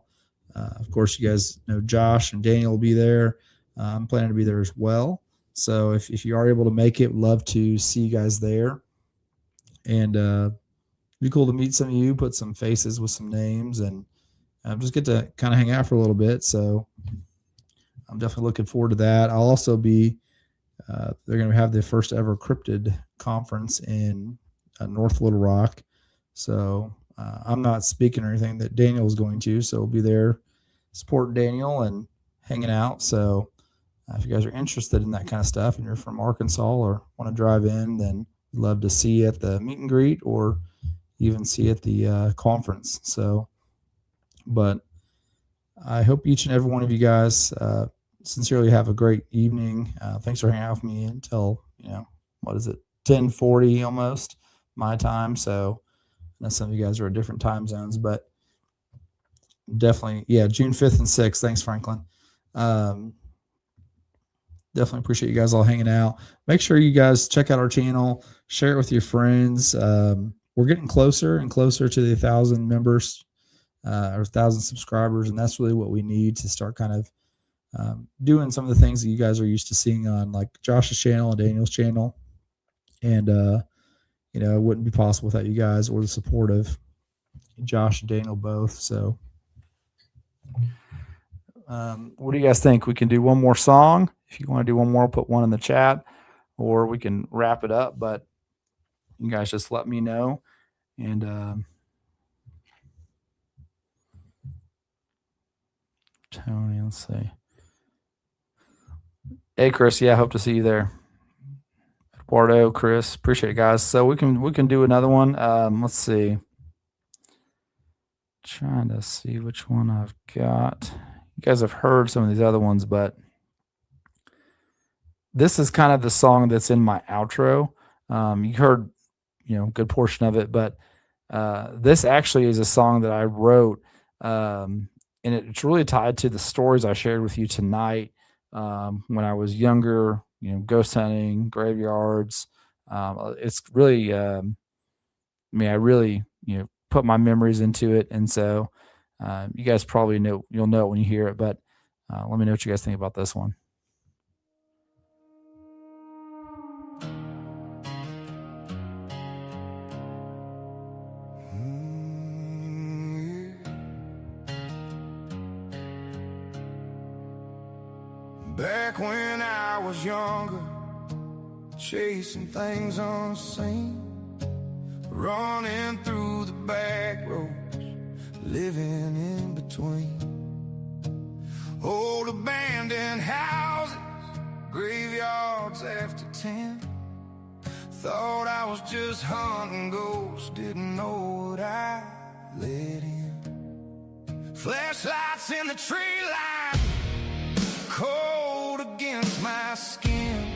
S2: Of course, you guys know Josh and Daniel will be there. I'm planning to be there as well. So if you are able to make it, love to see you guys there. And it'd be cool to meet some of you, put some faces with some names, and just get to kind of hang out for a little bit. So I'm definitely looking forward to that. I'll also be, they're going to have the first ever cryptid conference in North Little Rock. So I'm not speaking or anything, that Daniel is going to, so we'll be there supporting Daniel and hanging out. So if you guys are interested in that kind of stuff and you're from Arkansas or want to drive in, then we'd love to see you at the meet and greet or even see you at the conference. So, but I hope each and every one of you guys sincerely have a great evening. Thanks for hanging out with me until, 10:40 almost my time. So I know some of you guys are at different time zones, but definitely, June 5th and 6th. Thanks, Franklin. Definitely appreciate you guys all hanging out. Make sure you guys check out our channel, share it with your friends. We're getting closer and closer to the 1,000 members or 1,000 subscribers, and that's really what we need to start kind of doing some of the things that you guys are used to seeing on like Josh's channel and Daniel's channel. And it wouldn't be possible without you guys or the support of Josh and Daniel both. So what do you guys think? We can do one more song. If you want to do one more, put one in the chat, or we can wrap it up. But you guys just let me know. And Tony, let's see. Hey, Chris. Yeah, hope to see you there. Eduardo, Chris, appreciate it, guys. So we can do another one. Let's see. Trying to see which one I've got. You guys have heard some of these other ones, but this is kind of the song that's in my outro. You heard, a good portion of it, but this actually is a song that I wrote, and it's really tied to the stories I shared with you tonight when I was younger, ghost hunting, graveyards. It's really, I really, put my memories into it. And so you guys probably you'll know it when you hear it, but let me know what you guys think about this one.
S11: Back when I was younger, chasing things unseen, running through the back roads, living in between old abandoned houses, graveyards after 10. Thought I was just hunting ghosts, didn't know what I let in. Flashlights in the tree line, cold against my skin.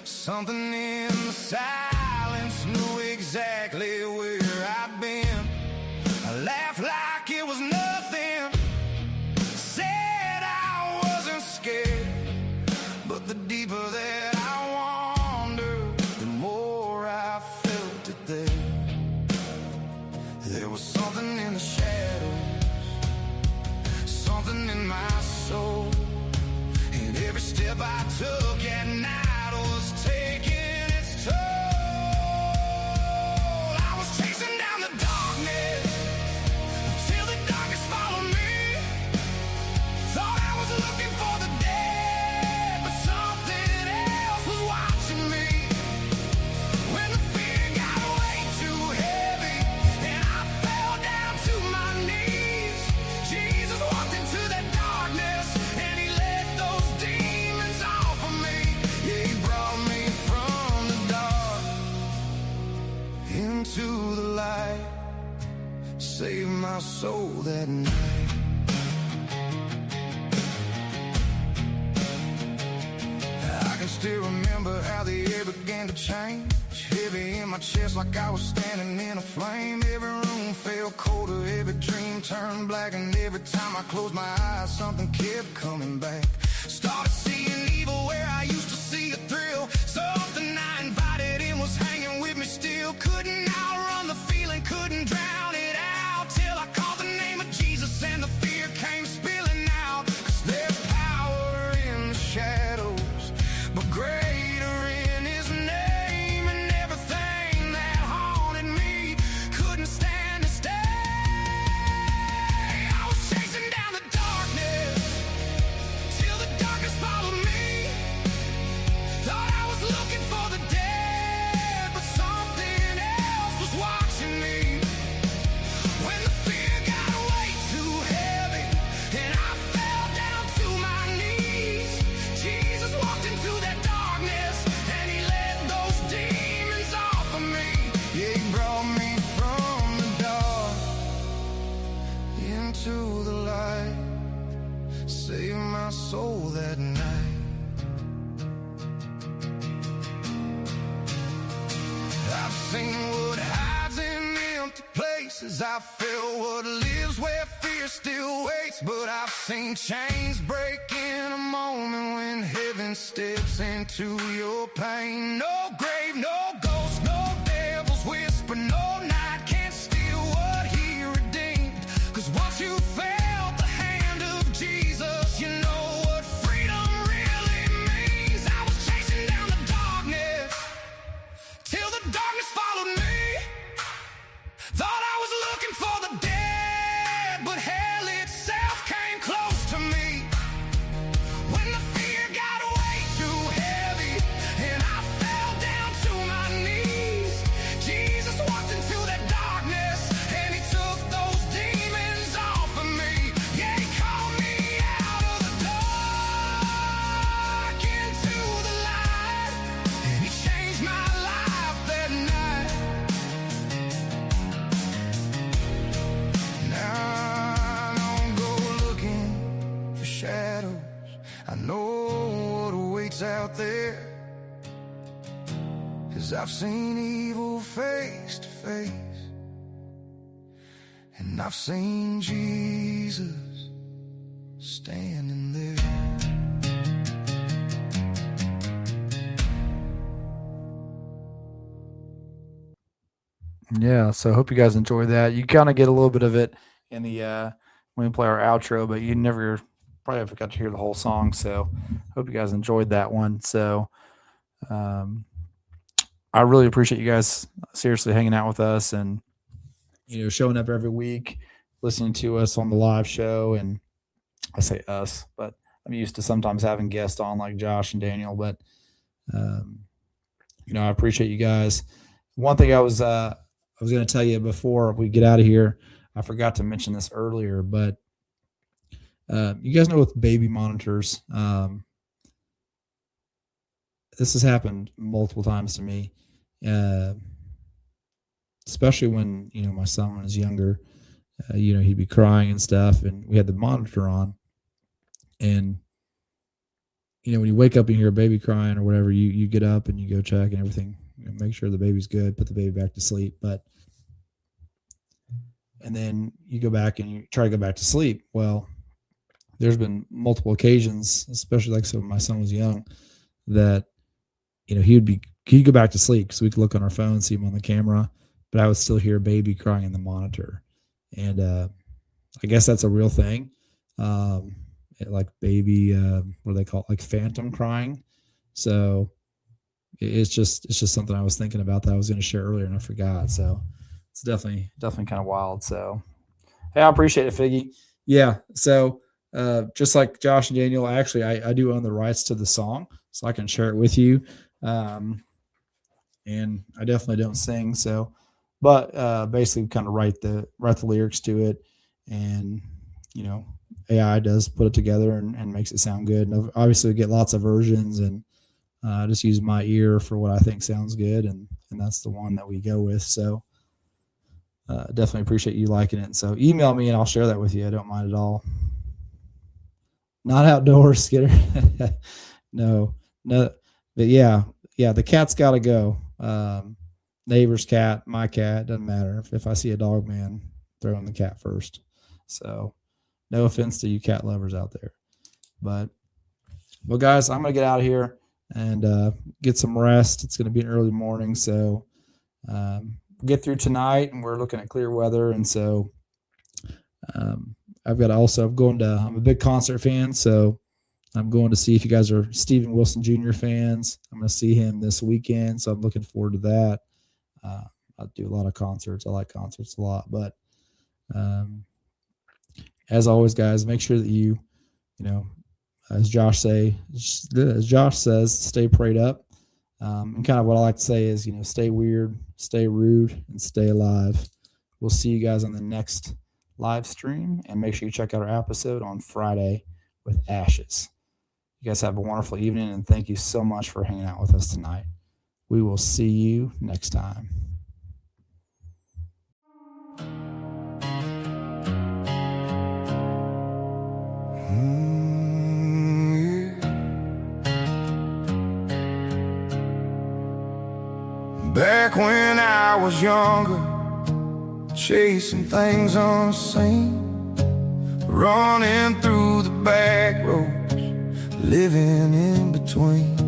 S11: Something in the silence knew exactly where I'd been. I laughed like it was nothing, said I wasn't scared. But the deeper that I wandered, the more I felt it there. There was something in the shadows, something in my soul. And every step I took at night was taking its toll. I was chasing down the darkness until the darkness followed me. Thought I was looking for the dead, but something else was watching me. When the fear got way too heavy and I fell down to my knees, Jesus walked into that darkness and he let those demons off of me. Yeah, he brought me from the dark into the light, saved my soul that night. I can still remember how the air began to change, heavy in my chest like I was standing in a flame. Every room felt colder, every dream turned black, and every every time I closed my eyes, something kept coming back. Started seeing evil where I used to see a thrill. Something I invited in was hanging with me still. Couldn't outrun the feeling, couldn't drown it out, till I called the name of Jesus and the fear came spilling out. 'Cause there's power in the shadows, but greater in his name. And everything that haunted me couldn't stand to stay. I was chasing down the darkness till the darkness followed me. Thought I was looking for the dead, but something else was watching me. When the fear got way too heavy and I fell down to my knees, Jesus walked into that darkness and he led those demons off of me. Yeah, he brought me from the dark into the light, saved my soul that night. I've seen what hides in empty places. I felt what lives where fear still waits. But I've seen chains break in a moment when heaven steps into your pain. No grave, no ghost, no devil's whisper, no night can't steal what he redeemed. 'Cause once you felt the hand of Jesus, you know what freedom really means. I was chasing down the darkness till the darkness followed me. Thought I was looking for the dead, but hell itself came close to me. When the fear got way too heavy and I fell down to my knees, Jesus walked into that darkness and he took those demons off of me. Yeah, he called me out of the dark into the light, and he changed my life that night. Now I don't go looking for shadows. I know what awaits out there. 'Cause I've seen evil face to face, and I've seen Jesus standing there.
S2: Yeah, so I hope you guys enjoy that. You kind of get a little bit of it in the when we play our outro, but you never probably ever got to hear the whole song. So hope you guys enjoyed that one. So I really appreciate you guys seriously hanging out with us and showing up every week, listening to us on the live show. And I say us, but I'm used to sometimes having guests on like Josh and Daniel. But I appreciate you guys. One thing I was going to tell you before we get out of here, I forgot to mention this earlier, but you guys know with baby monitors, this has happened multiple times to me, especially when, my son was younger, he'd be crying and stuff, and we had the monitor on. And, when you wake up and you hear a baby crying or whatever, you get up and you go check and everything, make sure the baby's good, put the baby back to sleep. And then you go back and you try to go back to sleep. Well, there's been multiple occasions, especially like so when my son was young, that, he'd go back to sleep because we could look on our phone, see him on the camera, but I would still hear a baby crying in the monitor. And I guess that's a real thing. Like baby, what do they call it? Like phantom crying. So it's just something I was thinking about that I was going to share earlier and I forgot. So it's definitely kind of wild. So, hey, I appreciate it, Figgy. Yeah. So, just like Josh and Daniel, actually, I do own the rights to the song, so I can share it with you. And I definitely don't sing. So, but, basically kind of write the lyrics to it, and, AI does put it together and makes it sound good. And obviously we get lots of versions, and, just use my ear for what I think sounds good. And that's the one that we go with. So, definitely appreciate you liking it. So email me and I'll share that with you. I don't mind at all. Not outdoors, Skidder. No, but yeah, the cat's got to go. Neighbor's cat, my cat, doesn't matter. If I see a dog, man, throw in the cat first. So, No offense to you cat lovers out there. But, well, guys, I'm going to get out of here and get some rest. It's going to be an early morning, so get through tonight, and we're looking at clear weather. And so I'm a big concert fan, so I'm going to see if you guys are Stephen Wilson Jr. fans. I'm going to see him this weekend, so I'm looking forward to that. I do a lot of concerts. I like concerts a lot, but as always, guys, make sure that you as Josh says, stay prayed up. And kind of what I like to say is, stay weird, stay rude, and stay alive. We'll see you guys on the next live stream, and make sure you check out our episode on Friday with Ashes. You guys have a wonderful evening, and thank you so much for hanging out with us tonight. We will see you next time.
S11: Back when I was younger, chasing things unseen, running through the back roads, living in between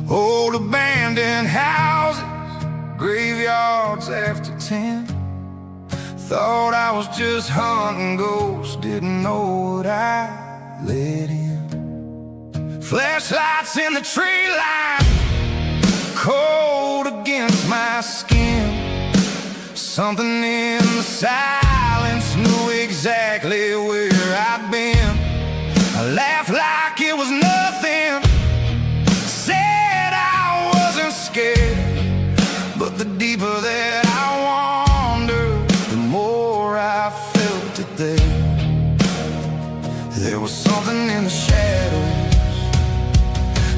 S11: old abandoned houses, graveyards after 10. Thought I was just hunting ghosts, didn't know what I let in. Flashlights in the tree line, cold against my skin. Something in the silence knew exactly where I'd been. I laughed like it was nothing, said I wasn't scared. But the deeper that I wandered, the more I felt it there. There was something in the shadows,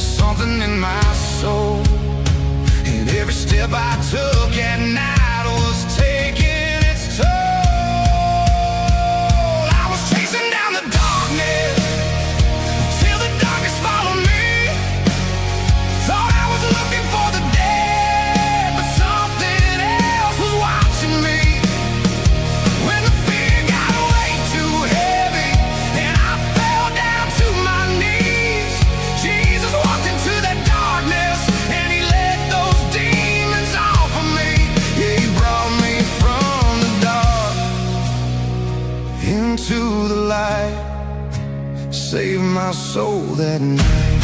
S11: something in my soul. And every step I took at night was taking its toll. I was chasing down the darkness till the darkness followed me. Thought I was looking for the dead, but something else was watching me. When the fear got way too heavy and I fell down to my knees, Jesus walked into that darkness and he let those demons off of me. Yeah, he brought me from the dark into the light, saved my soul that night.